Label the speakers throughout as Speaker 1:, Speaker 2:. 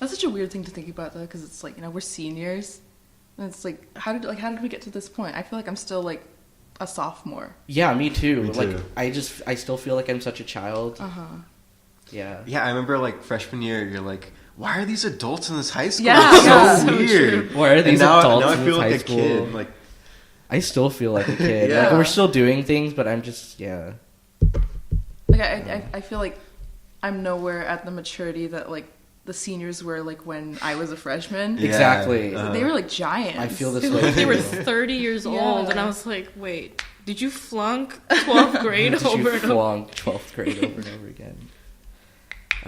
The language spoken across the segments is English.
Speaker 1: That's such a weird thing to think about, though, because it's like, we're seniors, and it's like, how did we get to this point? I feel like I'm still like a sophomore.
Speaker 2: Yeah, me too.
Speaker 3: Me
Speaker 2: like
Speaker 3: too.
Speaker 2: I still feel like I'm such a child. Yeah.
Speaker 3: Yeah, I remember like freshman year, you're like, why are these adults in this high school?
Speaker 1: Yeah,
Speaker 3: It's so
Speaker 1: so
Speaker 3: weird.
Speaker 2: Why are these
Speaker 3: now
Speaker 2: adults
Speaker 3: I
Speaker 2: in
Speaker 3: feel
Speaker 2: this
Speaker 3: like
Speaker 2: high
Speaker 3: a
Speaker 2: school?
Speaker 3: kid. Like,
Speaker 2: I still feel like a kid.
Speaker 3: Yeah.
Speaker 2: Like, we're still doing things, but I'm just
Speaker 1: Like I feel like I'm nowhere at the maturity that like the seniors were like when I was a freshman.
Speaker 3: Yeah.
Speaker 2: Exactly.
Speaker 1: They were like giants.
Speaker 2: I feel this
Speaker 4: They
Speaker 2: way.
Speaker 4: looked like they were
Speaker 2: too.
Speaker 4: 30 years
Speaker 1: Yeah.
Speaker 4: old, and I was like, wait, did you flunk 12th grade
Speaker 2: Did
Speaker 4: over
Speaker 2: you
Speaker 4: and over?
Speaker 2: flunk 12th grade over and over again?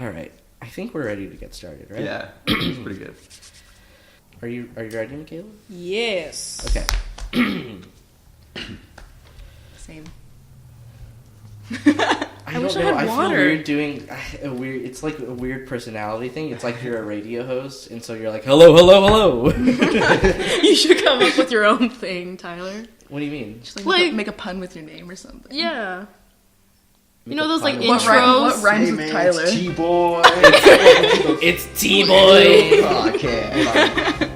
Speaker 2: All right. I think we're ready to get started, right?
Speaker 3: yeah, it's pretty good.
Speaker 2: Are you ready, Michaela?
Speaker 4: Yes.
Speaker 2: Okay.
Speaker 1: Same.
Speaker 2: I
Speaker 4: wish
Speaker 2: don't
Speaker 4: I
Speaker 2: know.
Speaker 4: had
Speaker 2: I feel
Speaker 4: water.
Speaker 2: weird doing a weird. It's like a weird personality thing. It's like you're a radio host, and so you're like, hello, hello, hello.
Speaker 4: You should come up with your own thing, Tyler.
Speaker 2: What do you mean?
Speaker 1: Just
Speaker 4: Like-
Speaker 1: make a pun with your name or something.
Speaker 4: Yeah.
Speaker 2: Make
Speaker 4: know
Speaker 2: a
Speaker 4: those,
Speaker 2: pun
Speaker 4: like,
Speaker 2: with-
Speaker 4: intros?
Speaker 1: What rhymes with Tyler?
Speaker 3: It's T-boy.
Speaker 2: It's T-boy.
Speaker 3: Podcast.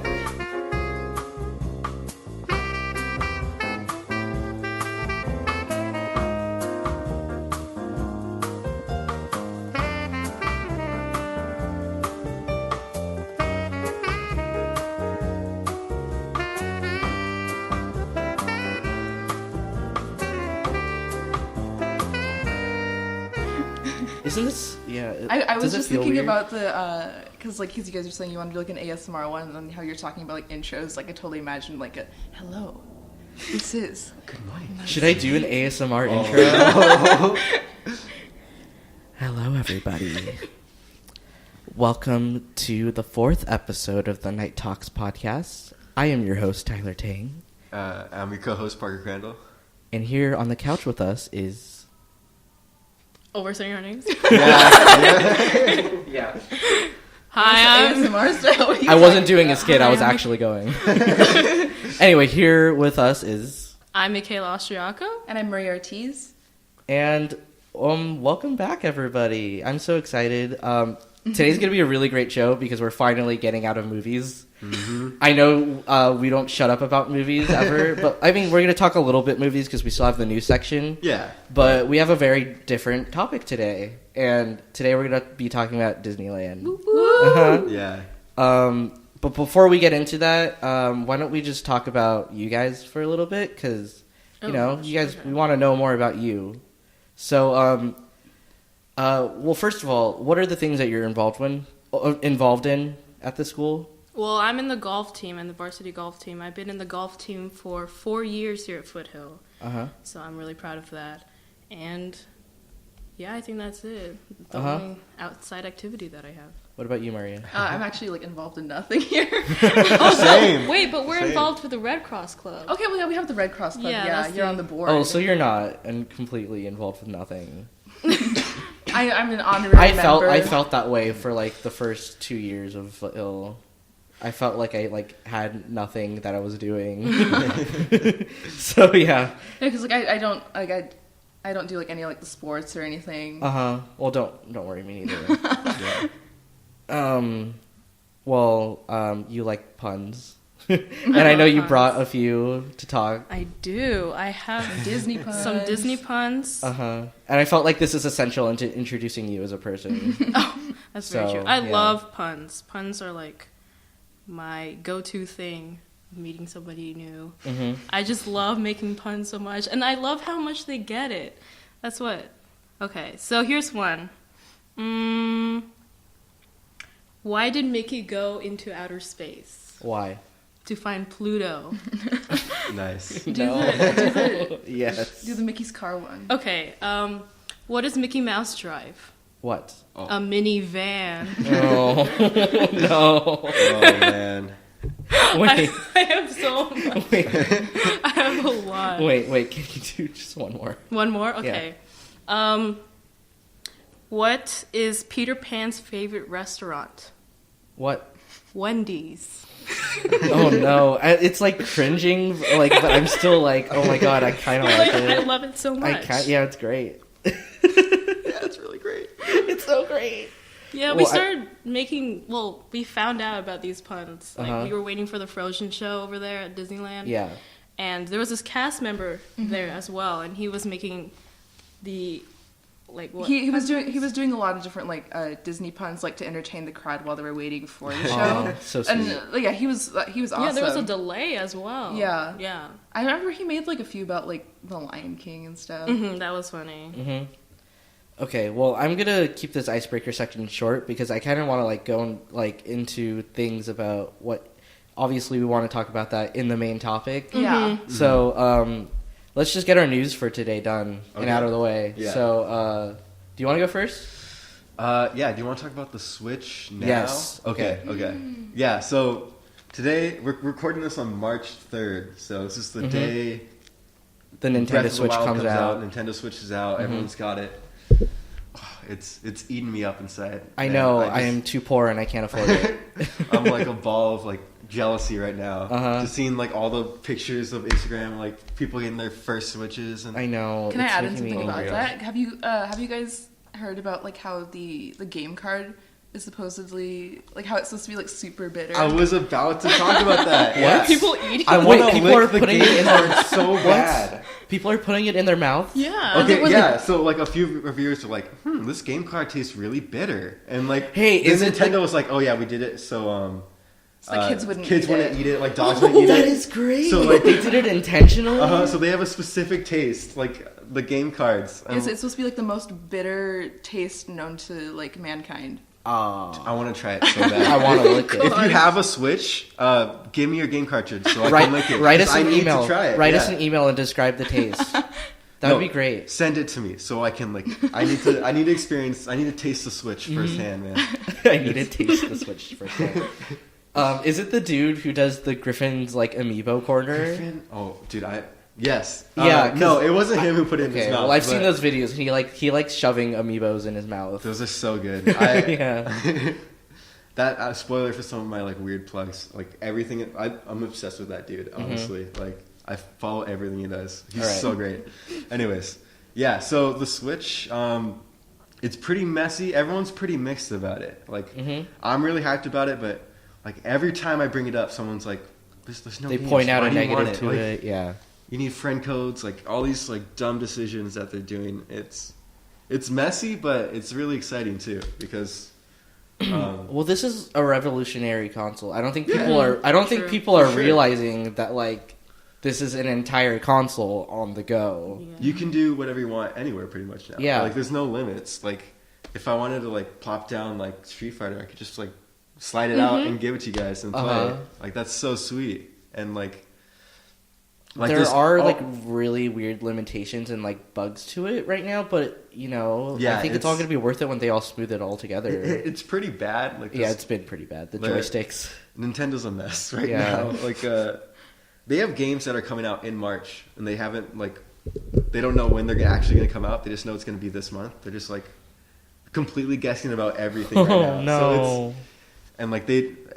Speaker 2: Isn't this? Yeah.
Speaker 1: I was
Speaker 2: does it
Speaker 1: just
Speaker 2: feel
Speaker 1: thinking
Speaker 2: weird?
Speaker 1: about the because you guys are saying you want to do like an ASMR one, and then how you're talking about like intros. Like I totally imagined like a hello, this is
Speaker 3: Good morning.
Speaker 2: Should I do an ASMR intro? Hello, everybody. Welcome to the 4th episode of the Night Talks podcast. I am your host, Tyler Tang.
Speaker 3: I'm your co-host, Parker Crandall.
Speaker 2: And here on the couch with us is...
Speaker 4: Oh, we're saying our names?
Speaker 2: Yeah.
Speaker 4: Hi, I'm...
Speaker 1: ASMR style. What are you
Speaker 2: I wasn't
Speaker 1: talking
Speaker 2: doing a
Speaker 1: about?
Speaker 2: skit, I was actually going. Anyway, here with us is...
Speaker 4: I'm Michaela Austriaco.
Speaker 1: And I'm Maria Ortiz.
Speaker 2: And welcome back, everybody. I'm so excited. Today's going to be a really great show because we're finally getting out of movies.
Speaker 3: Mm-hmm.
Speaker 2: I know we don't shut up about movies ever, but I mean, we're going to talk a little bit movies because we still have the news section.
Speaker 3: Yeah.
Speaker 2: But we have a very different topic today. And today we're going to be talking about Disneyland. Uh-huh.
Speaker 3: Yeah.
Speaker 2: But before we get into that, why don't we just talk about you guys for a little bit? Because, you know, you guys, we want to know more about you. So, well, first of all, what are the things that you're involved in at the school?
Speaker 4: Well, I'm in the golf team, and the varsity golf team. I've been in the golf team for 4 years here at Foothill.
Speaker 2: Uh-huh.
Speaker 4: So I'm really proud of that. And yeah, I think that's it. The
Speaker 2: Uh-huh.
Speaker 4: only outside activity that I have.
Speaker 2: What about you, Maria?
Speaker 1: I'm actually like involved in nothing here.
Speaker 3: Same.
Speaker 4: Wait, but we're
Speaker 3: Same.
Speaker 4: involved with the Red Cross Club.
Speaker 1: Okay, well, yeah, we have the Red Cross Club.
Speaker 4: Yeah,
Speaker 1: Yeah,
Speaker 4: that's
Speaker 1: you're
Speaker 4: the-
Speaker 1: on the board.
Speaker 2: Oh, so you're not and completely involved with nothing.
Speaker 1: I'm an honorary member.
Speaker 2: I felt that way for like the first 2 years of Foothill. I felt like I had nothing that I was doing. So yeah.
Speaker 1: because like I don't do like any like the sports or anything.
Speaker 2: Well, don't worry, me neither.
Speaker 3: Yeah.
Speaker 2: Well, you like puns, and I know you
Speaker 4: puns.
Speaker 2: brought a few to talk.
Speaker 4: I do. I have
Speaker 1: Disney puns.
Speaker 4: some Disney puns.
Speaker 2: And I felt like this is essential into introducing you as a person.
Speaker 4: That's very
Speaker 2: So,
Speaker 4: true. I
Speaker 2: yeah.
Speaker 4: love puns. Puns are like my go-to thing of meeting somebody new.
Speaker 2: Mm-hmm.
Speaker 4: I just love making puns so much, and I love how much they get it. That's what. Okay, so here's one. Why did Mickey go into outer space?
Speaker 2: Why?
Speaker 4: To find Pluto.
Speaker 3: Nice.
Speaker 2: Yes.
Speaker 1: Do the Mickey's car one.
Speaker 4: Okay, what does Mickey Mouse drive?
Speaker 2: What?
Speaker 3: Oh.
Speaker 4: A minivan.
Speaker 2: Oh no!
Speaker 3: Oh, man.
Speaker 2: Wait,
Speaker 4: I have so much.
Speaker 2: wait,
Speaker 4: I have a lot.
Speaker 2: wait! Can you do just one more?
Speaker 4: One more? Okay. What is Peter Pan's favorite restaurant?
Speaker 2: What?
Speaker 4: Wendy's.
Speaker 2: Oh no! It's like cringing, like, but I'm still like, oh my god, I kind of like
Speaker 4: I
Speaker 2: it.
Speaker 4: love it so
Speaker 2: I
Speaker 4: much.
Speaker 2: can't. Yeah, it's great.
Speaker 3: Yeah, it's really great.
Speaker 2: It's so great.
Speaker 4: Yeah, we started making. Well, we found out about these puns. Like we were waiting for the Frozen show over there at Disneyland.
Speaker 2: Yeah.
Speaker 4: And there was this cast member there as well, and he was making the what
Speaker 1: he was doing a lot of different Disney puns to entertain the crowd while they were waiting for the show.
Speaker 2: So sweet.
Speaker 1: And he was awesome.
Speaker 4: Yeah, there was a delay as well.
Speaker 1: Yeah. I remember he made a few about the Lion King and stuff.
Speaker 4: That was funny.
Speaker 2: Okay, well, I'm gonna keep this icebreaker section short because I kind of want to go into things about what. Obviously, we want to talk about that in the main topic.
Speaker 1: Yeah.
Speaker 2: So, let's just get our news for today done and out of the way.
Speaker 3: Yeah.
Speaker 2: So, do you want to go first?
Speaker 3: Yeah. Do you want to talk about the Switch now?
Speaker 2: Yes.
Speaker 3: Okay. Yeah. So today we're recording this on March 3rd. So this is the day
Speaker 2: the
Speaker 3: Breath
Speaker 2: Nintendo
Speaker 3: of the
Speaker 2: Switch
Speaker 3: Wild
Speaker 2: comes out.
Speaker 3: Nintendo Switch is out. Everyone's got it. It's eating me up inside.
Speaker 2: I know. I am too poor and I can't afford it.
Speaker 3: I'm like a ball of jealousy right now. Just seeing all the pictures of Instagram, people getting their first Switches. And
Speaker 2: I know.
Speaker 1: Can I add in something about that? Have you guys heard about how the game card is supposedly how it's supposed to be super bitter?
Speaker 3: I was about to talk about that.
Speaker 2: What?
Speaker 4: People eating
Speaker 2: people are putting it in their
Speaker 3: so bad.
Speaker 2: People are putting it in their mouth.
Speaker 4: Yeah.
Speaker 3: Okay. Yeah. So a few reviewers are this game card tastes really bitter, and
Speaker 2: hey, is
Speaker 3: Nintendo was oh yeah, we did it so
Speaker 1: kids wouldn't
Speaker 3: eat it, dogs wouldn't eat it.
Speaker 2: That is great.
Speaker 3: So
Speaker 2: they did it intentionally.
Speaker 3: So they have a specific taste, the game cards.
Speaker 1: It's supposed to be the most bitter taste known to mankind.
Speaker 3: I want to try it so bad.
Speaker 2: I want to lick it.
Speaker 3: If you have a Switch, give me your game cartridge so I can lick it.
Speaker 2: Write us an email.
Speaker 3: To try it.
Speaker 2: Write us an email and describe the taste. That would be great.
Speaker 3: Send it to me so I can lick it. I need to experience. I need to taste the Switch firsthand, man.
Speaker 2: I need to taste the Switch firsthand. Is it the dude who does the Griffin's amiibo corner?
Speaker 3: Griffin? Oh, dude, yes.
Speaker 2: Yeah.
Speaker 3: No, it wasn't him who put it in his mouth.
Speaker 2: Well, I've seen those videos, and he likes shoving amiibos in his mouth.
Speaker 3: Those are so good.
Speaker 2: Yeah.
Speaker 3: That spoiler for some of my weird plugs. Everything. I'm obsessed with that dude. Honestly, I follow everything he does. He's so great. Anyways, yeah. So the Switch, it's pretty messy. Everyone's pretty mixed about it. I'm really hyped about it, but every time I bring it up, someone's "There's no."
Speaker 2: They
Speaker 3: games.
Speaker 2: point out
Speaker 3: Why
Speaker 2: a
Speaker 3: do you want
Speaker 2: negative to it. Yeah.
Speaker 3: You need friend codes, all these dumb decisions that they're doing. It's messy, but it's really exciting too because.
Speaker 2: Well, this is a revolutionary console. I don't think people are realizing that this is an entire console on the go.
Speaker 4: Yeah.
Speaker 3: You can do whatever you want anywhere, pretty much now.
Speaker 2: Yeah.
Speaker 3: There's no limits. If I wanted to plop down Street Fighter, I could just slide it out and give it to you guys and play. That's so sweet and
Speaker 2: there are really weird limitations and bugs to it right now, but I think it's all going to be worth it when they all smooth it all together.
Speaker 3: It's pretty bad.
Speaker 2: It's been pretty bad. The joysticks.
Speaker 3: Nintendo a mess right now. They have games that are coming out in March, and they haven't they don't know when they're actually going to come out. They just know it's going to be this month. They're just completely guessing about everything right now.
Speaker 2: Oh no!
Speaker 3: And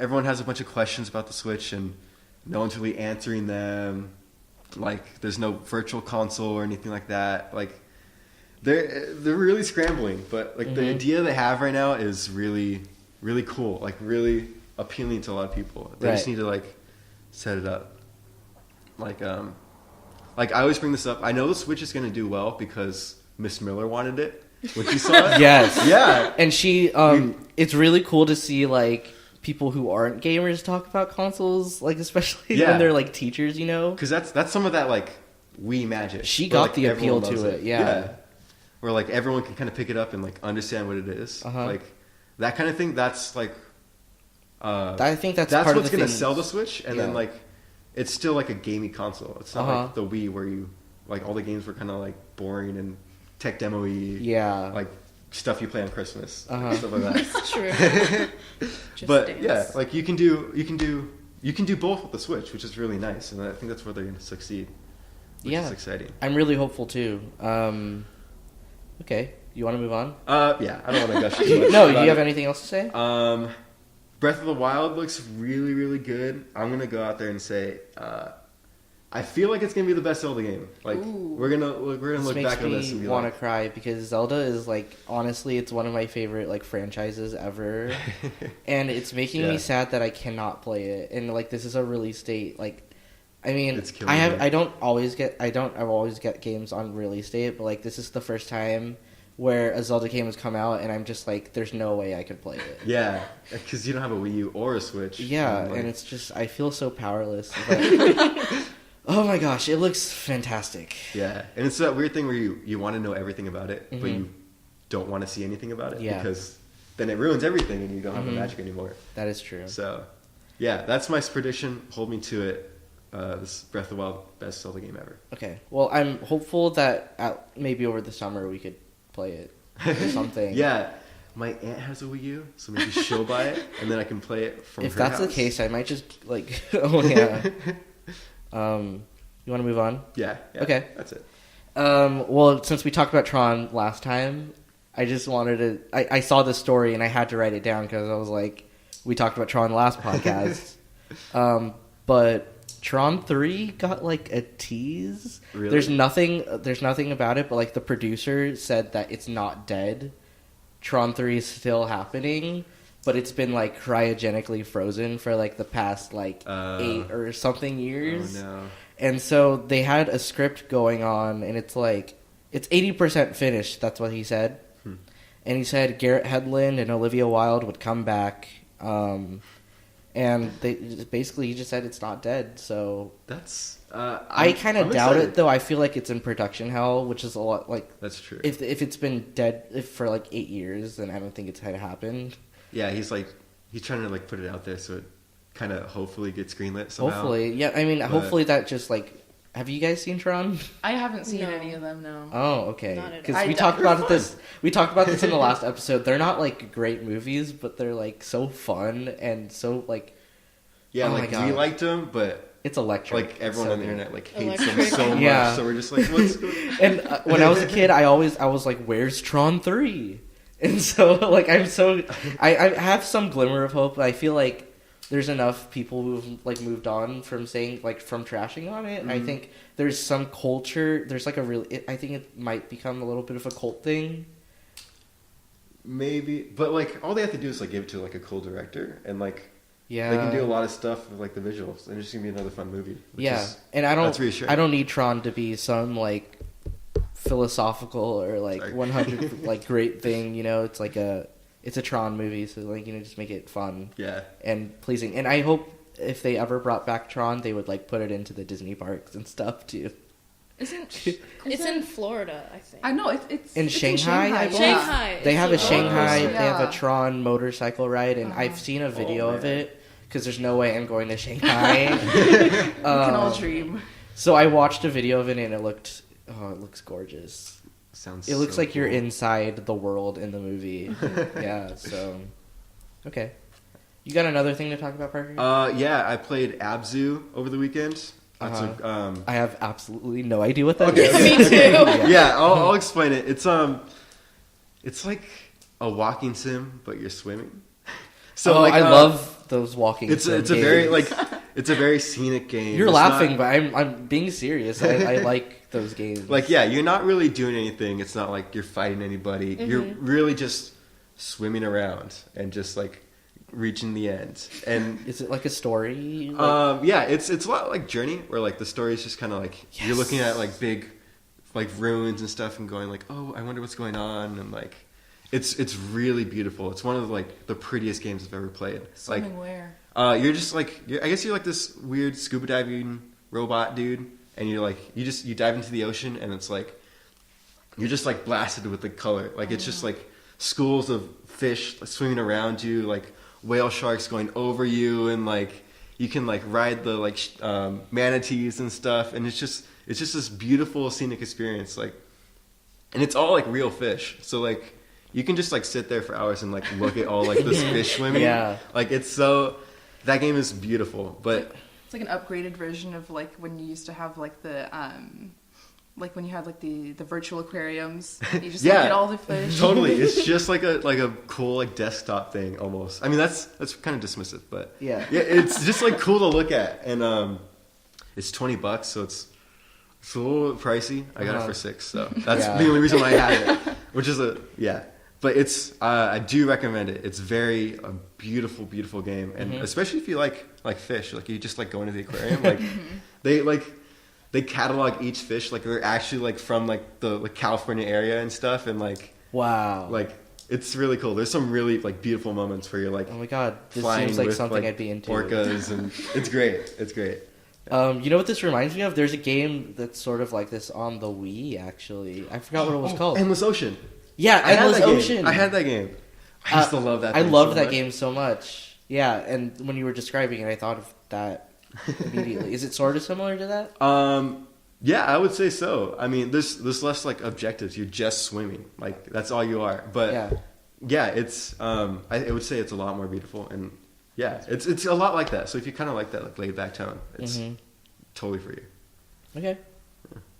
Speaker 3: everyone has a bunch of questions about the Switch, and no one's really answering them. There's no virtual console or anything like that. They're really scrambling, but the idea they have right now is really, really cool. Really appealing to a lot of people. They just need to set it up. I always bring this up. I know the Switch is going to do well because Miss Miller wanted it. When she saw it,
Speaker 2: yes,
Speaker 3: yeah,
Speaker 2: and she. It's really cool to see people who aren't gamers talk about consoles, especially when they're teachers,
Speaker 3: because that's some of that Wii magic.
Speaker 2: She got the appeal to it, yeah.
Speaker 3: Where everyone can kind of pick it up and understand what it is, that kind of thing. That's
Speaker 2: I think that's
Speaker 3: part
Speaker 2: what's
Speaker 3: going to sell the Switch, and then it's still a gamey console. It's not the Wii where you all the games were kind of boring and tech demo-y, stuff you play on Christmas, stuff like that. That's
Speaker 4: true.
Speaker 3: But yeah, you can do both with the Switch, which is really nice, and I think that's where they're going to succeed. Which is exciting.
Speaker 2: I'm really hopeful too. Okay, you want to move on?
Speaker 3: Yeah, I don't want to gush too much.
Speaker 2: No, do you have anything else to say?
Speaker 3: Breath of the Wild looks really, really good. I'm gonna go out there and say I feel like it's gonna be the best Zelda game. Like we're gonna look back on this and be
Speaker 2: want to
Speaker 3: like,
Speaker 2: cry because Zelda is like honestly, it's one of my favorite like franchises ever, and it's making me sad that I cannot play it. And like this is a release date. Like, I mean, I don't always get games on release date, but like this is the first time where a Zelda game has come out, and I'm just like, there's no way I could play it.
Speaker 3: Yeah, because you don't have a Wii U or a Switch.
Speaker 2: Yeah, and it's just I feel so powerless. But, oh my gosh, it looks fantastic.
Speaker 3: Yeah, and it's that weird thing where you want to know everything about it, but you don't want to see anything about it because then it ruins everything and you don't have the magic anymore.
Speaker 2: That is true.
Speaker 3: So, yeah, that's my prediction. Hold me to it. This Breath of the Wild best Zelda game ever.
Speaker 2: Okay, well, I'm hopeful that maybe over the summer we could play it or something.
Speaker 3: Yeah, my aunt has a Wii U, so maybe she'll buy it and then I can play it from her house.
Speaker 2: If that's the case, I might just like. Oh yeah. You want to move on?
Speaker 3: Yeah.
Speaker 2: Okay.
Speaker 3: That's it.
Speaker 2: Well, since we talked about Tron last time, I just wanted to. I saw this story and I had to write it down because I was like, we talked about Tron last podcast. But Tron 3 got like a tease.
Speaker 3: Really?
Speaker 2: There's nothing about it, but like the producer said that it's not dead. Tron 3 is still happening, but it's been like cryogenically frozen for like the past like 8 or something years.
Speaker 3: Oh no.
Speaker 2: And so they had a script going on, and it's like it's 80% finished. That's what he said. And he said Garrett Hedlund and Olivia Wilde would come back. And he just said it's not dead. So
Speaker 3: that's
Speaker 2: I kind of doubt it though. I feel like it's in production hell, which is a lot like
Speaker 3: that's true.
Speaker 2: If it's been dead for like 8 years, then I don't think it's had happened.
Speaker 3: Yeah, he's trying to like put it out there so it kind of hopefully gets greenlit somehow.
Speaker 2: Hopefully, yeah. I mean, hopefully that just like. Have you guys seen Tron?
Speaker 1: I haven't seen any of them. No.
Speaker 2: Oh, okay. Because we talked about this in the last episode. They're not like great movies, but they're like so fun and so like.
Speaker 3: Yeah, like we liked them, but
Speaker 2: it's electric.
Speaker 3: Like everyone on the internet like hates them
Speaker 4: Electric.
Speaker 3: so much.
Speaker 2: Yeah.
Speaker 3: So we're just like, what's going on?
Speaker 2: And when I was a kid, I was like, "Where's Tron 3?" And so like I have some glimmer of hope. But I feel like there's enough people who've like moved on from saying like from trashing on it. Mm-hmm. I think there's some culture. There's like I think it might become a little bit of a cult thing.
Speaker 3: Maybe, but like all they have to do is like give it to like a cool director and like.
Speaker 2: Yeah,
Speaker 3: they can do a lot of stuff with like the visuals, and it's just gonna be another fun movie.
Speaker 2: And I don't need Tron to be some like philosophical or like 100 like great thing. You know, it's like it's a Tron movie, so like just make it fun, and pleasing. And I hope if they ever brought back Tron, they would like put it into the Disney parks and stuff too.
Speaker 4: It's in Florida, I think.
Speaker 1: I know it's
Speaker 2: in Shanghai.
Speaker 4: Shanghai.
Speaker 2: They have a Shanghai. They have a Tron motorcycle ride, and I've seen a video of it because there's no way I'm going to Shanghai.
Speaker 1: We can all dream.
Speaker 2: So I watched a video of it, and it looks gorgeous.
Speaker 3: It
Speaker 2: looks like you're inside the world in the movie. Yeah. So, okay. You got another thing to talk about, Parker?
Speaker 3: Yeah, I played Abzu over the weekend.
Speaker 2: I have absolutely no idea what that
Speaker 3: is.
Speaker 4: Me too.
Speaker 3: Yeah, I'll explain it. It's like a walking sim, but you're swimming. So
Speaker 2: I love those walking.
Speaker 3: It's a very it's a very scenic game.
Speaker 2: You're laughing, but I'm being serious. I like those games.
Speaker 3: Like you're not really doing anything. It's not like you're fighting anybody. Mm-hmm. You're really just swimming around and just like reaching the end. And
Speaker 2: is it like a story?
Speaker 3: Yeah, it's a lot like Journey, where like the story is just kind of like you're looking at like big like ruins and stuff and going like, oh, I wonder what's going on, and like it's really beautiful. It's one of like the prettiest games I've ever played.
Speaker 1: Swimming where?
Speaker 3: You're just like I guess you're like this weird scuba diving robot dude, and you're like you dive into the ocean, and it's like you're just like blasted with the color. Like it's just like schools of fish swimming around you, like whale sharks going over you, and like you can like ride the like manatees and stuff, and it's just this beautiful scenic experience, like, and it's all like real fish, so like you can just like sit there for hours and like look at all like this fish swimming. Like that game is beautiful. But
Speaker 1: it's like an upgraded version of like when you used to have like the like when you had like the virtual aquariums, you just look at all the fish.
Speaker 3: Totally, it's just like a cool like desktop thing almost. I mean that's kind of dismissive, but yeah, it's just like cool to look at, and It's $20, so it's a little pricey. I got it for $6, so that's
Speaker 2: Yeah.
Speaker 3: the only reason why I had it. Which is but it's I do recommend it. It's a beautiful, beautiful game, and especially if you like fish, like you just like going to the aquarium, they catalog each fish, like they're actually like from like the California area and stuff, and like
Speaker 2: wow,
Speaker 3: like it's really cool. There's some really like beautiful moments where you're like,
Speaker 2: oh my god, this
Speaker 3: flying
Speaker 2: seems like
Speaker 3: with,
Speaker 2: something I'd be into.
Speaker 3: Orcas, and it's great. It's great.
Speaker 2: You know what this reminds me of? There's a game that's sort of like this on the Wii. Actually, I forgot what it was called.
Speaker 3: Endless Ocean.
Speaker 2: Yeah, Endless Ocean.
Speaker 3: I had that game. I used to love that.
Speaker 2: I
Speaker 3: thing
Speaker 2: loved
Speaker 3: so
Speaker 2: that
Speaker 3: much.
Speaker 2: game so much. Yeah, and when you were describing it, I thought of that immediately. Is it sort of similar to that?
Speaker 3: Yeah, I would say so. I mean, there's less like objectives. You're just swimming. Like that's all you are. But yeah, it's I would say it's a lot more beautiful, and yeah, it's a lot like that. So if you kind of like that like laid back tone, it's totally for you.
Speaker 2: Okay,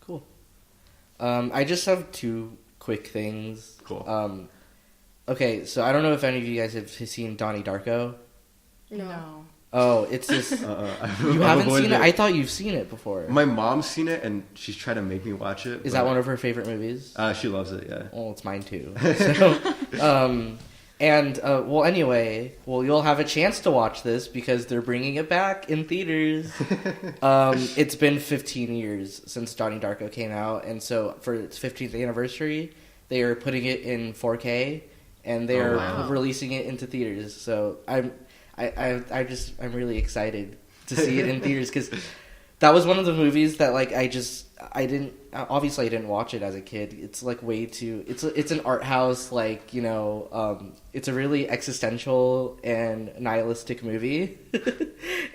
Speaker 2: cool. I just have two quick things.
Speaker 3: Cool.
Speaker 2: Okay, so I don't know if any of you guys have seen Donnie Darko.
Speaker 1: No.
Speaker 2: Oh, it's this. You
Speaker 3: I've
Speaker 2: haven't
Speaker 3: avoided
Speaker 2: seen it? I thought you've seen it before.
Speaker 3: My mom's seen it, and she's tried to make me watch it.
Speaker 2: Is that one of her favorite movies?
Speaker 3: She loves it. Yeah.
Speaker 2: Well, it's mine too. So, well, anyway, you'll have a chance to watch this because they're bringing it back in theaters. It's been 15 years since Donnie Darko came out, and so for its 15th anniversary, they are putting it in 4K, and they are releasing it into theaters. So I'm really excited to see it in theaters because that was one of the movies that like I didn't watch it as a kid. It's like way too. It's an art house, like, you know. It's a really existential and nihilistic movie,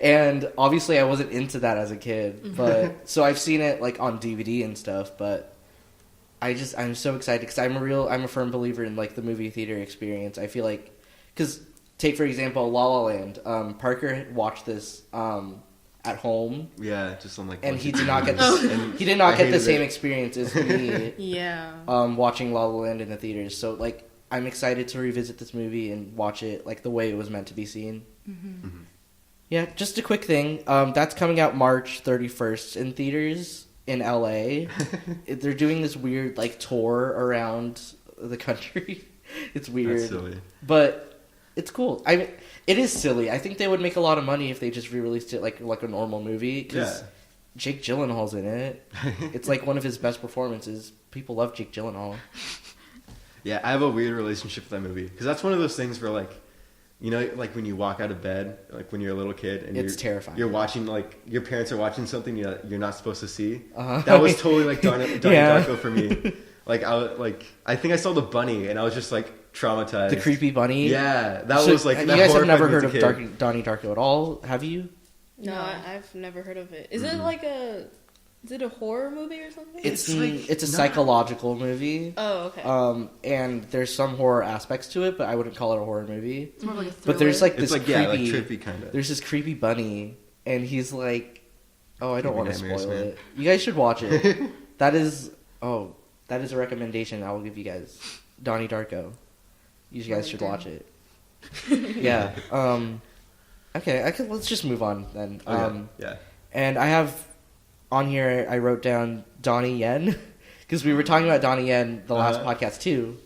Speaker 2: and obviously I wasn't into that as a kid. But so I've seen it like on DVD and stuff. But I'm so excited because I'm a firm believer in like the movie theater experience. I feel like because take for example La La Land. Parker watched this at home.
Speaker 3: Yeah, just on like.
Speaker 2: And he did not get the same experience as me.
Speaker 4: Yeah.
Speaker 2: Watching La La Land in the theaters. So like I'm excited to revisit this movie and watch it like the way it was meant to be seen. Yeah, just a quick thing. That's coming out March 31st in theaters in LA. They're doing this weird like tour around the country. It's weird.
Speaker 3: That's silly.
Speaker 2: But it's cool. I mean, it is silly. I think they would make a lot of money if they just re-released it like a normal movie. Cause Jake Gyllenhaal's in it. It's like one of his best performances. People love Jake Gyllenhaal.
Speaker 3: Yeah, I have a weird relationship with that movie because that's one of those things where like, you know, like when you walk out of bed, like when you're a little kid, and
Speaker 2: it's terrifying.
Speaker 3: You're watching like your parents are watching something you're not supposed to see.
Speaker 2: Uh-huh.
Speaker 3: That was totally like Donnie Darko for me. Like I think I saw the bunny and I was just like traumatized.
Speaker 2: The creepy bunny.
Speaker 3: Yeah, that was like.
Speaker 2: You
Speaker 3: that
Speaker 2: guys have never heard
Speaker 3: of
Speaker 2: Donnie Darko at all, have you?
Speaker 4: No, I've never heard of it. Is it like is it a horror movie or something?
Speaker 2: It's a psychological movie.
Speaker 4: Oh, okay.
Speaker 2: And there's some horror aspects to it, but I wouldn't call it a horror movie.
Speaker 1: It's more like a thriller.
Speaker 2: But there's like this
Speaker 3: like,
Speaker 2: creepy,
Speaker 3: trippy kind of.
Speaker 2: There's this creepy bunny, and he's like, oh, I don't want to spoil
Speaker 3: man.
Speaker 2: it. You guys should watch it. That is a recommendation I will give you guys. Donnie Darko. You guys should watch it. Yeah. Okay. Let's just move on then.
Speaker 3: Yeah.
Speaker 2: And I have on here. I wrote down Donnie Yen because we were talking about Donnie Yen the last podcast too,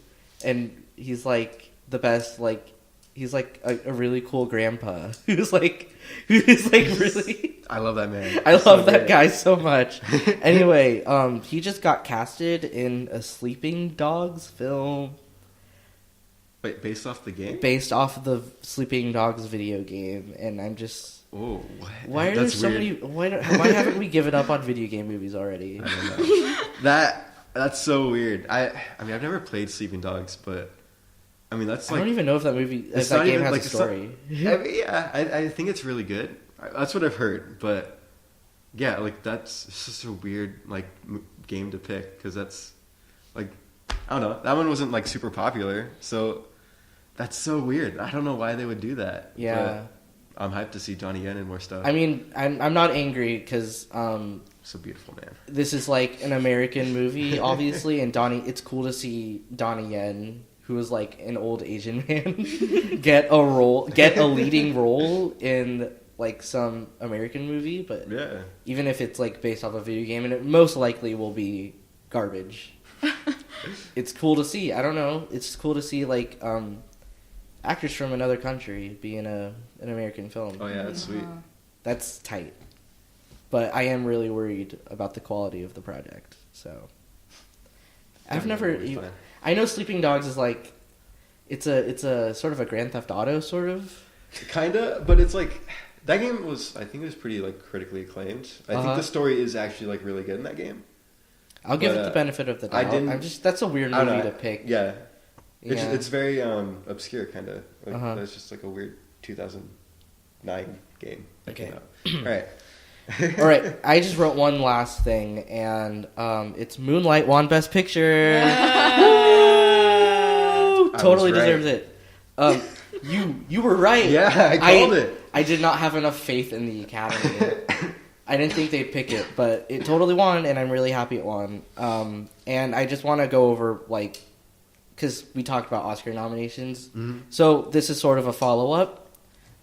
Speaker 2: and he's like the best. Like he's like a really cool grandpa who's like really.
Speaker 3: I love that man.
Speaker 2: I love that guy so much. Anyway, he just got casted in a Sleeping Dogs film.
Speaker 3: Wait, based off the game?
Speaker 2: Based off the Sleeping Dogs video game, and I'm just.
Speaker 3: Oh, what?
Speaker 2: Why are there so many? Why haven't we given up on video game movies already?
Speaker 3: I don't know. That's so weird. I mean, I've never played Sleeping Dogs, but I mean, that's like.
Speaker 2: I don't even know if that game has a story.
Speaker 3: I think it's really good. That's what I've heard, but yeah, like that's just a weird like game to pick because that's like I don't know. That one wasn't like super popular, so that's so weird. I don't know why they would do that.
Speaker 2: Yeah.
Speaker 3: But I'm hyped to see Donnie Yen and more stuff.
Speaker 2: I mean, I'm not angry because
Speaker 3: so beautiful, man.
Speaker 2: This is like an American movie, obviously, and it's cool to see Donnie Yen, who is like an old Asian man, get a leading role in like some American movie, but
Speaker 3: Yeah.
Speaker 2: even if it's like based off a video game, and it most likely will be garbage. It's cool to see. I don't know. It's cool to see like actors from another country be in an American film.
Speaker 3: Oh yeah, that's sweet.
Speaker 2: That's tight. But I am really worried about the quality of the project. So I've never. I know Sleeping Dogs is like it's a sort of a Grand Theft Auto sort of.
Speaker 3: Kinda, but it's like that game was. I think it was pretty like critically acclaimed. I think the story is actually like really good in that game.
Speaker 2: I'll give it the benefit of the doubt. That's a weird movie to pick.
Speaker 3: Yeah. It's very obscure, kind of. Like, It's just like a weird 2009 game.
Speaker 2: Okay.
Speaker 3: All right.
Speaker 2: All right. I just wrote one last thing, and it's Moonlight won Best Picture. Totally deserves it. You were right.
Speaker 3: Yeah, I called it.
Speaker 2: I did not have enough faith in the Academy. I didn't think they'd pick it, but it totally won, and I'm really happy it won. And I just want to go over, like, because we talked about Oscar nominations. Mm-hmm. So this is sort of a follow-up.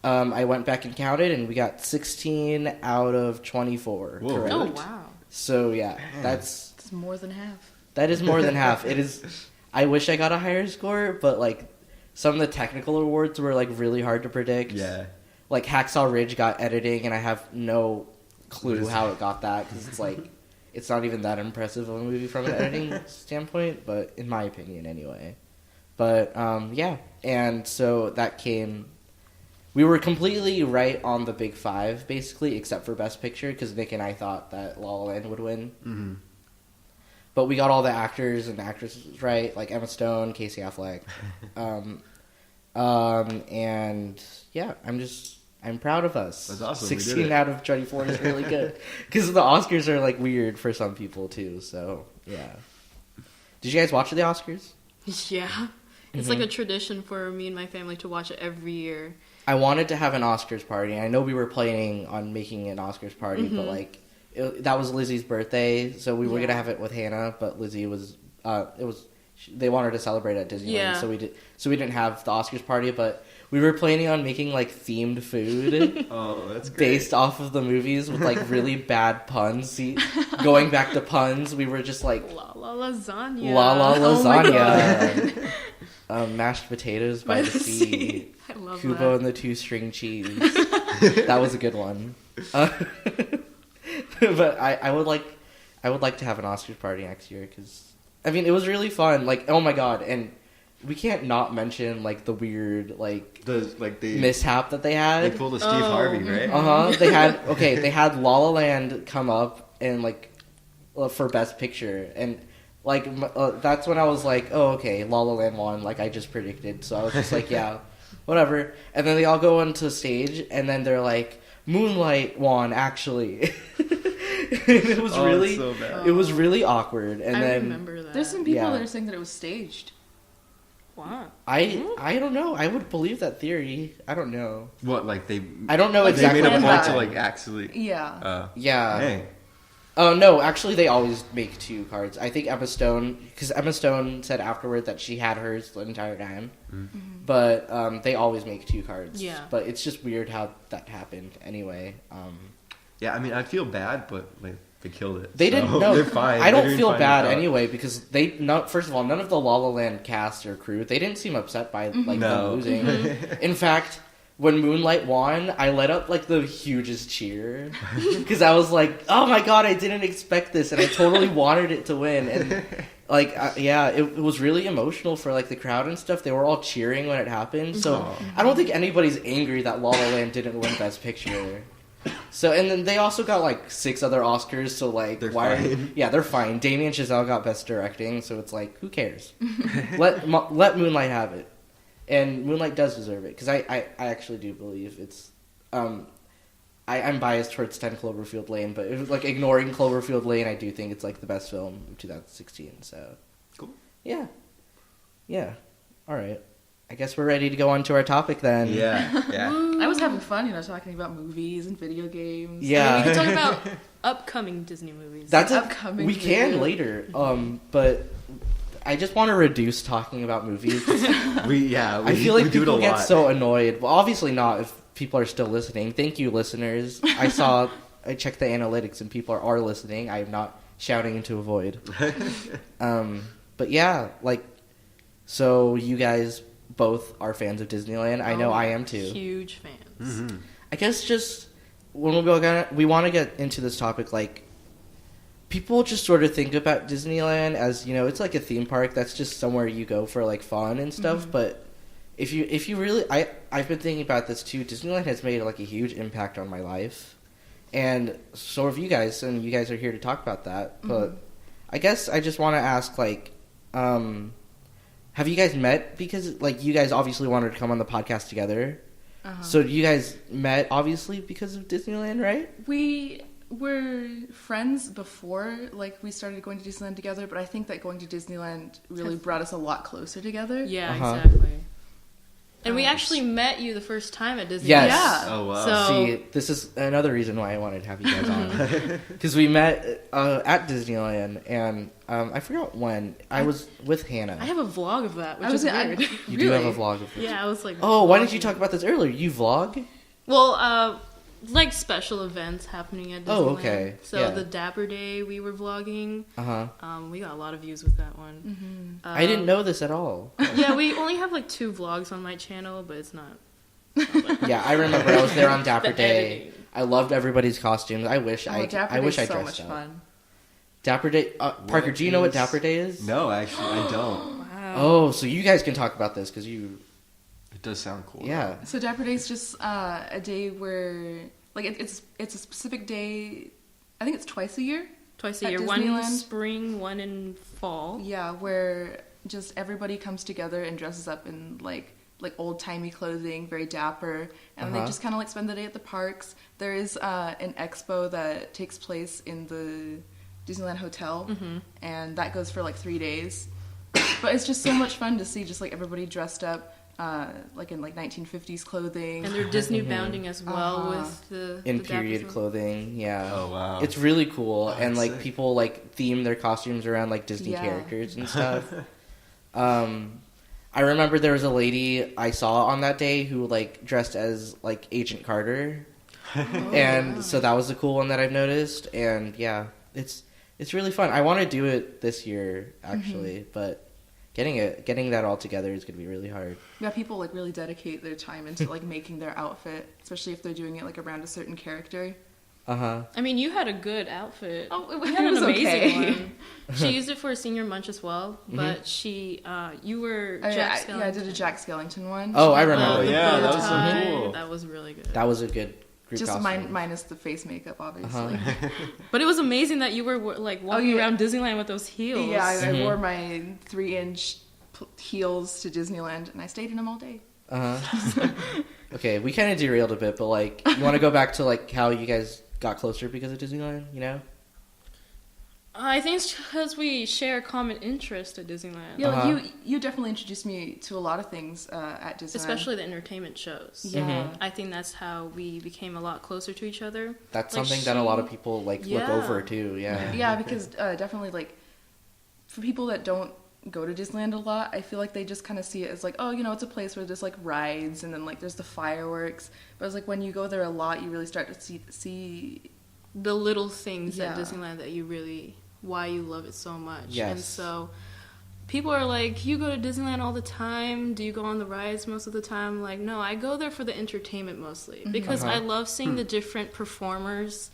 Speaker 2: I went back and counted, and we got 16 out of 24 correct.
Speaker 4: Oh, wow.
Speaker 2: So, yeah, that's
Speaker 1: more than half.
Speaker 2: That is more than half. It is. I wish I got a higher score, but, like, some of the technical awards were, like, really hard to predict.
Speaker 3: Yeah.
Speaker 2: Like, Hacksaw Ridge got editing, and I have no clue how it got that, because it's like it's not even that impressive of a movie from an editing standpoint, but in my opinion anyway. But yeah, and so that came. We were completely right on the big five, basically, except for Best Picture, because Nick and I thought that La La Land would win. Mm-hmm. But we got all the actors and actresses right, like Emma Stone, Casey Affleck, and yeah, I'm proud of us.
Speaker 3: That's awesome.
Speaker 2: 16 out of 24 is really good. Because the Oscars are, like, weird for some people, too. So, yeah. Did you guys watch the Oscars?
Speaker 4: Yeah. It's like a tradition for me and my family to watch it every year.
Speaker 2: I wanted to have an Oscars party. I know we were planning on making an Oscars party, but, like, that was Lizzie's birthday. So we were going to have it with Hannah, but Lizzie was... they wanted to celebrate at Disneyland, so we didn't have the Oscars party, but... We were planning on making, like, themed food
Speaker 3: that's great.
Speaker 2: Based off of the movies with, like, really bad puns. See, going back to puns, we were just like...
Speaker 4: La la lasagna.
Speaker 2: La la lasagna. Mashed potatoes by the sea.
Speaker 4: I love
Speaker 2: Kubo
Speaker 4: that.
Speaker 2: and the two-string cheese. That was a good one. But I would like to have an Oscars party next year, because... I mean, it was really fun. Like, oh my god, and... We can't not mention, like, the weird, the mishap that they had.
Speaker 3: They pulled a Steve Harvey, right?
Speaker 2: They had La La Land come up and, like, for Best Picture. And, like, that's when I was like, oh, okay, La La Land won, like I just predicted. So I was just like, yeah, whatever. And then they all go onto stage, and then they're like, Moonlight won, actually. It was so bad. It was really awkward. And
Speaker 4: I remember that.
Speaker 1: There's some people that are saying that it was staged.
Speaker 4: Wow.
Speaker 2: I don't know. I would believe that theory. I don't know.
Speaker 3: What, like they...
Speaker 2: I don't know exactly.
Speaker 3: They made a point to, like, actually...
Speaker 1: Yeah.
Speaker 2: Yeah.
Speaker 3: Hey.
Speaker 2: Oh, no. Actually, they always make two cards. I think Emma Stone... Because Emma Stone said afterward that she had hers the entire time. Mm-hmm. But they always make two cards.
Speaker 4: Yeah.
Speaker 2: But it's just weird how that happened anyway.
Speaker 3: Yeah, I mean, I feel bad, but, like... They killed it.
Speaker 2: They didn't know.
Speaker 3: They're fine.
Speaker 2: I don't feel bad anyway, because first of all, none of the La La Land cast or crew, they didn't seem upset by them losing. In fact, when Moonlight won, I let up like the hugest cheer because I was like, "Oh my god, I didn't expect this," and I totally wanted it to win. And like, it was really emotional for like the crowd and stuff. They were all cheering when it happened. So I don't think anybody's angry that La La Land didn't win Best Picture. So, and then they also got, like, 6 other Oscars, so, like,
Speaker 3: they're fine.
Speaker 2: Yeah, they're fine. Damien Chazelle got Best Directing, so it's like, who cares? Let Moonlight have it. And Moonlight does deserve it, because I actually do believe it's... I'm biased towards 10 Cloverfield Lane, but, like, ignoring Cloverfield Lane, I do think it's, like, the best film of 2016, so...
Speaker 3: Cool.
Speaker 2: Yeah. Yeah. All right. I guess we're ready to go on to our topic then.
Speaker 3: Yeah.
Speaker 1: I was having fun, talking about movies and video games.
Speaker 2: Yeah.
Speaker 4: We can talk about upcoming Disney movies.
Speaker 2: We can later. But I just want to reduce talking about movies.
Speaker 3: I
Speaker 2: feel like people get so annoyed. Well, obviously not if people are still listening. Thank you, listeners. I checked the analytics and people are listening. I am not shouting into a void. But yeah, like, so you guys both are fans of Disneyland. I know I am too.
Speaker 4: Huge fans.
Speaker 3: Mm-hmm.
Speaker 2: I guess just when we want to get into this topic, like, people just sort of think about Disneyland as, you know, it's like a theme park that's just somewhere you go for like fun and stuff. Mm-hmm. But if you really, I've been thinking about this too. Disneyland has made like a huge impact on my life, and so have you guys, and you guys are here to talk about that. Mm-hmm. But I guess I just want to ask, like, have you guys met? Because like you guys obviously wanted to come on the podcast together. Uh-huh. So you guys met obviously because of Disneyland, right?
Speaker 1: We were friends before, like, we started going to Disneyland together, but I think that going to Disneyland really brought us a lot closer together.
Speaker 4: Yeah, exactly. And we actually met you the first time at Disneyland.
Speaker 2: Yes.
Speaker 1: Yeah.
Speaker 3: Oh, wow.
Speaker 2: So, see, this is another reason why I wanted to have you guys on. Because we met at Disneyland, and I forgot when. I was with Hannah.
Speaker 4: I have a vlog of that, which is weird.
Speaker 2: You do have a vlog of it.
Speaker 4: Yeah, I was like...
Speaker 2: Oh, why didn't you talk about this earlier? You vlog?
Speaker 4: Well, like special events happening at Disneyland.
Speaker 2: Oh, okay.
Speaker 4: So the Dapper Day we were vlogging. We got a lot of views with that one.
Speaker 2: Mm-hmm. I didn't know this at all.
Speaker 4: Yeah, we only have like 2 vlogs on my channel, but it's not
Speaker 2: Yeah, I remember I was there on Dapper Day. I loved everybody's costumes. I wish I dressed
Speaker 1: so
Speaker 2: up.
Speaker 1: Much fun.
Speaker 2: Dapper Day. Parker, do you know what Dapper Day is?
Speaker 3: No, actually, I don't.
Speaker 4: Wow.
Speaker 2: Oh, so you guys can talk about this because you.
Speaker 3: It does sound cool.
Speaker 2: Yeah.
Speaker 1: So Dapper Day is just a day where, like, it's a specific day. I think it's twice a year.
Speaker 4: Twice a year. One in spring, one in fall.
Speaker 1: Yeah, where just everybody comes together and dresses up in like old-timey clothing, very dapper, and they just kind of like spend the day at the parks. There is an expo that takes place in the Disneyland Hotel, and that goes for like 3 days. But it's just so much fun to see just like everybody dressed up like in like 1950s clothing,
Speaker 4: and they're Disney bounding as well with
Speaker 2: the period clothing. Yeah.
Speaker 3: Oh wow,
Speaker 2: it's really cool, and like
Speaker 3: sick.
Speaker 2: People like theme their costumes around like Disney characters and stuff. I remember there was a lady I saw on that day who like dressed as like Agent Carter, and so that was a cool one that I've noticed. And yeah, it's really fun. I want to do it this year actually, but getting that all together is going to be really hard.
Speaker 1: Yeah, people like really dedicate their time into like making their outfit, especially if they're doing it like around a certain character.
Speaker 4: I mean, you had a good outfit.
Speaker 1: Oh,
Speaker 4: you had an amazing one. She used it for a senior munch as well, but you were Jack Skellington.
Speaker 1: Yeah, I did a Jack Skellington one.
Speaker 2: Oh, I remember.
Speaker 3: Oh, yeah, that was so cool.
Speaker 4: That was really good.
Speaker 2: That was a good group
Speaker 1: just
Speaker 2: costume.
Speaker 1: minus the face makeup, obviously.
Speaker 4: But it was amazing that you were like walking around Disneyland with those heels.
Speaker 1: Yeah, I wore my 3-inch heels to Disneyland, and I stayed in them all day.
Speaker 2: Okay, we kind of derailed a bit, but like, you want to go back to like how you guys got closer because of Disneyland, you know?
Speaker 4: I think it's because we share a common interest at Disneyland.
Speaker 1: Yeah, like you definitely introduced me to a lot of things at Disneyland.
Speaker 4: Especially the entertainment shows.
Speaker 1: Yeah.
Speaker 4: I think that's how we became a lot closer to each other.
Speaker 2: That's like something that a lot of people like look over too,
Speaker 1: Yeah, because definitely like for people that don't go to Disneyland a lot, I feel like they just kind of see it as like, oh, you know, it's a place where there's like rides and then like there's the fireworks. But it's like when you go there a lot, you really start to see
Speaker 4: the little things at Disneyland that you really, why you love it so much.
Speaker 2: Yes.
Speaker 4: And so people are like, you go to Disneyland all the time? Do you go on the rides most of the time? Like, no, I go there for the entertainment mostly because I love seeing the different performers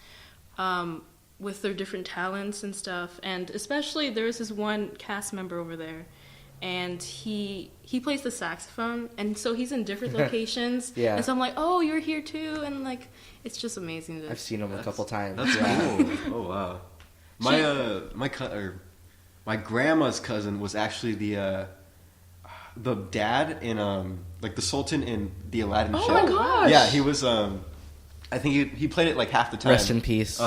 Speaker 4: with their different talents and stuff. And especially there's this one cast member over there, and he plays the saxophone, and so he's in different locations. And so I'm like, oh, you're here too, and like it's just amazing.
Speaker 2: I've seen him a couple times.
Speaker 3: That's cool. Oh wow. My grandma's cousin was actually the dad in like the Sultan in the Aladdin Show.
Speaker 1: Oh my gosh!
Speaker 3: Yeah, he was I think he played it like half the time.
Speaker 2: Rest in peace.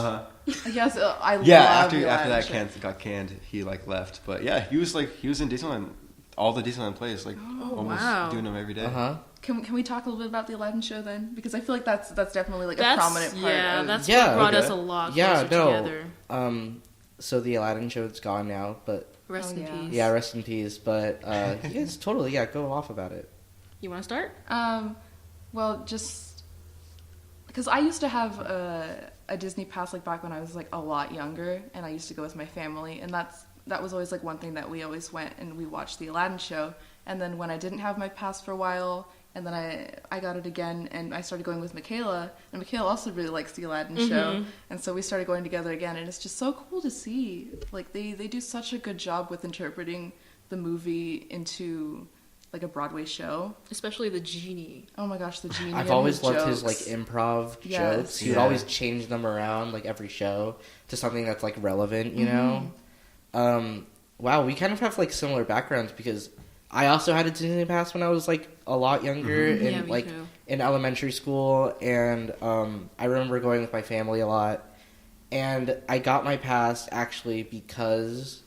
Speaker 1: Yes, I love
Speaker 3: after
Speaker 1: the
Speaker 3: that
Speaker 1: Show.
Speaker 3: got canned, he like left. But yeah, he was in Disneyland, all the Disneyland plays, like almost doing them every day.
Speaker 1: Can we talk a little bit about the Aladdin Show then? Because I feel like that's definitely like a prominent part.
Speaker 4: That's what brought us a lot closer together.
Speaker 2: So the Aladdin Show is gone now, but
Speaker 4: rest in peace.
Speaker 2: Yeah, rest in peace. But you guys totally go off about it.
Speaker 4: You want to start?
Speaker 1: Well, just because I used to have a Disney pass like back when I was like a lot younger, and I used to go with my family, and that was always like one thing that we always went and we watched the Aladdin show. And then when I didn't have my pass for a while, and then I got it again, and I started going with Michaela, and Michaela also really likes the Aladdin show, and so we started going together again, and it's just so cool to see. Like, they do such a good job with interpreting the movie into, like, a Broadway show.
Speaker 4: Especially the genie.
Speaker 1: Oh my gosh, the genie.
Speaker 2: I've always loved his, like, improv jokes. He would
Speaker 3: Yeah.
Speaker 2: always change them around, like, every show to something that's, like, relevant, you know? Wow, we kind of have, like, similar backgrounds, because I also had a Disney pass when I was, like, a lot younger, in, like,
Speaker 4: too.
Speaker 2: in elementary school, and I remember going with my family a lot, and I got my pass, actually, because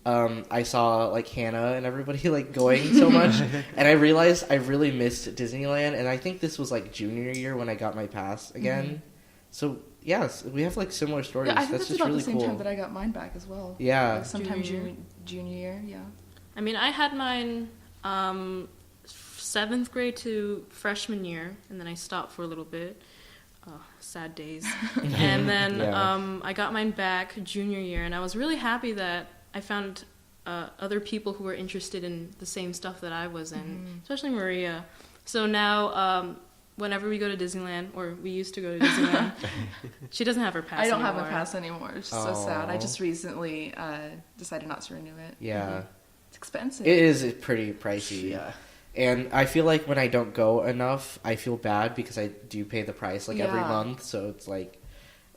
Speaker 2: I saw, like, Hannah and everybody, like, going so much, and I realized I really missed Disneyland, and I think this was, like, junior year when I got my pass again. So, yes, we have, like, similar stories.
Speaker 1: Yeah, I think
Speaker 2: that's
Speaker 1: that's
Speaker 2: just
Speaker 1: about
Speaker 2: really
Speaker 1: the same
Speaker 2: cool.
Speaker 1: time that I got mine back as well.
Speaker 2: Yeah.
Speaker 1: Like sometime junior year, yeah.
Speaker 4: I mean, I had mine 7th grade to freshman year, and then I stopped for a little bit. Sad days. And then I got mine back junior year, and I was really happy that I found other people who were interested in the same stuff that I was in, especially Maria. So now, whenever we go to Disneyland, or we used to go to Disneyland, she doesn't have her pass
Speaker 1: I don't
Speaker 4: anymore.
Speaker 1: have a pass anymore. It's so sad. I just recently decided not to renew it.
Speaker 2: Yeah.
Speaker 1: It's expensive.
Speaker 2: It is pretty pricey.
Speaker 3: Yeah.
Speaker 2: And I feel like when I don't go enough, I feel bad because I do pay the price, like, every month. So it's like...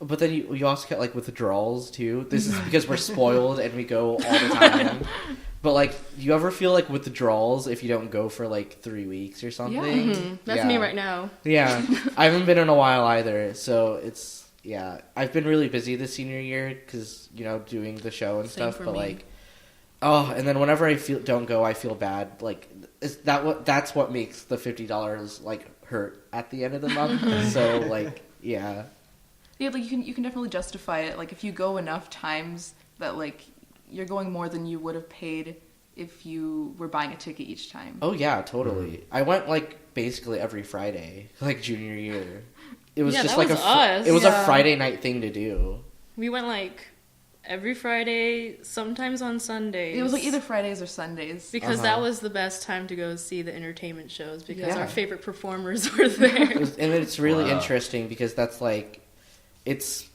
Speaker 2: But then you also get, like, withdrawals, too. This is because we're spoiled and we go all the time. But, like, you ever feel, like, withdrawals if you don't go for, like, 3 weeks or something?
Speaker 1: Yeah.
Speaker 4: That's me right now.
Speaker 2: Yeah. I haven't been in a while either. So it's... Yeah. I've been really busy this senior year because, you know, doing the show and
Speaker 4: Same
Speaker 2: stuff.
Speaker 4: for
Speaker 2: But,
Speaker 4: me.
Speaker 2: like... Oh, and then whenever I don't go, I feel bad. Like, that's what makes the $50, like, hurt at the end of the month. So, like, yeah.
Speaker 1: Yeah, like you can definitely justify it. Like if you go enough times that like you're going more than you would have paid if you were buying a ticket each time.
Speaker 2: Oh yeah, totally. I went like basically every Friday, like junior year. It was just
Speaker 4: that
Speaker 2: like
Speaker 4: was us.
Speaker 2: it was a Friday night thing to do.
Speaker 4: We went like every Friday, sometimes on Sundays.
Speaker 1: It was like either Fridays or Sundays.
Speaker 4: Because that was the best time to go see the entertainment shows because
Speaker 2: Yeah.
Speaker 4: our favorite performers were there.
Speaker 2: And it's really interesting because that's like, it's,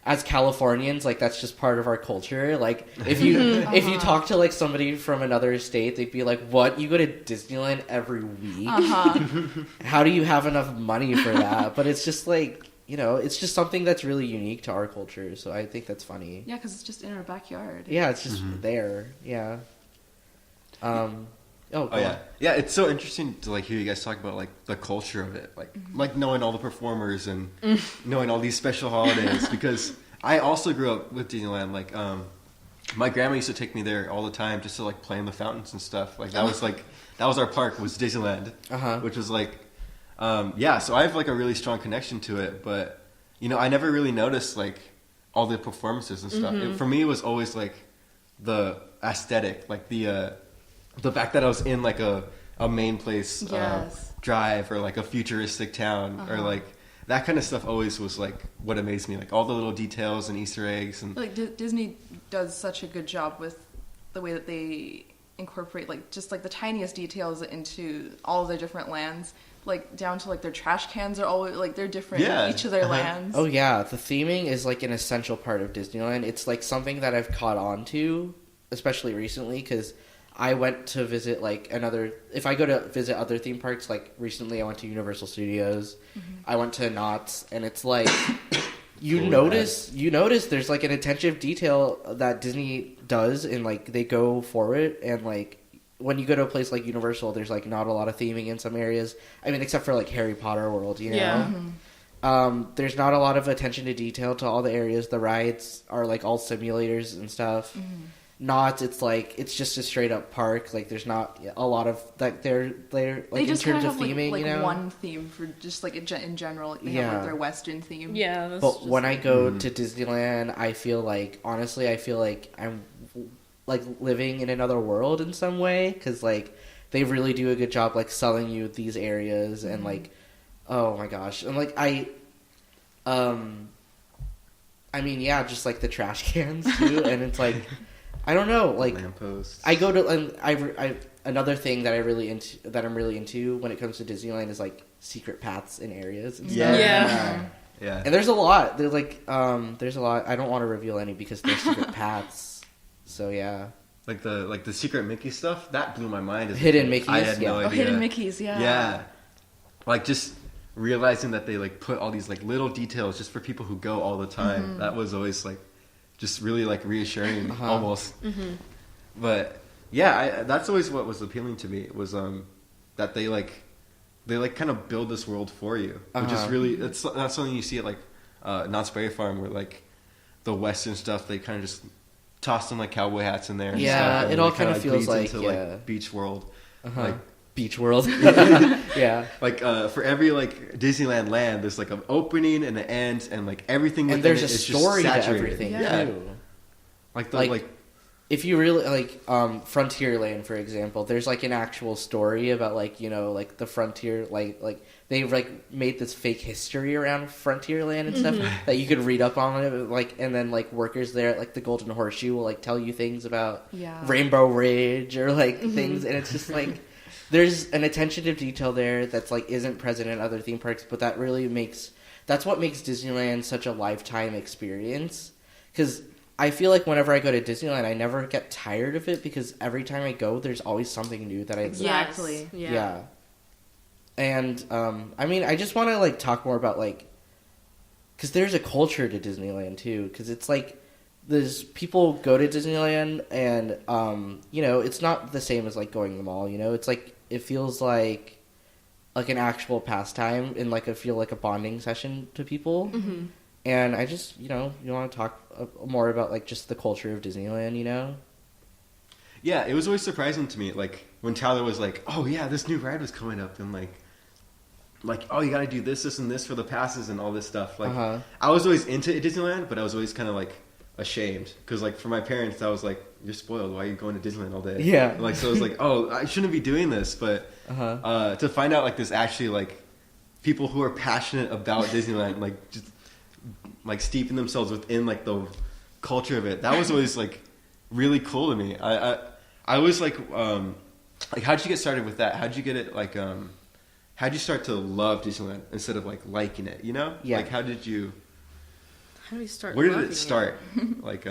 Speaker 2: as Californians, like that's just part of our culture. Like if you talk to like somebody from another state, they'd be like, "What? You go to Disneyland every week? How do you have enough money for that?" But it's just like, you know, it's just something that's really unique to our culture. So I think that's funny.
Speaker 1: Yeah, because it's just in our backyard.
Speaker 2: Yeah, it's just there. Yeah. Go on.
Speaker 3: Yeah. It's so interesting to like hear you guys talk about like the culture of it, like knowing all the performers and knowing all these special holidays. Because I also grew up with Disneyland. Like, my grandma used to take me there all the time just to like play in the fountains and stuff. Like that was our park, was Disneyland, which was like, So I have like a really strong connection to it. But you know, I never really noticed like all the performances and stuff. For me, it was always like the aesthetic, like the fact that I was in like a main place drive or like a futuristic town or like that kind of stuff always was like what amazed me, like all the little details and Easter eggs. And
Speaker 1: Like Disney does such a good job with the way that they incorporate like just like the tiniest details into all of their different lands, like down to like their trash cans are always like they're different in each of their lands.
Speaker 2: Oh yeah, the theming is like an essential part of Disneyland. It's like something that I've caught on to, especially recently, because I went to visit like if I go to visit other theme parks, like recently I went to Universal Studios, I went to Knott's, and it's like, you notice there's like an attention to detail that Disney does, and like they go for it, and like when you go to a place like Universal, there's like not a lot of theming in some areas. I mean, except for like Harry Potter World, you know? There's not a lot of attention to detail to all the areas. The rides are like all simulators and stuff. Not, it's like it's just a straight up park. Like there's not a lot of like they're like
Speaker 1: They just
Speaker 2: in terms
Speaker 1: kind
Speaker 2: of
Speaker 1: of
Speaker 2: theming,
Speaker 1: like
Speaker 2: you know,
Speaker 1: one theme for just like in general. They have like their Western theme.
Speaker 4: Yeah, that's
Speaker 2: but
Speaker 4: just
Speaker 2: when I go to Disneyland, I feel like honestly, I feel like I'm like living in another world in some way, because like they really do a good job like selling you these areas and like, oh my gosh, and like I mean, yeah, just like the trash cans too, and it's like, I don't know, like
Speaker 3: lampposts.
Speaker 2: I go to I another thing that I'm really into when it comes to Disneyland is like secret paths in areas and stuff.
Speaker 3: Yeah.
Speaker 2: And there's a lot. There's like there's a lot. I don't want to reveal any because they're secret paths. So yeah. Like
Speaker 3: the secret Mickey stuff that blew my mind.
Speaker 2: Hidden Mickeys.
Speaker 3: I had no idea.
Speaker 1: Oh, hidden Mickeys. Yeah.
Speaker 3: Yeah. Like just realizing that they like put all these like little details just for people who go all the time. Mm-hmm. That was always like just really like reassuring almost. Mm-hmm. But yeah, that's always what was appealing to me was that they kind of build this world for you, which is really that's something you see at like Knott's Berry Farm where like the Western stuff they kind of just toss some like cowboy hats in there. And stuff, and
Speaker 2: it all kind of feels like
Speaker 3: into, like Beach World, like
Speaker 2: Beach World. Yeah,
Speaker 3: like for every like Disneyland land, there's like an opening and an end, and like everything.
Speaker 2: And there's a story to everything too. Like if you really like Frontierland, for example, there's like an actual story about like like the frontier, like they've like made this fake history around Frontierland and stuff that you could read up on it, like, and then like workers there at like the Golden Horseshoe will like tell you things about Rainbow Ridge or like things, and it's just like there's an attention to detail there that's like isn't present in other theme parks, but that's what makes Disneyland such a lifetime experience, because I feel like whenever I go to Disneyland, I never get tired of it because every time I go, there's always something new that I
Speaker 1: exactly.
Speaker 2: Yeah. And I mean, I just want to like talk more about like, because there's a culture to Disneyland too. Because it's like there's people go to Disneyland and it's not the same as like going to the mall. It's like it feels like an actual pastime and like I feel like a bonding session to people. Mm-hmm. And I just, you want to talk more about, like, just the culture of Disneyland,
Speaker 3: Yeah, it was always surprising to me, like, when Tyler was like, oh, yeah, this new ride was coming up, and, like, oh, you gotta do this, and this for the passes and all this stuff. Like, I was always into Disneyland, but I was always kind of, like, ashamed. Because, like, for my parents, I was like, you're spoiled. Why are you going to Disneyland all day?
Speaker 2: Yeah.
Speaker 3: Like, so I was like, oh, I shouldn't be doing this. But to find out, like, there's actually, like, people who are passionate about Disneyland, like, just like steeping themselves within like the culture of it. That was always like really cool to me. I was like how'd you get started with that? How'd you get it like how'd you start to love Disneyland instead of like liking it?
Speaker 2: Yeah.
Speaker 3: Like how do you
Speaker 4: start?
Speaker 3: Where did it start? Like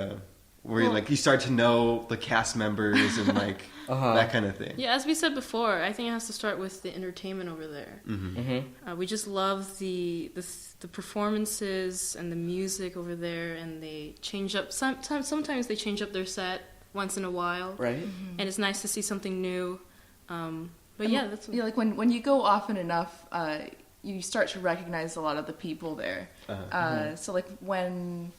Speaker 3: where you start to know the cast members and like that kind of thing.
Speaker 4: Yeah, as we said before, I think it has to start with the entertainment over there. Mm-hmm. Mm-hmm. We just love the performances and the music over there, and they change up. Sometimes they change up their set once in a while,
Speaker 2: right?
Speaker 4: Mm-hmm. And it's nice to see something new. But yeah, that's
Speaker 1: like when you go often enough, you start to recognize a lot of the people there. So like when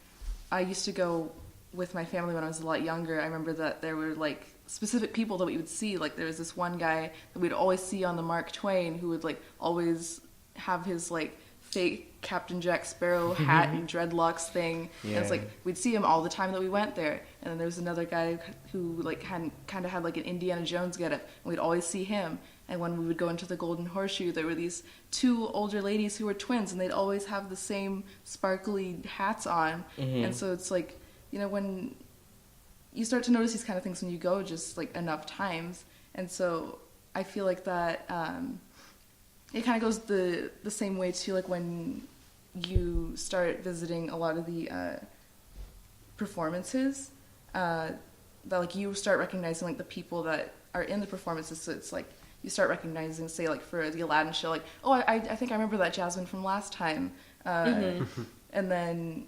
Speaker 1: I used to go with my family when I was a lot younger, I remember that there were like specific people that we would see. Like there was this one guy that we'd always see on the Mark Twain who would like always have his like fake Captain Jack Sparrow hat and dreadlocks thing. Yeah. And it's like we'd see him all the time that we went there. And then there was another guy who like kind of had like an Indiana Jones getup, and we'd always see him. And when we would go into the Golden Horseshoe, there were these two older ladies who were twins, and they'd always have the same sparkly hats on. And so it's like, when you start to notice these kind of things when you go just like enough times. And so I feel like that it kind of goes the same way too, like when you start visiting a lot of the performances, that like you start recognizing like the people that are in the performances. So it's like you start recognizing, say like for the Aladdin show, like, oh, I think I remember that Jasmine from last time. And then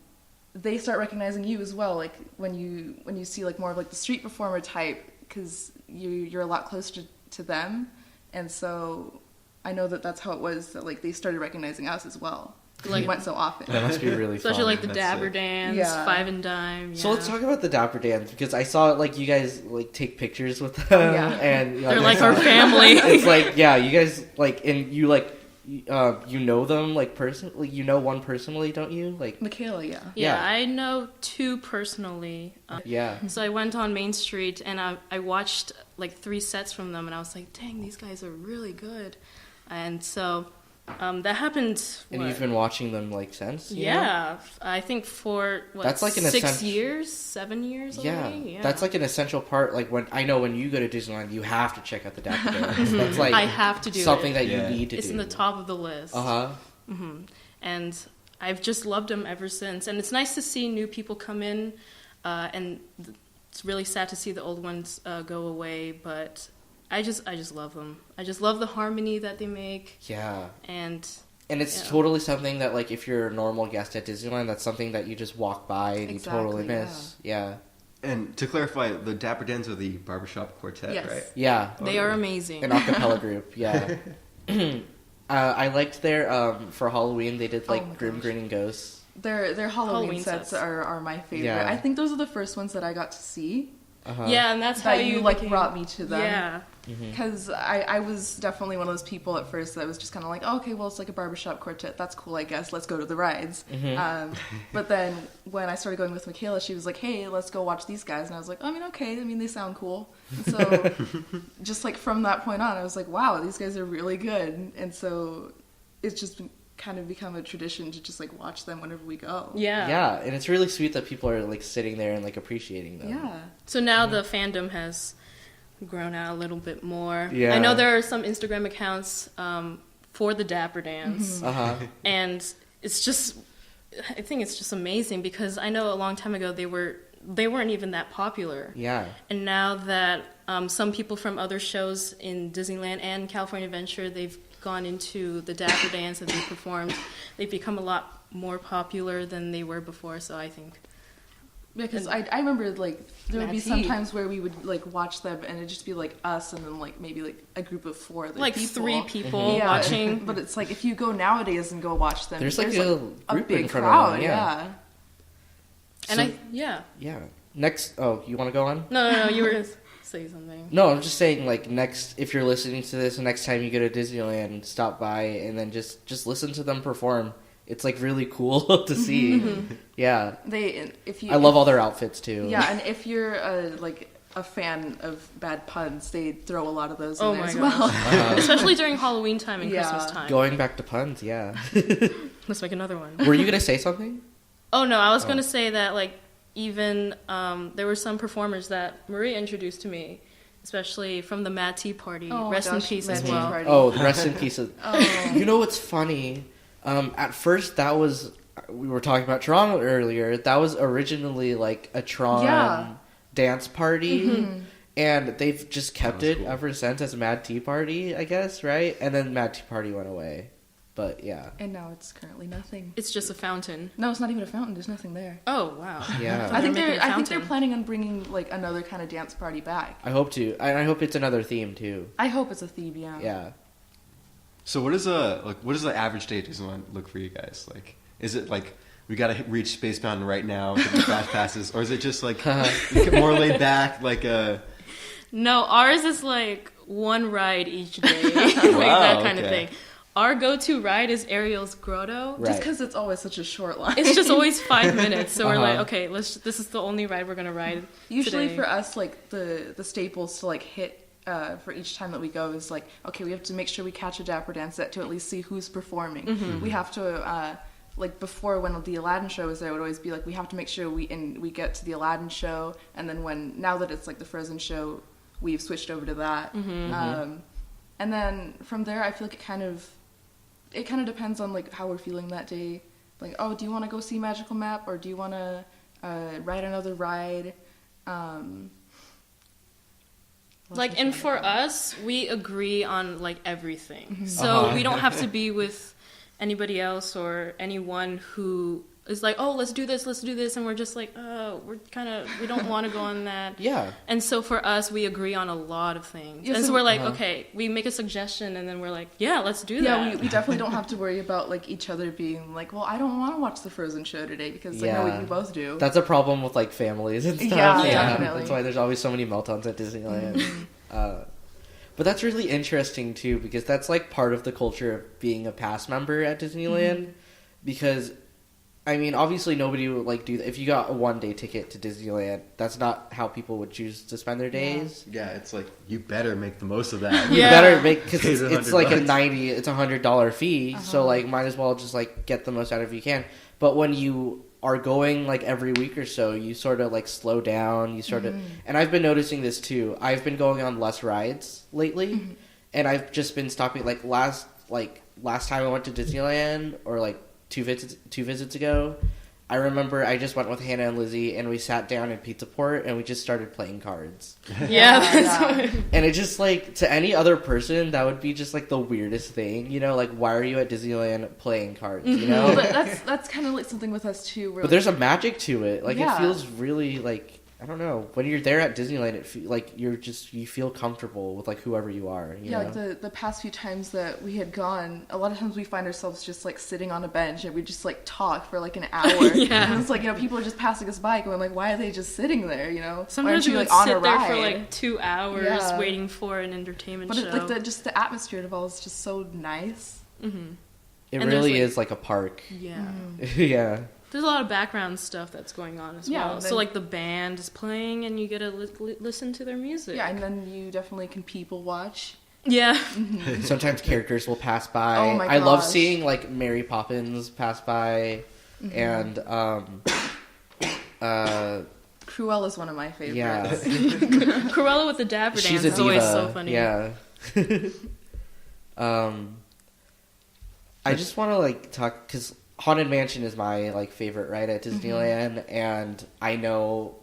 Speaker 1: they start recognizing you as well, like when you see like more of like the street performer type, because you're a lot closer to them. And so I know that's how it was, that like they started recognizing us as well. Like we went so often.
Speaker 2: That must be really fun.
Speaker 4: Especially like the Dapper Dans, Five and Dime. Yeah.
Speaker 2: So let's talk about the Dapper Dans, because I saw like you guys like take pictures with them, and
Speaker 4: they're like our family.
Speaker 2: It's like you guys like, and you like you know them like personally. You know one personally, don't you? Like
Speaker 1: Michaela,
Speaker 4: yeah. I know two personally. So I went on Main Street and I watched like 3 sets from them, and I was like, dang, these guys are really good. And so That happened.
Speaker 2: And you've been watching them like since?
Speaker 4: Yeah, I think for
Speaker 2: that's like
Speaker 4: 6 years, 7 years already. Yeah,
Speaker 2: that's like an essential part. Like when you go to Disneyland, you have to check out the Dapper Dan. That's like
Speaker 4: I have to do
Speaker 2: something
Speaker 4: it.
Speaker 2: that you need to do.
Speaker 4: It's in the top of the list. And I've just loved them ever since. And it's nice to see new people come in, and it's really sad to see the old ones go away. But I just love them. I just love the harmony that they make.
Speaker 2: Yeah.
Speaker 4: And
Speaker 2: it's totally something that, like, if you're a normal guest at Disneyland, that's something that you just walk by and you totally miss. Yeah.
Speaker 3: And to clarify, the Dapper Dans are the barbershop quartet, right?
Speaker 2: Yeah.
Speaker 4: They are amazing.
Speaker 2: An a cappella group, yeah. I liked their, for Halloween, they did, like, Grim Grinning Ghosts.
Speaker 1: Their Halloween sets are my favorite.
Speaker 2: Yeah.
Speaker 1: I think those are the first ones that I got to see.
Speaker 4: Yeah, and that's how you
Speaker 1: brought me to them.
Speaker 4: Yeah.
Speaker 1: Because I was definitely one of those people at first that was just kind of like, oh, okay, well, it's like a barbershop quartet. That's cool, I guess. Let's go to the rides. But then when I started going with Michaela, she was like, hey, let's go watch these guys. And I was like, okay. I mean, they sound cool. And so just like from that point on, I was like, wow, these guys are really good. And so it's just kind of become a tradition to just like watch them whenever we go.
Speaker 2: Yeah, and it's really sweet that people are like sitting there and like appreciating them.
Speaker 1: Yeah.
Speaker 4: So now the fandom has grown out a little bit more.
Speaker 2: Yeah.
Speaker 4: I know there are some Instagram accounts for the Dapper Dans, and it's just, I think it's just amazing because I know a long time ago they weren't even that popular.
Speaker 2: Yeah.
Speaker 4: And now that some people from other shows in Disneyland and California Adventure, they've gone into the Dapper Dans and they performed, they've become a lot more popular than they were before. So I think.
Speaker 1: Because I remember, like, there would be some times where we would, like, watch them, and it'd just be, like, us and then, like, maybe, like, a group of 4 other
Speaker 4: like
Speaker 1: people.
Speaker 4: 3 people watching.
Speaker 1: But it's, like, if you go nowadays and go watch them,
Speaker 2: there's like a group
Speaker 1: big
Speaker 2: in front
Speaker 1: crowd,
Speaker 2: of them, yeah.
Speaker 4: And
Speaker 2: Yeah. Next, you want to go on?
Speaker 4: No, you were going to say something.
Speaker 2: No, I'm just saying, like, next, if you're listening to this, next time you go to Disneyland, stop by and then just listen to them perform. It's like really cool to see. Yeah. I love all their outfits too.
Speaker 1: Yeah, and if you're a fan of bad puns, they throw a lot of those in there as well.
Speaker 4: Especially during Halloween time and Christmas time.
Speaker 2: Going back to puns, yeah.
Speaker 4: Let's make another one.
Speaker 2: Were you gonna say something?
Speaker 4: Oh no, I was gonna say that like even there were some performers that Maria introduced to me, especially from the Mad Tea Party. Rest in peace as well.
Speaker 2: Oh, rest in peace. You know what's funny? At first, we were talking about Tron earlier. That was originally like a Tron dance party, and they've just kept it ever since as Mad Tea Party, I guess, right? And then Mad Tea Party went away, but yeah.
Speaker 1: And now it's currently nothing.
Speaker 4: It's just a fountain.
Speaker 1: No, it's not even a fountain. There's nothing there.
Speaker 4: Oh wow.
Speaker 2: Yeah.
Speaker 1: I think they're planning on bringing like another kind of dance party back.
Speaker 2: I hope to. I hope it's another theme too.
Speaker 1: I hope it's a theme. Yeah.
Speaker 2: Yeah.
Speaker 3: So what does the average day at Disneyland look for you guys? Like, is it like we gotta reach Space Mountain right now, get the fast passes, or is it just like more laid back, like a?
Speaker 4: No, ours is like one ride each day, like that kind of thing. Our go-to ride is Ariel's Grotto,
Speaker 1: just because it's always such a short line.
Speaker 4: It's just always 5 minutes, so we're like, okay, this is the only ride we're gonna ride.
Speaker 1: Usually
Speaker 4: today.
Speaker 1: For us, like the staples to like hit. For each time that we go is like, okay, we have to make sure we catch a Dapper Dan set to at least see who's performing. We have to, like before when the Aladdin Show was there, it would always be like, we have to make sure we get to the Aladdin Show, and then now that it's like the Frozen Show, we've switched over to that. And then from there, I feel like it kind of depends on like how we're feeling that day. Like, oh, do you want to go see Magical Map, or do you want to ride another ride?
Speaker 4: Like, and for us, we agree on like everything. So we don't have to be with anybody else or anyone who is like, oh, let's do this, and we're just like, oh, we don't want to go on that.
Speaker 2: Yeah.
Speaker 4: And so for us, we agree on a lot of things. And so we're like, okay, we make a suggestion, and then we're like, yeah, let's do that.
Speaker 1: Yeah, we definitely don't have to worry about like each other being like, well, I don't want to watch the Frozen Show today because I know we both do.
Speaker 2: That's a problem with like families and stuff.
Speaker 1: Yeah, definitely.
Speaker 2: That's why there's always so many meltdowns at Disneyland. But that's really interesting too, because that's like part of the culture of being a pass member at Disneyland, because I mean, obviously nobody would like do that. If you got a 1-day ticket to Disneyland, that's not how people would choose to spend their days.
Speaker 3: Yeah, it's like you better make the most of that.
Speaker 2: You better make, because it's like it's a $100 fee. So like, might as well just like get the most out of it you can. But when you are going like every week or so, you sort of like slow down. You sort of, and I've been noticing this too. I've been going on less rides lately, and I've just been stopping. Like last time I went to Disneyland, or like two visits ago, I remember I just went with Hannah and Lizzie, and we sat down in Pizza Port, and we just started playing cards. And it just, like, to any other person, that would be just, like, the weirdest thing, you know? Like, why are you at Disneyland playing cards, you know?
Speaker 1: Well, that's kind of, like, something with us, too.
Speaker 2: But there's a magic to it. Like, it feels really, like... I don't know. When you're there at Disneyland, like you feel comfortable with like whoever you are. You know?
Speaker 1: Like the past few times that we had gone, a lot of times we find ourselves just like sitting on a bench and we just like talk for like an hour. And it's like, you know, people are just passing us by going like, why are they just sitting there? You know,
Speaker 4: sometimes we would sit there for like 2 hours waiting for an entertainment show.
Speaker 1: But like the atmosphere of it all is just so nice.
Speaker 2: It really is like a park. Yeah.
Speaker 4: There's a lot of background stuff that's going on as well. So, like, the band is playing, and you get to listen to their music.
Speaker 1: Yeah, and then you definitely can people watch.
Speaker 4: Yeah.
Speaker 2: Sometimes characters will pass by.
Speaker 1: Oh my gosh.
Speaker 2: I love seeing, like, Mary Poppins pass by, and,
Speaker 1: Cruella is one of my favorites.
Speaker 2: Yeah.
Speaker 4: Cruella with the Dapper Dan is always so funny.
Speaker 2: Yeah. I just want to, like, talk, because... Haunted Mansion is my like favorite ride at Disneyland, and I know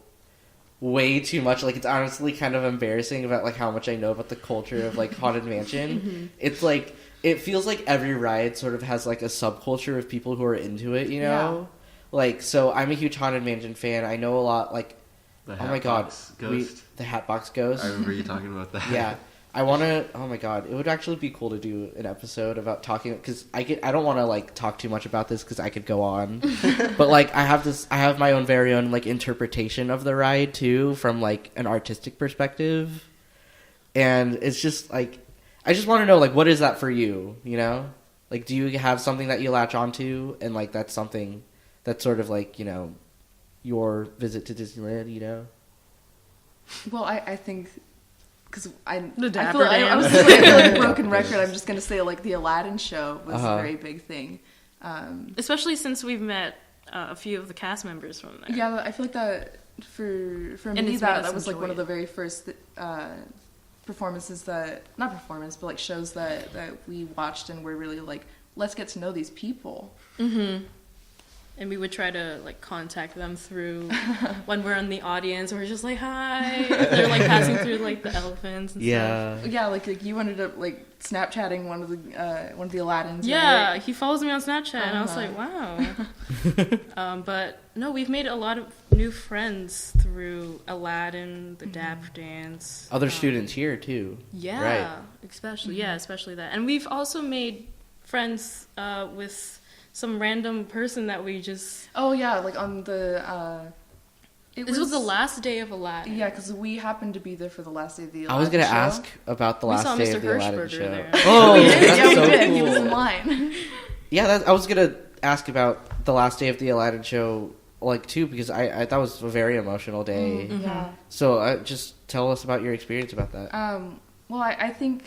Speaker 2: way too much. Like, it's honestly kind of embarrassing about like how much I know about the culture of like Haunted Mansion. It's like it feels like every ride sort of has like a subculture of people who are into it, you know? Like, so I'm a huge Haunted Mansion fan. I know a lot. Like,
Speaker 3: the
Speaker 2: oh my god,
Speaker 3: Ghost.
Speaker 2: The Hatbox Ghost.
Speaker 3: I remember you talking about that.
Speaker 2: Yeah. I want to. Oh my god, it would actually be cool to do an episode about talking, because I don't want to like talk too much about this because I could go on, but like I have my own very own like interpretation of the ride too, from like an artistic perspective, and it's just like I just want to know, like, what is that for you? You know, like, do you have something that you latch onto, and like that's something that's sort of like, you know, your visit to Disneyland, you know?
Speaker 1: Well, I think. Because I feel like a broken record. I'm just going to say, like, the Aladdin Show was a very big thing.
Speaker 4: Especially since we've met a few of the cast members from there.
Speaker 1: Yeah, I feel like that for me, that was like one of the very first performances shows that we watched and were really like, let's get to know these people.
Speaker 4: And we would try to like contact them through when we're in the audience, and we're just like, hi. They're like passing through like the elephants and stuff. Yeah,
Speaker 1: like you ended up like Snapchatting one of the Aladdins.
Speaker 4: Yeah,
Speaker 1: right?
Speaker 4: He follows me on Snapchat, and I was like, wow. But no, we've made a lot of new friends through Aladdin, the Dapper Dans.
Speaker 2: Other students here too.
Speaker 4: Yeah,
Speaker 2: right.
Speaker 4: especially that, and we've also made friends with some random person that we just...
Speaker 1: Oh, yeah, like on the...
Speaker 4: This was the last day of Aladdin.
Speaker 1: Yeah, because we happened to be there for the last day of the Aladdin show.
Speaker 2: I was going to ask about the last day of the Aladdin show.
Speaker 4: There.
Speaker 2: Oh, that's so cool.
Speaker 1: He was in line.
Speaker 2: Yeah, I was going to ask about the last day of the Aladdin show, like, too, because I thought it was a very emotional day.
Speaker 1: Yeah.
Speaker 2: So just tell us about your experience about that.
Speaker 1: Well, I think...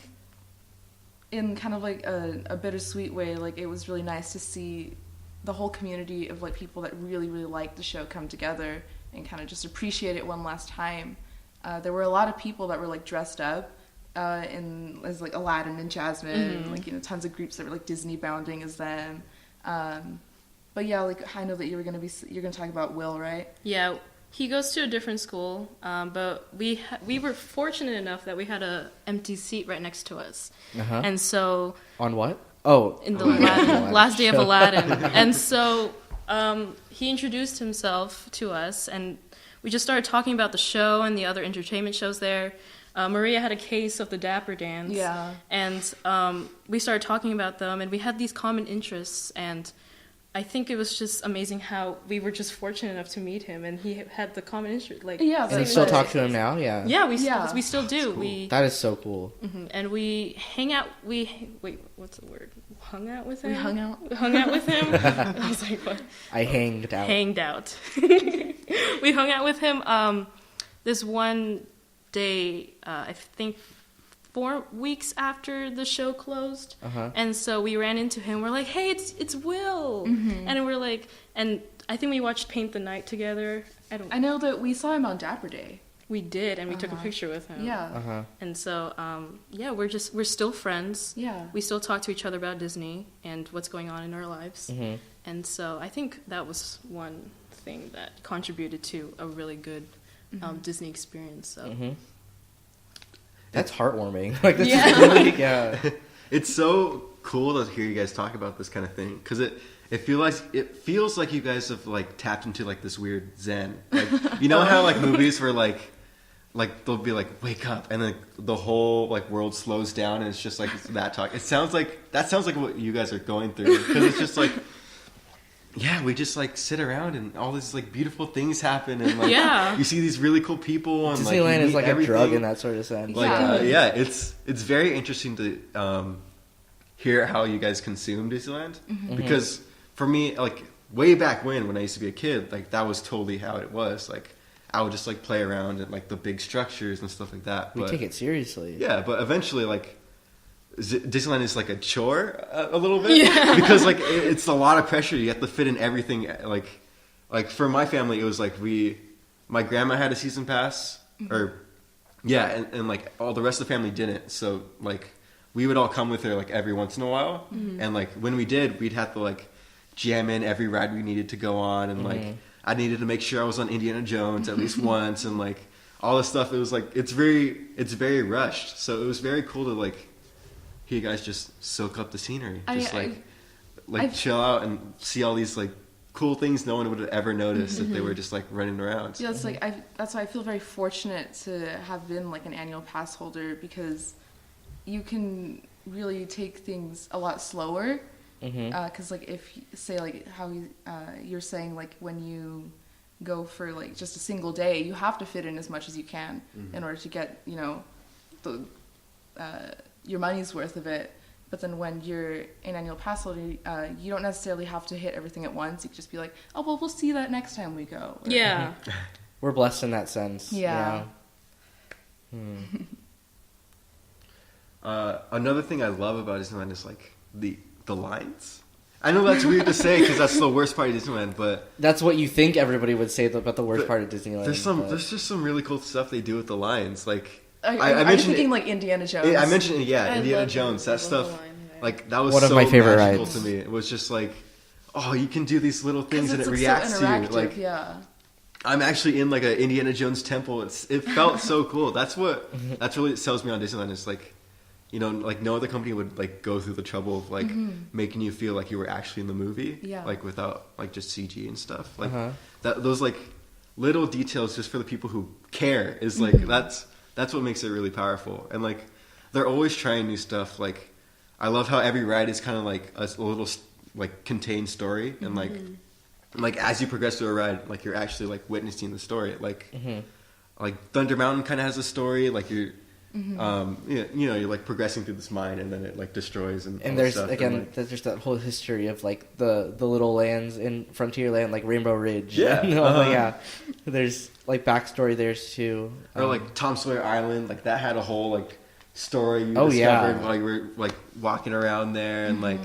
Speaker 1: in kind of like a bittersweet way, like it was really nice to see the whole community of like people that really, really liked the show come together and kind of just appreciate it one last time. There were a lot of people that were like dressed up as like Aladdin and Jasmine, and, like, you know, tons of groups that were like Disney bounding as them. But yeah, like I know that you're gonna talk about Will, right?
Speaker 4: Yeah. He goes to a different school, but we were fortunate enough that we had a empty seat right next to us, and so
Speaker 2: on what? Oh,
Speaker 4: in the Last Day of Aladdin, and so he introduced himself to us, and we just started talking about the show and the other entertainment shows there. Maria had a case of the Dapper Dans, and we started talking about them, and we had these common interests, and I think it was just amazing how we were just fortunate enough to meet him, and he had the common interest. Like,
Speaker 1: yeah,
Speaker 2: and you still talk to him now. Yeah.
Speaker 4: Yeah, we still do.
Speaker 3: Cool.
Speaker 4: That
Speaker 2: is so cool.
Speaker 4: And we hang out. What's the word? Hung out with him.
Speaker 1: We hung out.
Speaker 4: Hung out with him. I was like, what?
Speaker 2: I hanged out.
Speaker 4: Hanged out. We hung out with him. This one day, I think 4 weeks after the show closed, and so we ran into him. We're like, "Hey, it's Will," and we're like, and I think we watched Paint the Night together.
Speaker 1: I know that we saw him on Dapper Day.
Speaker 4: We did, and we took a picture with him.
Speaker 1: Yeah.
Speaker 4: And so, yeah, we're still friends.
Speaker 1: Yeah.
Speaker 4: We still talk to each other about Disney and what's going on in our lives. And so I think that was one thing that contributed to a really good Disney experience. So.
Speaker 2: That's heartwarming. Like, this is really, yeah.
Speaker 3: It's so cool to hear you guys talk about this kind of thing, because it feels like you guys have like tapped into like this weird zen. Like, you know how like movies where like they'll be like, wake up, and then the whole like world slows down and it's just like that talk. That sounds like what you guys are going through, because it's just like, yeah, we just like sit around and all these like beautiful things happen, and like you see these really cool people, and
Speaker 2: Disneyland
Speaker 3: like,
Speaker 2: is like
Speaker 3: everything.
Speaker 2: a drug in that sort of sense.
Speaker 3: Like it's very interesting to hear how you guys consume Disneyland, because for me, like way back when I used to be a kid, like that was totally how it was. Like I would just like play around at like the big structures and stuff like that.
Speaker 2: We take it seriously.
Speaker 3: Yeah, but eventually like Disneyland is like a chore a little bit, because like it's a lot of pressure. You have to fit in everything. Like for my family, it was like my grandma had a season pass, and like all the rest of the family didn't. So like we would all come with her like every once in a while, and like when we did, we'd have to like jam in every ride we needed to go on, and like I needed to make sure I was on Indiana Jones at least once, and like all this stuff. It was like it's very rushed. So it was very cool to like hear you guys just soak up the scenery, just chill out and see all these like cool things no one would have ever noticed if they were just like running around.
Speaker 1: Yeah, it's like that's why I feel very fortunate to have been like an annual pass holder, because you can really take things a lot slower. Because like if say like how you're saying, like when you go for like just a single day, you have to fit in as much as you can in order to get the your money's worth of it. But then when you're an annual pass holder, you don't necessarily have to hit everything at once. You can just be like, oh well, we'll see that next time we go. Or,
Speaker 4: yeah.
Speaker 2: We're blessed in that sense.
Speaker 1: Yeah.
Speaker 3: Another thing I love about Disneyland is like the lines. I know that's weird to say because that's the worst part of Disneyland, but
Speaker 2: that's what you think everybody would say about the worst part of Disneyland.
Speaker 3: There's just some really cool stuff they do with the lines. Like
Speaker 1: I mentioned thinking like Indiana Jones.
Speaker 3: I mentioned Indiana Jones. That stuff, like that was
Speaker 2: one of my favorite
Speaker 3: magical
Speaker 2: rides
Speaker 3: to me. It was just like, oh, you can do these little things and it
Speaker 1: like
Speaker 3: reacts
Speaker 1: so
Speaker 3: to you. Like, I'm actually in like an Indiana Jones temple. It felt so cool. That's really sells me on Disneyland. It's like, like no other company would like go through the trouble of like making you feel like you were actually in the movie, like without like just CG and stuff. Like those like little details just for the people who care is like that's what makes it really powerful. And like they're always trying new stuff. Like I love how every ride is kind of like a little like contained story, and like as you progress through a ride, like you're actually like witnessing the story. Like like Thunder Mountain kind of has a story. Like you're you're like progressing through this mine, and then it like destroys and
Speaker 2: there's
Speaker 3: stuff.
Speaker 2: again
Speaker 3: and, like,
Speaker 2: there's just that whole history of like the little lands in Frontierland, like Rainbow Ridge. There's like backstory there too.
Speaker 3: Or like Tom Sawyer Island, like that had a whole like story you discovered while you were like walking around there, and like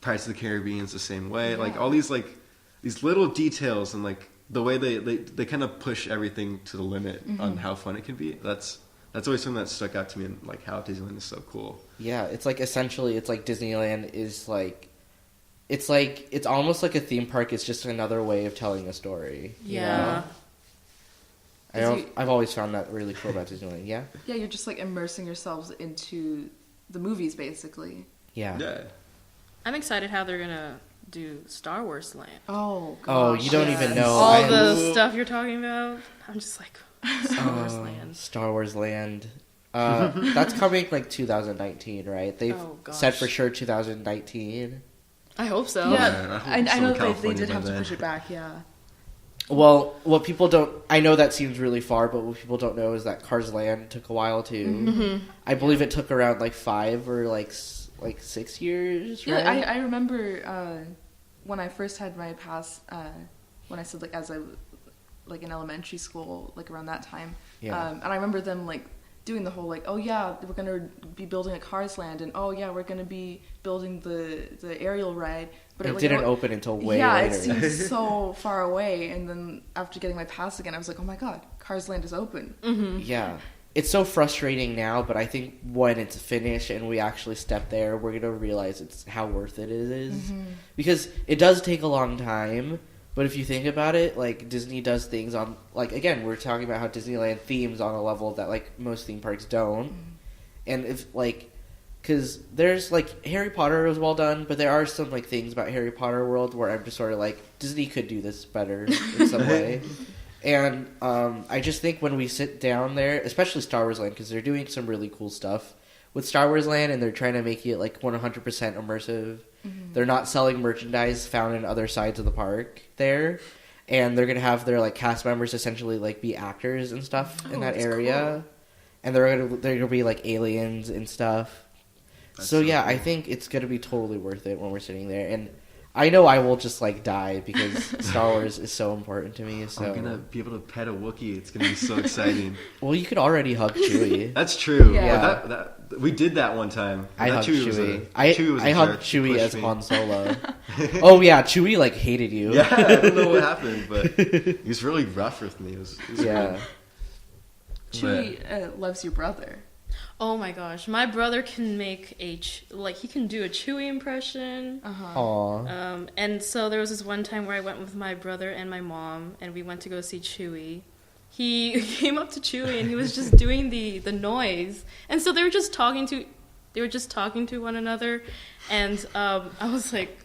Speaker 3: Pirates of the Caribbean's the same way. Like all these like these little details, and like the way they kind of push everything to the limit on how fun it can be. That's always something that stuck out to me, and like how Disneyland is so cool. Yeah,
Speaker 2: it's like essentially, it's like Disneyland is like, it's almost like a theme park. It's just another way of telling a story.
Speaker 4: Yeah.
Speaker 2: I've always found that really cool about Disneyland. Yeah.
Speaker 1: Yeah, you're just like immersing yourselves into the movies, basically.
Speaker 3: Yeah.
Speaker 4: I'm excited how they're gonna do Star Wars Land.
Speaker 1: Oh, gosh.
Speaker 2: Oh, you don't even know
Speaker 4: all the stuff you're talking about. I'm just like. Star Wars Land.
Speaker 2: Star Wars Land. That's coming like 2019, right? They've said for sure 2019.
Speaker 4: I hope so.
Speaker 1: Yeah, I know they
Speaker 3: California
Speaker 1: did
Speaker 3: by
Speaker 1: have to
Speaker 3: then.
Speaker 1: push it back. Yeah.
Speaker 2: Well, what people don't... I know that seems really far, but what people don't know is that Carsland took a while, too.
Speaker 4: Mm-hmm.
Speaker 2: I believe it took around, like, 5 or, like 6 years, right?
Speaker 1: Yeah, I remember when I first had my pass, when I said, like, as I, like, in elementary school, like, around that time.
Speaker 2: Yeah.
Speaker 1: And I remember them, like, doing the whole, like, oh, yeah, we're going to be building a Carsland, and, oh, yeah, we're going to be building the aerial ride. But
Speaker 2: it didn't open until way later.
Speaker 1: Yeah, it seemed so far away. And then after getting my pass again, I was like, oh my god, Carsland is open.
Speaker 4: Mm-hmm.
Speaker 2: Yeah. It's so frustrating now, but I think when it's finished and we actually step there, we're going to realize it's how worth it is.
Speaker 1: Mm-hmm.
Speaker 2: Because it does take a long time, but if you think about it, like, Disney does things on... Like, again, we're talking about how Disneyland themes on a level that, like, most theme parks don't.
Speaker 1: Mm-hmm.
Speaker 2: And if, like... Because there's, like, Harry Potter was well done, but there are some, like, things about Harry Potter World where I'm just sort of like, Disney could do this better in some way. And I just think when we sit down there, especially Star Wars Land, because they're doing some really cool stuff with Star Wars Land, and they're trying to make it, like, 100% immersive.
Speaker 1: Mm-hmm.
Speaker 2: They're not selling merchandise found in other sides of the park there. And they're going to have their, like, cast members essentially, like, be actors and stuff in that area.
Speaker 1: Cool.
Speaker 2: And they're gonna be, like, aliens and stuff. So yeah, I think it's going to be totally worth it when we're sitting there. And I know I will just, like, die because Star Wars is so important to me. So
Speaker 3: I'm going to be able to pet a Wookiee. It's going to be so exciting.
Speaker 2: Well, you could already hug Chewie.
Speaker 3: That's true.
Speaker 1: Yeah.
Speaker 3: That we did that one time.
Speaker 2: I hugged Chewie. I
Speaker 3: Chewie
Speaker 2: hugged Chewie as Han Solo. Oh yeah, Chewie, like, hated you.
Speaker 3: Yeah, I don't know what happened, but he was really rough with me. It was
Speaker 2: Yeah.
Speaker 1: Chewie loves your brother.
Speaker 4: Oh my gosh, my brother can make he can do a Chewie impression.
Speaker 2: Aww.
Speaker 4: And so there was this one time where I went with my brother and my mom, and we went to go see Chewie. He came up to Chewie and he was just doing the noise, and so they were just talking to one another, and I was like,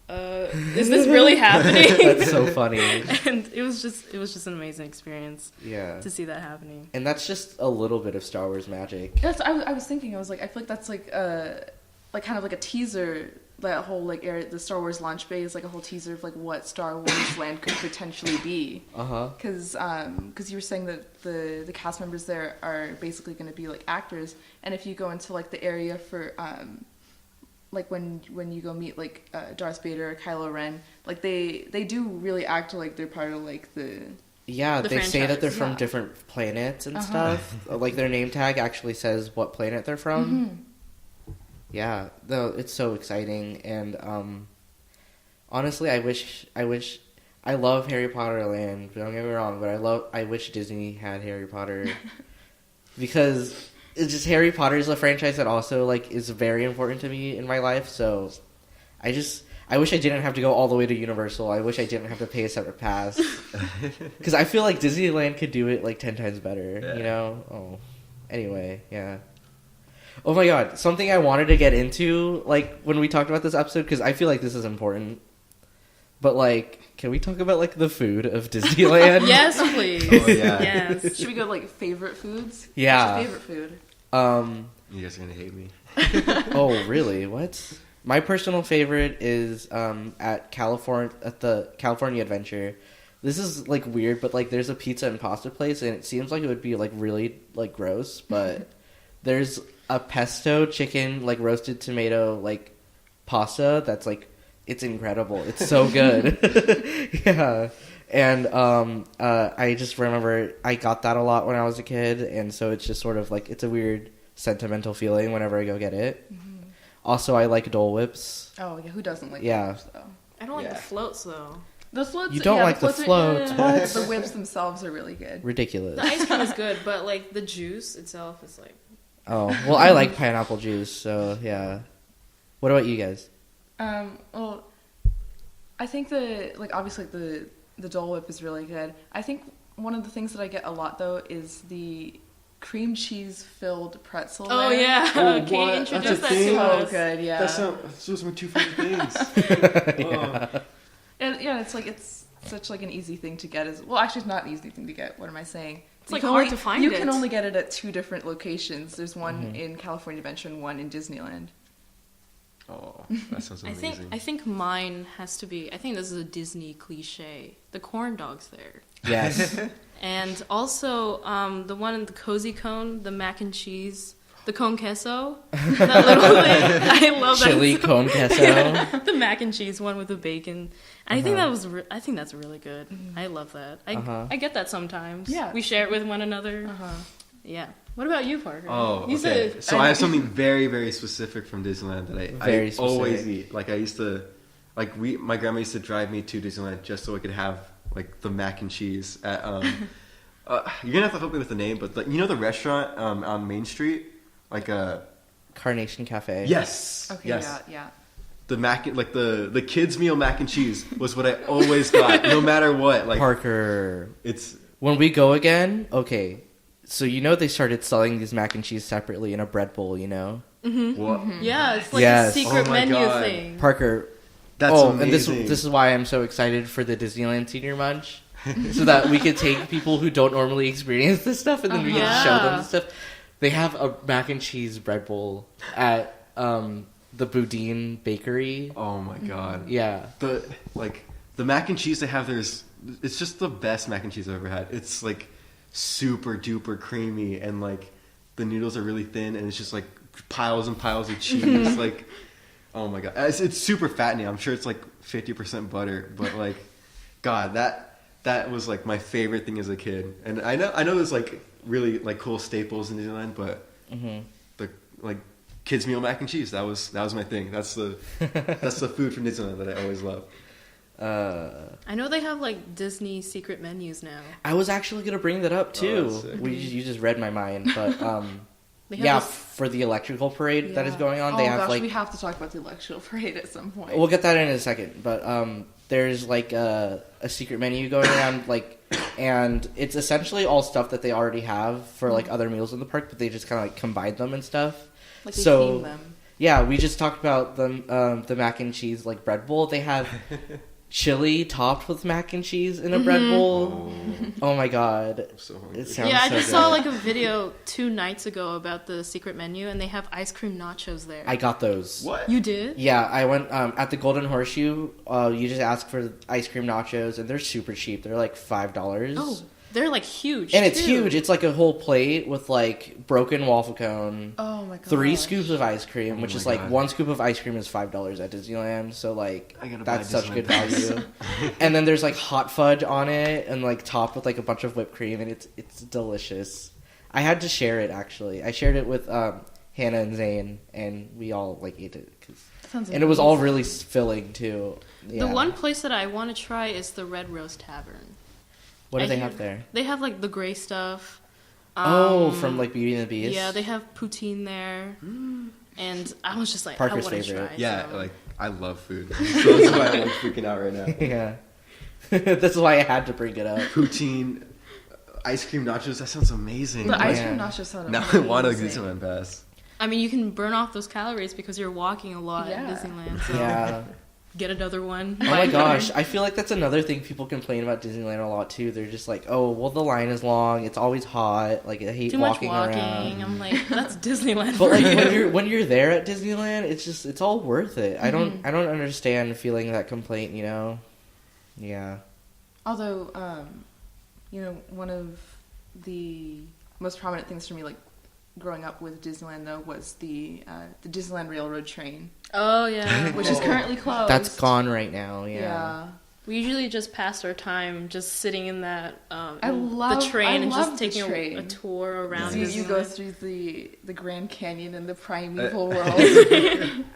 Speaker 4: is this really happening?
Speaker 2: That's so funny.
Speaker 4: And it was just an amazing experience.
Speaker 2: Yeah.
Speaker 4: To see that happening.
Speaker 2: And that's just a little bit of Star Wars magic.
Speaker 1: That's I was thinking. I was like, I feel like that's like kind of like a teaser. That whole, like, area, the Star Wars launch bay is like a whole teaser of, like, what Star Wars Land could potentially be. Because you were saying that the cast members there are basically going to be, like, actors, and if you go into, like, the area for like when you go meet, like, Darth Vader or Kylo Ren, like, they do really act like they're part of, like, the
Speaker 2: they
Speaker 4: franchise.
Speaker 2: say that they're from different planets and stuff. Like, their name tag actually says what planet they're from.
Speaker 1: Mm-hmm.
Speaker 2: Yeah, though it's so exciting, and honestly, I love Harry Potter Land. Don't get me wrong, but I wish Disney had Harry Potter because it's just Harry Potter is a franchise that also, like, is very important to me in my life. So I wish I didn't have to go all the way to Universal. I wish I didn't have to pay a separate pass because I feel like Disneyland could do it, like, 10 times better.
Speaker 3: Yeah.
Speaker 2: You know? Oh, anyway, yeah. Oh my god, something I wanted to get into, like, when we talked about this episode, because I feel like this is important. But, like, can we talk about, like, the food of Disneyland?
Speaker 4: Yes, please.
Speaker 3: Oh, yeah.
Speaker 4: Yes.
Speaker 1: Should we go, like, favorite foods?
Speaker 2: Yeah.
Speaker 1: What's your favorite food?
Speaker 3: You guys are going to hate me.
Speaker 2: Oh, really? What? My personal favorite is at the California Adventure. This is, like, weird, but, like, there's a pizza and pasta place, and it seems like it would be, like, really, like, gross, but there's a pesto chicken, like, roasted tomato, like, pasta that's, like, it's incredible. It's so good. Yeah. And I just remember I got that a lot when I was a kid, and so it's just sort of, like, it's a weird sentimental feeling whenever I go get it. Mm-hmm. Also, I like Dole Whips.
Speaker 1: Oh, yeah, who doesn't like whips, though?
Speaker 4: I don't like the floats, though.
Speaker 1: The floats,
Speaker 2: you don't like the floats? What?
Speaker 1: The whips themselves are really good.
Speaker 2: Ridiculous.
Speaker 4: The ice cream is good, but, like, the juice itself is, like...
Speaker 2: Oh, well, I like pineapple juice, so, yeah. What about you guys?
Speaker 1: Well, I think obviously the Dole Whip is really good. I think one of the things that I get a lot, though, is the cream cheese filled pretzel.
Speaker 4: Oh,
Speaker 1: there.
Speaker 4: yeah.
Speaker 3: Oh,
Speaker 4: Can you
Speaker 3: what?
Speaker 4: introduce
Speaker 3: That's
Speaker 4: that
Speaker 3: a
Speaker 4: to
Speaker 3: thing?
Speaker 4: us?
Speaker 1: So good, yeah.
Speaker 3: Those are my two favorite things.
Speaker 2: Yeah.
Speaker 1: And, yeah, it's such, like, an easy thing to get. Well, actually, it's not an easy thing to get. What am I saying?
Speaker 4: It's, like, hard to find
Speaker 1: You
Speaker 4: it.
Speaker 1: can only get it at 2 different locations. There's one in California Adventure and one in Disneyland.
Speaker 3: Oh, that sounds
Speaker 4: I
Speaker 3: amazing.
Speaker 4: think mine has to be. I think this is a Disney cliche. The corn dogs there.
Speaker 2: Yes.
Speaker 4: And also the one in the cozy cone, the mac and cheese, the con queso. That little thing. I love that.
Speaker 2: Chili con queso.
Speaker 4: Yeah, the mac and cheese one with the bacon. And I think I think that's really good. I love that. I get that sometimes.
Speaker 1: Yeah.
Speaker 4: We share it with one another. Yeah. What about you, Parker?
Speaker 3: Oh,
Speaker 4: You
Speaker 3: okay.
Speaker 4: said-
Speaker 3: So I have something very, very specific from Disneyland that
Speaker 2: Very
Speaker 3: I always
Speaker 2: specific.
Speaker 3: eat. Like I used to, my grandma used to drive me to Disneyland just so I could have like the mac and cheese at. You're gonna have to help me with the name, but you know the restaurant on Main Street, like
Speaker 2: Carnation Cafe.
Speaker 3: Yes.
Speaker 1: Okay,
Speaker 3: Yes.
Speaker 1: yeah.
Speaker 3: The the kids meal mac and cheese was what I always got, no matter what. Like
Speaker 2: Parker.
Speaker 3: it's
Speaker 2: When we go again, okay. So you know they started selling these mac and cheese separately in a bread bowl, you know?
Speaker 3: what?
Speaker 4: Yeah, it's like
Speaker 2: Yes.
Speaker 4: a secret
Speaker 3: Oh my
Speaker 4: menu
Speaker 3: God.
Speaker 4: thing.
Speaker 2: Parker.
Speaker 3: That's amazing.
Speaker 2: And this is why I'm so excited for the Disneyland Senior Munch. So that we could take people who don't normally experience this stuff and then we can
Speaker 4: Yeah.
Speaker 2: show them the stuff. They have a mac and cheese bread bowl at the Boudin Bakery.
Speaker 3: Oh my god.
Speaker 2: Yeah.
Speaker 3: The mac and cheese they have there's it's just the best mac and cheese I've ever had. It's like super duper creamy and like the noodles are really thin and it's just like piles and piles of cheese. Like oh my god. It's super fattening. I'm sure it's like 50% butter, but like god, that was like my favorite thing as a kid. And I know there's like really like cool staples in Disneyland, but the like kids meal mac and cheese that was my thing. That's the food from Disneyland that I always love.
Speaker 4: I know they have like Disney secret menus now.
Speaker 2: I was actually gonna bring that up too.
Speaker 3: that's sick.
Speaker 2: You just read my mind, but
Speaker 4: They have
Speaker 2: yeah,
Speaker 4: this-
Speaker 2: for the electrical parade that is going on, they
Speaker 1: oh
Speaker 2: have
Speaker 1: gosh,
Speaker 2: like
Speaker 1: we have to talk about the electrical parade at some point.
Speaker 2: we'll get that in a second, but there's like a secret menu going around, like, and it's essentially all stuff that they already have for like other meals in the park, but they just kind of like combine them and stuff.
Speaker 1: Like they
Speaker 2: So
Speaker 1: theme them.
Speaker 2: yeah, we just talked about the mac and cheese like bread bowl. They have chili topped with mac and cheese in a bread bowl. Oh my god,
Speaker 3: I'm so hungry.
Speaker 2: it sounds
Speaker 4: Yeah, I
Speaker 2: so
Speaker 4: just
Speaker 2: good.
Speaker 4: saw like a video 2 nights ago about the secret menu, and they have ice cream nachos there.
Speaker 2: I got those.
Speaker 3: What?
Speaker 4: You did?
Speaker 2: Yeah, I went at the Golden Horseshoe. You just ask for ice cream nachos, and they're super cheap. They're like $5.
Speaker 4: Oh, they're like huge.
Speaker 2: And it's
Speaker 4: too.
Speaker 2: huge. It's like a whole plate with like broken waffle cone,
Speaker 1: Oh my god.
Speaker 2: 3 scoops of ice cream, which
Speaker 3: my
Speaker 2: is like
Speaker 3: God.
Speaker 2: 1 scoop of ice cream is $5 at Disneyland. So like
Speaker 3: I gotta buy
Speaker 2: that's such
Speaker 3: Disneyland
Speaker 2: good
Speaker 3: pass.
Speaker 2: value. And then there's like hot fudge on it, and like topped with like a bunch of whipped cream, and it's delicious. I had to share it actually. I shared it with Hannah and Zane, and we all like ate it.
Speaker 1: Sounds
Speaker 2: And it was all
Speaker 1: amazing.
Speaker 2: really filling too. Yeah.
Speaker 4: The one place that I want to try is the Red Rose Tavern.
Speaker 2: What do
Speaker 4: I
Speaker 2: they
Speaker 4: hear-
Speaker 2: have there?
Speaker 4: They have like the gray stuff.
Speaker 2: From like Beauty and the Beast.
Speaker 4: Yeah, they have poutine there. And I was just like,
Speaker 2: Parker's
Speaker 4: I want to
Speaker 2: favorite.
Speaker 4: try.
Speaker 3: Yeah,
Speaker 4: so.
Speaker 3: like I love food. So that's why I'm like freaking out right now.
Speaker 2: Yeah. That's why I had to bring it up.
Speaker 3: Poutine, ice cream nachos. That sounds amazing.
Speaker 1: The ice
Speaker 2: Yeah.
Speaker 1: cream nachos sound
Speaker 3: Now I
Speaker 1: amazing.
Speaker 3: want a Disneyland pass.
Speaker 4: I mean, you can burn off those calories because you're walking a lot
Speaker 1: Yeah.
Speaker 4: at Disneyland. So
Speaker 2: Yeah.
Speaker 4: get another one.
Speaker 2: Oh my gosh, I feel like that's another thing people complain about Disneyland a lot too. They're just like, oh, well, the line is long. It's always hot. Like I hate
Speaker 4: Too much
Speaker 2: walking
Speaker 4: walking.
Speaker 2: around.
Speaker 4: I'm like, that's Disneyland.
Speaker 2: But
Speaker 4: for
Speaker 2: like
Speaker 4: you.
Speaker 2: when you're there at Disneyland, it's all worth it. I don't understand feeling that complaint. You know. Yeah.
Speaker 1: Although, one of the most prominent things for me, like growing up with Disneyland, though, was the Disneyland Railroad train,
Speaker 4: Oh yeah.
Speaker 1: which is currently closed.
Speaker 2: That's gone right now. Yeah.
Speaker 1: Yeah.
Speaker 4: We usually just pass our time just sitting in that
Speaker 1: I
Speaker 4: in
Speaker 1: love-
Speaker 4: the train
Speaker 1: I
Speaker 4: and
Speaker 1: love
Speaker 4: just
Speaker 1: the
Speaker 4: taking
Speaker 1: train.
Speaker 4: a tour around.
Speaker 1: So you go
Speaker 4: Disneyland.
Speaker 1: through the Grand Canyon and the primeval world.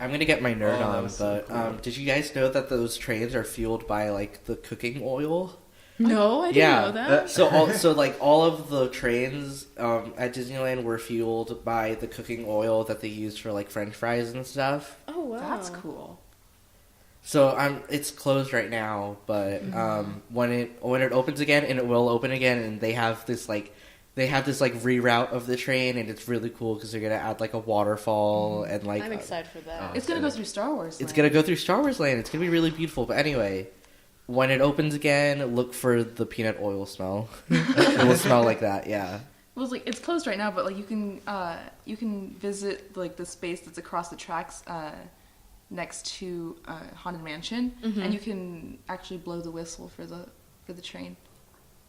Speaker 2: I'm gonna get my nerd
Speaker 3: Oh, that
Speaker 2: on,
Speaker 3: was so
Speaker 2: but
Speaker 3: cool.
Speaker 2: did you guys know that those trains are fueled by like the cooking oil?
Speaker 4: No, I didn't
Speaker 2: Yeah.
Speaker 4: know that.
Speaker 2: So like all of the trains at Disneyland were fueled by the cooking oil that they used for like French fries and stuff.
Speaker 4: Oh wow,
Speaker 1: That's cool.
Speaker 2: So it's closed right now, but when it opens again, and it will open again, and they have this like reroute of the train, and it's really cool because they're gonna add like a waterfall and like
Speaker 4: I'm excited for that.
Speaker 1: It's gonna go through Star Wars.
Speaker 2: it's
Speaker 1: Land.
Speaker 2: gonna go through Star Wars Land. It's gonna be really beautiful. But anyway, when it opens again, look for the peanut oil smell. It will smell like that. Yeah.
Speaker 1: Well, it's like it's closed right now, but like you can visit like the space that's across the tracks next to Haunted Mansion, and you can actually blow the whistle for the train.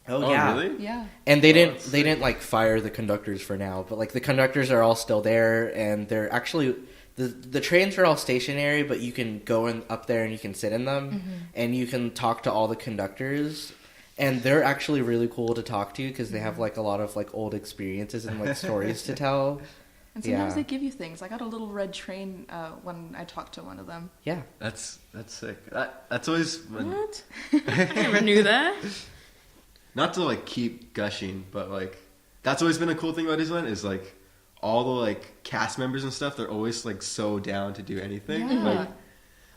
Speaker 2: Oh yeah,
Speaker 3: really?
Speaker 1: Yeah.
Speaker 2: And they didn't like fire the conductors for now, but like the conductors are all still there, and they're actually the trains are all stationary, but you can go up there and you can sit in them, and you can talk to all the conductors, and they're actually really cool to talk to because they have like a lot of like old experiences and like stories to tell.
Speaker 1: And sometimes they give you things. I got a little red train when I talked to one of them.
Speaker 2: Yeah,
Speaker 3: That's sick. That's always
Speaker 4: What? I never knew that.
Speaker 3: Not to like keep gushing, but like that's always been a cool thing about Disneyland is like all the like cast members and stuff. They're always like so down to do anything.
Speaker 1: Yeah.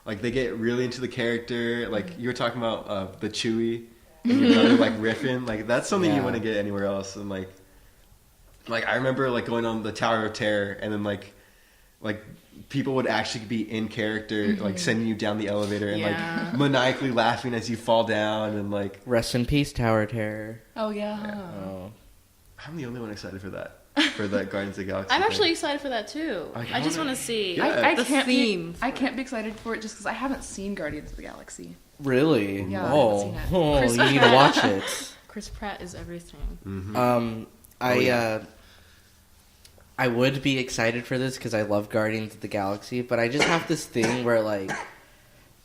Speaker 3: Like they get really into the character. Like you were talking about the Chewie, and you're kind of like riffing. Like that's something you wouldn't get anywhere else. And like I remember like going on the Tower of Terror, and then like people would actually be in character, like sending you down the elevator and like maniacally laughing as you fall down, and like
Speaker 2: rest in peace, Tower of Terror.
Speaker 1: Oh yeah.
Speaker 2: Oh.
Speaker 3: I'm the only one excited for that Guardians of the Galaxy.
Speaker 4: I'm
Speaker 3: thing.
Speaker 4: actually excited for that too. I just want to see the theme.
Speaker 1: I can't be excited for it just because I haven't seen Guardians of the Galaxy.
Speaker 2: Really?
Speaker 1: Yeah, I haven't seen it.
Speaker 2: You need to watch it.
Speaker 4: Chris Pratt is everything.
Speaker 2: I would be excited for this because I love Guardians of the Galaxy, but I just have this thing where, like,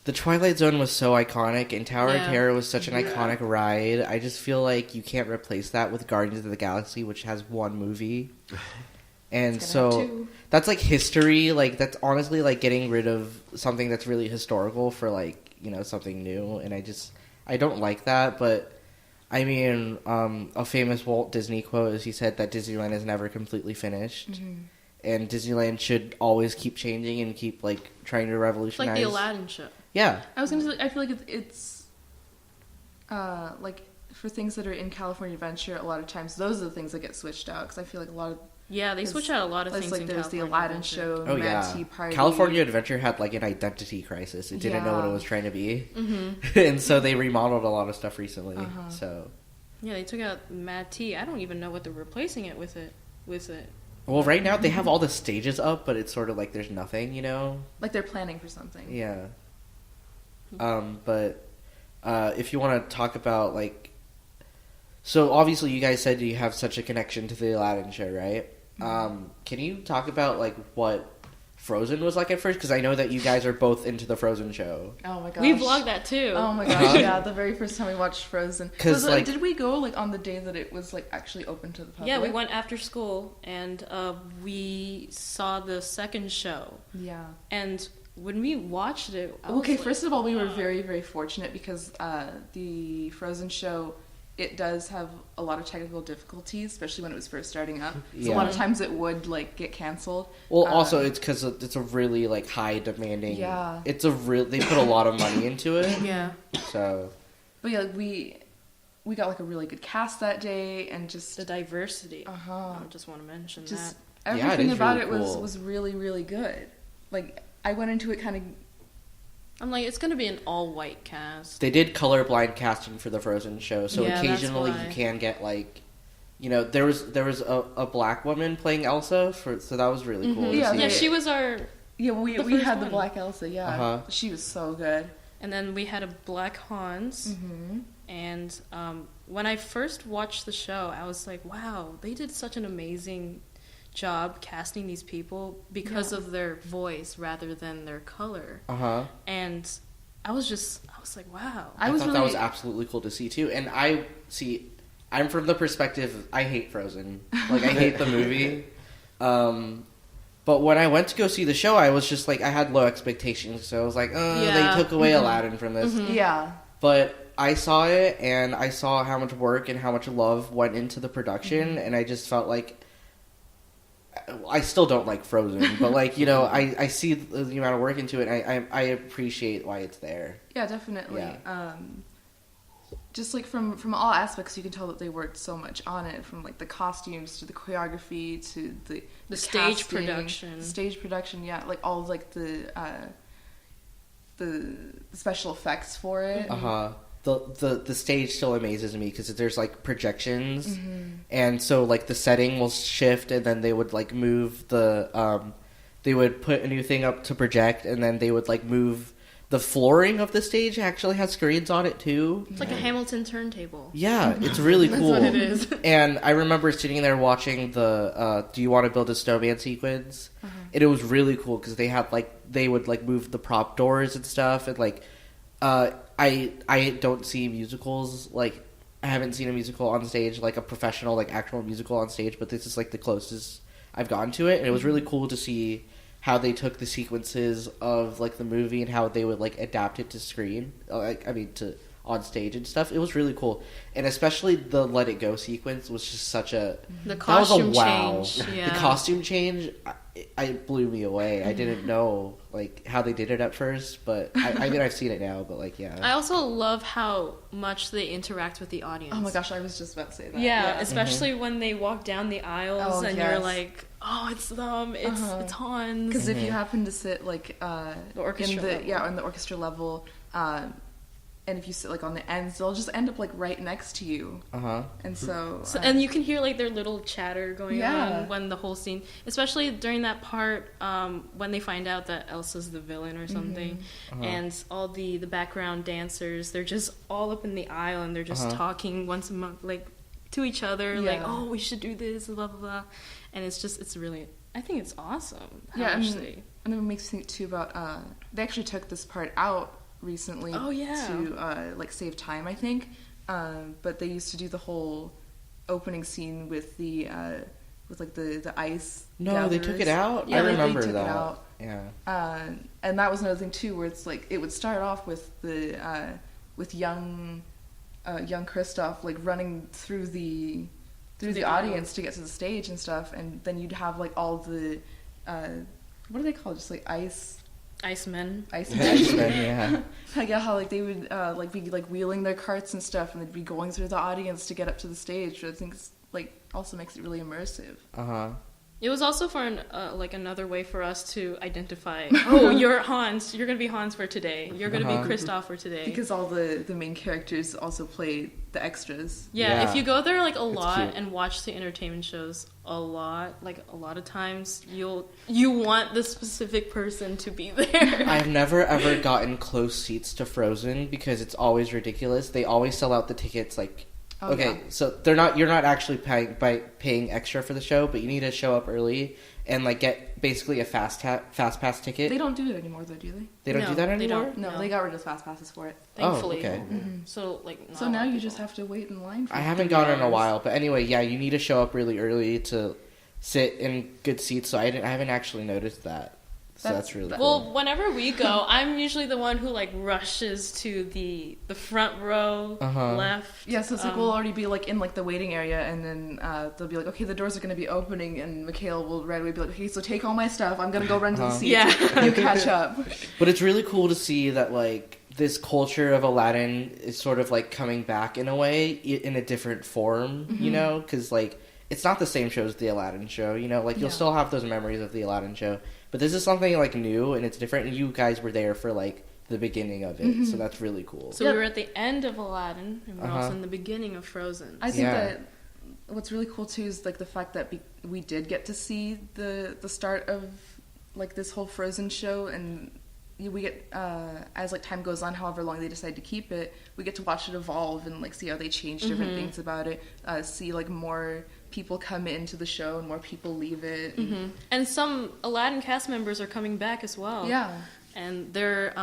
Speaker 2: the Twilight Zone was so iconic, and Tower of Terror was such an iconic ride. I just feel like you can't replace that with Guardians of the Galaxy, which has one movie. And so, that's, like, history. Like, that's honestly, like, getting rid of something that's really historical for, like, you know, something new. And I don't like that, but... I mean, a famous Walt Disney quote is he said that Disneyland is never completely finished. And Disneyland should always keep changing and keep, like, trying to revolutionize.
Speaker 4: Like the Aladdin Show.
Speaker 2: Yeah.
Speaker 1: I was going to say, I feel like it's like, for things that are in California Adventure, a lot of times those are the things that get switched out, because I feel like a lot of...
Speaker 4: Yeah, they switch out a lot of things
Speaker 1: like
Speaker 4: in
Speaker 1: there's
Speaker 4: California
Speaker 1: the Aladdin
Speaker 4: Adventure.
Speaker 1: Show, Mad Tea Party.
Speaker 2: California Adventure had, like, an identity crisis. It didn't know what it was trying to be. And so they remodeled a lot of stuff recently. So...
Speaker 4: Yeah, they took out Mad Tea. I don't even know what they're replacing it with.
Speaker 2: Well, right now they have all the stages up, but it's sort of like there's nothing, you know?
Speaker 1: Like they're planning for something.
Speaker 2: Yeah. But if you want to talk about, like... So, obviously, you guys said you have such a connection to the Aladdin Show, right? Can you talk about, like, what Frozen was like at first? Because I know that you guys are both into the Frozen show.
Speaker 1: Oh my gosh.
Speaker 4: We vlogged that too.
Speaker 1: Oh my gosh, yeah. The very first time we watched Frozen.
Speaker 2: Because, like...
Speaker 1: Did we go, like, on the day that it was, like, actually open to the public?
Speaker 4: Yeah, we went after school, and we saw the second show.
Speaker 1: Yeah.
Speaker 4: And when we watched it...
Speaker 1: First of all, we were very, very fortunate because the Frozen show... It does have a lot of technical difficulties, especially when it was first starting up. So a lot of times it would, like, get canceled.
Speaker 2: Well, also, it's because it's a really, like, high demanding...
Speaker 1: Yeah.
Speaker 2: They put a lot of money into it.
Speaker 4: Yeah.
Speaker 2: So...
Speaker 1: But, yeah, we got, like, a really good cast that day, and just...
Speaker 4: The diversity. I just want to mention that.
Speaker 1: Everything about
Speaker 2: really
Speaker 1: it
Speaker 2: cool.
Speaker 1: was really, really good. Like, I went into it kind of...
Speaker 4: I'm like, it's going to be an all-white cast.
Speaker 2: They did colorblind casting for the Frozen show, so occasionally you can get, like, you know, there was a black woman playing Elsa, so that was really cool.
Speaker 4: Yeah, she was our...
Speaker 1: Yeah, we had the black Elsa, yeah. She was so good.
Speaker 4: And then we had a black Hans. And when I first watched the show, I was like, wow, they did such an amazing job casting these people because of their voice rather than their color. And I was like, wow.
Speaker 2: I thought that was absolutely cool to see too. And I'm from the perspective, I hate Frozen. Like, I hate the movie. But when I went to go see the show, I was just like, I had low expectations. So I was like, they took away Aladdin from this.
Speaker 1: Yeah.
Speaker 2: But I saw it, and I saw how much work and how much love went into the production, and I just felt like, I still don't like Frozen, but, like, you know, I see the amount of work into it, and I appreciate why it's there.
Speaker 1: Yeah, definitely.
Speaker 2: Yeah.
Speaker 1: Just, like, from all aspects, you can tell that they worked so much on it, from, like, the costumes to the choreography to the
Speaker 4: stage
Speaker 1: casting,
Speaker 4: production.
Speaker 1: Stage production, yeah. Like, all of, like, the special effects for it.
Speaker 2: The stage still amazes me because there's, like, projections, and so, like, the setting will shift, and then they would, like, move the they would put a new thing up to project, and then they would like move the flooring of the stage. Actually has screens on it too.
Speaker 4: It's like a Hamilton turntable.
Speaker 2: Yeah, it's really cool.
Speaker 4: That's what it is.
Speaker 2: And I remember sitting there watching the "Do You Want to Build a Snowman" sequence, and it was really cool because they had they would move the prop doors and stuff, and I don't see musicals I haven't seen a musical on stage, like a professional, actual musical on stage, but this is the closest I've gotten to it, and it was really cool to see how they took the sequences of the movie and how they would adapt it to screen, to on stage and stuff. It was really cool, and especially the "Let It Go" sequence was just such a
Speaker 4: costume
Speaker 2: wow.
Speaker 4: change. Yeah.
Speaker 2: The costume change, it blew me away. I didn't know how they did it at first, but I mean I've seen it now, but yeah.
Speaker 4: I also love how much they interact with the audience.
Speaker 1: Oh my gosh, I was just about to say that.
Speaker 4: Yeah, especially when they walk down the aisles and you're like, oh, it's them, it's Hans.
Speaker 1: Because if you happen to sit
Speaker 4: the orchestra level.
Speaker 1: on the orchestra level, and if you sit on the ends, they'll just end up right next to you. And so
Speaker 4: and you can hear their little chatter going on when the whole scene, especially during that part when they find out that Elsa's the villain or something, and all the background dancers, they're just all up in the aisle and they're just talking once a month to each other, oh, we should do this, blah blah blah, and it's really, I think it's awesome.
Speaker 1: And then it makes me think too about they actually took this part out recently to save time, I think, but they used to do the whole opening scene with the ice gatherers.
Speaker 2: They took it out.
Speaker 1: I
Speaker 2: remember
Speaker 1: they took
Speaker 2: that.
Speaker 1: It out. And that was another thing too, where it's it would start off with the with young Kristoff running through the audience to get to the stage and stuff, and then you'd have all the what do they call it? Just
Speaker 4: Icemen.
Speaker 2: Yeah.
Speaker 1: Yeah, how they would be wheeling their carts and stuff, and they'd be going through the audience to get up to the stage. So I think it's also makes it really immersive.
Speaker 4: It was also for another way for us to identify. Oh, you're Hans. You're gonna be Hans for today. You're gonna be Kristoff for today.
Speaker 1: Because all the main characters also play the extras.
Speaker 4: Yeah, if you go there a lot and watch the entertainment shows a lot of times, you want the specific person to be there.
Speaker 2: I've never ever gotten close seats to Frozen because it's always ridiculous. They always sell out the tickets so you're not actually paying extra for the show, but you need to show up early and get basically a fast pass ticket.
Speaker 1: They don't do it anymore though, do they?
Speaker 2: They don't do that anymore?
Speaker 1: No, they got rid of fast passes for it.
Speaker 4: Thankfully.
Speaker 2: Oh, okay.
Speaker 4: So
Speaker 1: so now you just have to wait in line for
Speaker 2: I haven't gone in a while, but anyway, yeah, you need to show up really early to sit in good seats, so I haven't actually noticed that. So that's really cool.
Speaker 4: Well, whenever we go, I'm usually the one who rushes to the front row left.
Speaker 1: Yeah, so it's we'll already be in the waiting area, and then they'll be okay, the doors are going to be opening, and Michaela will right away be okay, so take all my stuff. I'm going to go run to the seats.
Speaker 4: Yeah.
Speaker 1: You catch up.
Speaker 2: But it's really cool to see that this culture of Aladdin is sort of coming back in a way, in a different form, you know, because it's not the same show as the Aladdin Show, you know, you'll still have those memories of the Aladdin Show. But this is something new and it's different, and you guys were there for the beginning of it, so that's really cool.
Speaker 4: So we were at the end of Aladdin, and we're also in the beginning of Frozen.
Speaker 1: I think that what's really cool too is the fact that we did get to see the start of this whole Frozen show, and we get as time goes on, however long they decide to keep it, we get to watch it evolve and see how they change different things about it, see more people come into the show and more people leave it.
Speaker 4: And some Aladdin cast members are coming back as well.
Speaker 1: Yeah.
Speaker 4: And they're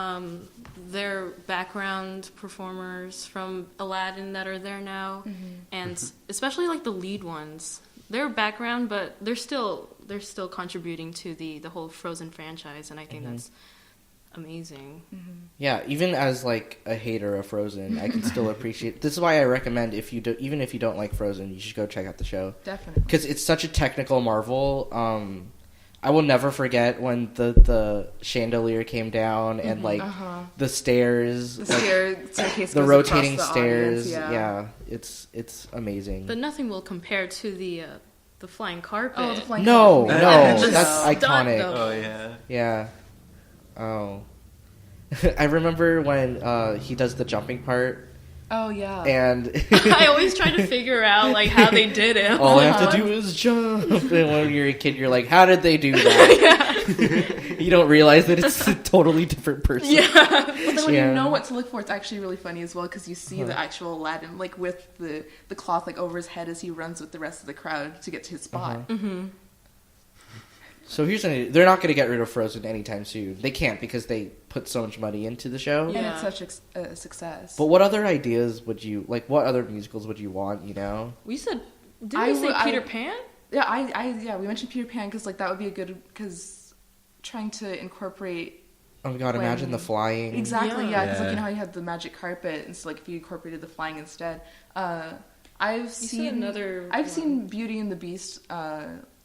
Speaker 4: background performers from Aladdin that are there now. And especially the lead ones. They're background, but they're still contributing to the whole Frozen franchise, and I think that's amazing.
Speaker 2: Yeah, even as a hater of Frozen, I can still appreciate. This is why I recommend even if you don't like Frozen, you should go check out the show.
Speaker 1: Definitely,
Speaker 2: because it's such a technical marvel. I will never forget when the chandelier came down and the stairs, the rotating stairs. Yeah, it's amazing.
Speaker 4: But nothing will compare to the flying carpet.
Speaker 1: Oh, the flying
Speaker 2: carpet.
Speaker 1: No,
Speaker 2: that's iconic.
Speaker 3: Oh yeah.
Speaker 2: Yeah. Oh. I remember when he does the jumping part
Speaker 1: Oh yeah.
Speaker 2: And
Speaker 4: I always try to figure out like how they did it.
Speaker 2: all I have to do is jump. And when you're a kid, you're like, how did they do that? You don't realize that it's a totally different person.
Speaker 4: Yeah.
Speaker 1: But then when you know what to look for, it's actually really funny as well because you see the actual Aladdin like with the cloth like over his head as he runs with the rest of the crowd to get to his spot.
Speaker 4: Mm-hmm.
Speaker 2: So here's the they're not going to get rid of Frozen anytime soon. They can't because they put so much money into the show.
Speaker 1: And it's such a success.
Speaker 2: But what other ideas would you like? What other musicals would you want? You know,
Speaker 4: We said, didn't we say Peter Pan?
Speaker 1: Yeah, we mentioned Peter Pan because like that would be a good because trying to incorporate.
Speaker 2: oh my god, imagine the flying.
Speaker 1: Exactly, yeah, because
Speaker 3: Yeah.
Speaker 1: like you know how you had the magic carpet, and so like if you incorporated the flying instead. I've seen Beauty and the Beast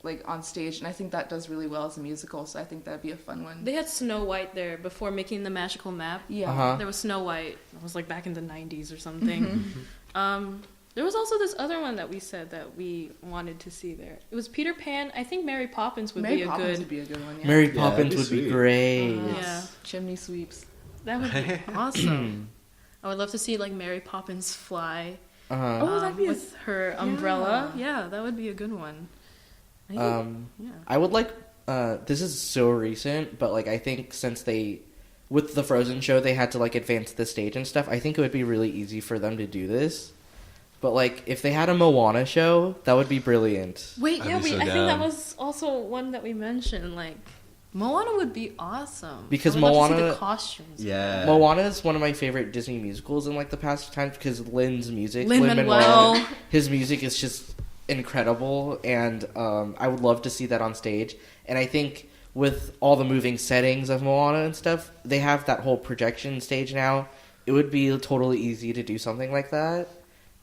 Speaker 1: like on stage, and I think that does really well as a musical. So I think that'd be a fun one.
Speaker 4: They had Snow White there before making the magical map.
Speaker 1: Yeah,
Speaker 2: Uh-huh.
Speaker 4: There was Snow White. It was like back in the 90s or something. There was also this other one that we said that we wanted to see there. It was Peter Pan. I think Mary Poppins would be a good
Speaker 1: one. Yeah.
Speaker 2: Mary
Speaker 3: Yeah,
Speaker 2: Poppins
Speaker 3: that'd be
Speaker 2: would be
Speaker 3: sweet.
Speaker 2: great.
Speaker 4: Yeah.
Speaker 1: Chimney sweeps.
Speaker 4: That would be awesome. I would love to see like Mary Poppins fly
Speaker 2: Uh-huh.
Speaker 1: Oh, that'd be
Speaker 4: with her umbrella. Yeah, that would be a good one. I think,
Speaker 2: I would like. This is so recent, but like I think since they, with the Frozen show, they had to like advance the stage and stuff. I think it would be really easy for them to do this. But like if they had a Moana show, that would be brilliant.
Speaker 4: Wait,
Speaker 3: I'd
Speaker 4: yeah,
Speaker 3: be so
Speaker 4: I think
Speaker 3: down.
Speaker 4: that was also one that we mentioned. Like Moana would be awesome
Speaker 2: Because
Speaker 4: I would love to see
Speaker 2: Moana-
Speaker 4: the costumes.
Speaker 3: Yeah.
Speaker 2: Moana is one of my favorite Disney musicals in like the past times because Lin-Manuel,
Speaker 4: Lin-Manuel.
Speaker 2: his music is just incredible, and I would love to see that on stage. And I think with all the moving settings of Moana and stuff, they have that whole projection stage now. It would be totally easy to do something like that,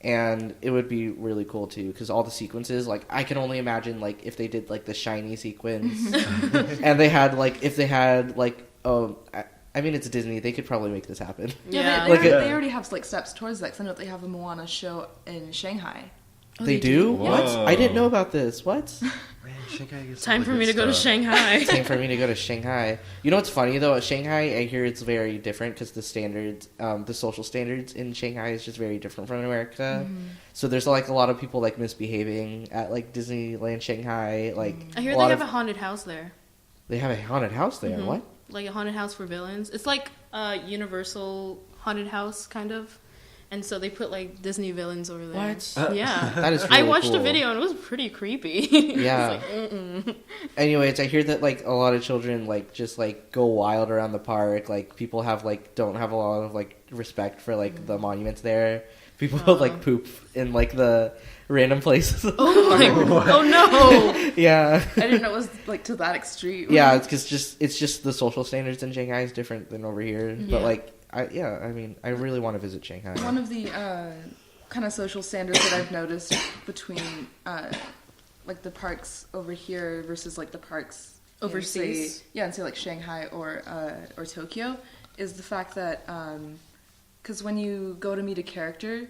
Speaker 2: and it would be really cool too because all the sequences, like I can only imagine like if they did like the shiny sequence, and they had like if they had like I mean it's Disney, they could probably make this happen.
Speaker 1: Yeah,
Speaker 4: Yeah.
Speaker 1: they already have like steps towards that. 'Cause I know they have a Moana show in Shanghai.
Speaker 2: They do?
Speaker 3: Whoa.
Speaker 2: What? I didn't know about this. What?
Speaker 3: Man, Shanghai gets
Speaker 4: Time
Speaker 3: all
Speaker 4: for
Speaker 3: the
Speaker 4: me
Speaker 3: good
Speaker 4: to go to
Speaker 3: stuff.
Speaker 4: Shanghai.
Speaker 2: Time for me to go to Shanghai. You know what's funny though? At Shanghai, I hear it's very different because the standards, the social standards in Shanghai is just very different from America. So there's like a lot of people like misbehaving at like Disneyland Shanghai. Like
Speaker 4: I hear
Speaker 2: a
Speaker 4: they
Speaker 2: lot
Speaker 4: have
Speaker 2: of-
Speaker 4: a haunted house there.
Speaker 2: They have a haunted house there. What?
Speaker 4: Like a haunted house for villains. It's like a Universal haunted house kind of. And so they put like Disney villains over there.
Speaker 2: What?
Speaker 4: Yeah.
Speaker 2: That is.
Speaker 4: I
Speaker 2: Really
Speaker 4: watched
Speaker 2: cool.
Speaker 4: a video and it was pretty creepy.
Speaker 2: Yeah.
Speaker 4: It's like,
Speaker 2: Anyways, I hear that like a lot of children like just like go wild around the park. Like people have like don't have a lot of like respect for like the monuments there. People like poop in like the random places.
Speaker 4: oh no.
Speaker 2: Yeah.
Speaker 1: I didn't know it was like to that extreme.
Speaker 2: Yeah, it's because it's just the social standards in Shanghai is different than over here. But
Speaker 4: Yeah.
Speaker 2: like, I mean, I really want to visit Shanghai.
Speaker 1: One of the kind of social standards that I've noticed between like the parks over here versus like the parks in,
Speaker 4: Overseas?
Speaker 1: say like Shanghai or Tokyo, is the fact that because when you go to meet a character,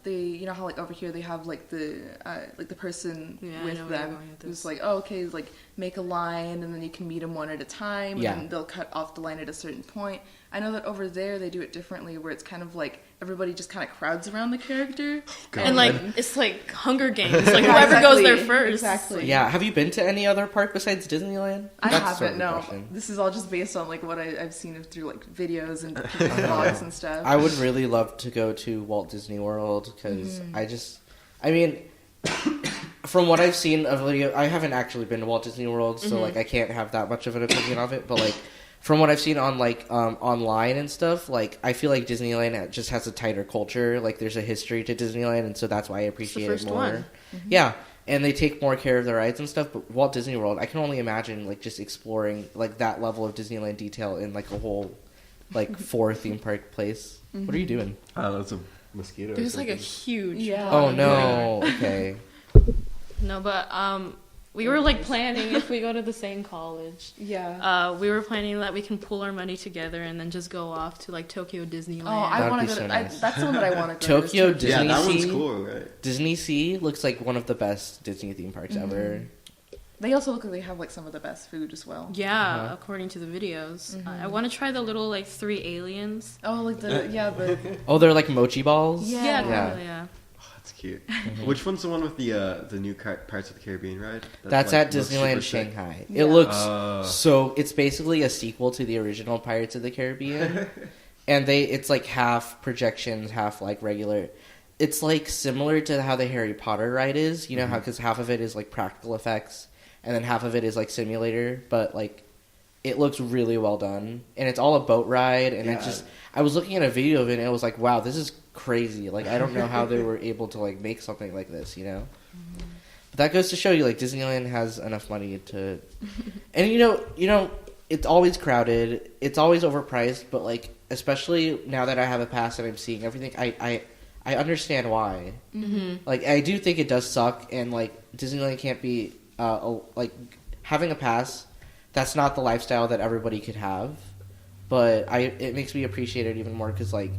Speaker 1: they, you know how like over here they have like the person
Speaker 4: Yeah, I know
Speaker 1: with
Speaker 4: where you're
Speaker 1: them
Speaker 4: going with
Speaker 1: who's
Speaker 4: this.
Speaker 1: like, oh, okay, like make a line and then you can meet them one at a time, and
Speaker 2: Yeah.
Speaker 1: then they'll cut off the line at a certain point. I know that over there they do it differently, where it's kind of like everybody just kind of crowds around the character.
Speaker 3: God.
Speaker 4: And like it's like Hunger Games. Like whoever goes there first.
Speaker 1: Exactly.
Speaker 2: Yeah, have you been to any other park besides Disneyland?
Speaker 1: I
Speaker 2: That's sort
Speaker 1: haven't.
Speaker 2: of the
Speaker 1: No,
Speaker 2: question.
Speaker 1: this is all just based on like what I've seen through like videos and people's vlogs and stuff.
Speaker 2: I would really love to go to Walt Disney World because I mean, from what I've seen of video, I haven't actually been to Walt Disney World, so like I can't have that much of an opinion of it. But like from what I've seen on like online and stuff, like I feel like Disneyland just has a tighter culture. Like there's a history to Disneyland, and so that's why I appreciate
Speaker 4: first
Speaker 2: it more.
Speaker 4: one.
Speaker 2: Yeah. And they take more care of the rides and stuff, but Walt Disney World, I can only imagine like just exploring like that level of Disneyland detail in like a whole like 4 theme park place. What are you doing?
Speaker 3: Oh, that's a mosquito. or
Speaker 4: There's like a
Speaker 3: something.
Speaker 4: huge
Speaker 1: Yeah.
Speaker 2: Oh no. Okay.
Speaker 4: No, but we were like planning if we go to the same college.
Speaker 1: Yeah.
Speaker 4: We were planning that we can pool our money together and then just go off to like Tokyo Disneyland.
Speaker 1: Oh, I
Speaker 2: That'd
Speaker 1: want
Speaker 2: be
Speaker 1: to go.
Speaker 2: so
Speaker 1: To,
Speaker 2: nice.
Speaker 1: that's the one that I want to go.
Speaker 2: Tokyo
Speaker 1: to.
Speaker 3: Yeah,
Speaker 2: Disney
Speaker 3: that one's
Speaker 2: Sea.
Speaker 3: cool, right?
Speaker 2: Disney Sea looks like one of the best Disney theme parks ever.
Speaker 1: They also look like they have like some of the best food as well.
Speaker 4: Yeah, according to the videos. I want to try the little like 3 aliens.
Speaker 1: Oh, like the
Speaker 2: Oh, they're like mochi balls.
Speaker 4: Yeah.
Speaker 3: Oh, that's cute. Which one's the one with the new Pirates of the Caribbean ride?
Speaker 2: That's
Speaker 3: like,
Speaker 2: at Disneyland Shanghai.
Speaker 1: Yeah.
Speaker 2: It looks so. It's basically a sequel to the original Pirates of the Caribbean, and it's like half projections, half like regular. It's like similar to how the Harry Potter ride is. You know how because half of it is like practical effects, and then half of it is like simulator. But like, it looks really well done, and it's all a boat ride. And it just, I was looking at a video of it, and it was like, wow, this is crazy. Like, I don't know how they were able to like make something like this. You know. But that goes to show you, like, Disneyland has enough money to, and you know, it's always crowded, it's always overpriced, but like, especially now that I have a pass and I'm seeing everything, I understand why. Like, I do think it does suck, and like, Disneyland can't be, like, having a pass. That's not the lifestyle that everybody could have, but it makes me appreciate it even more because like,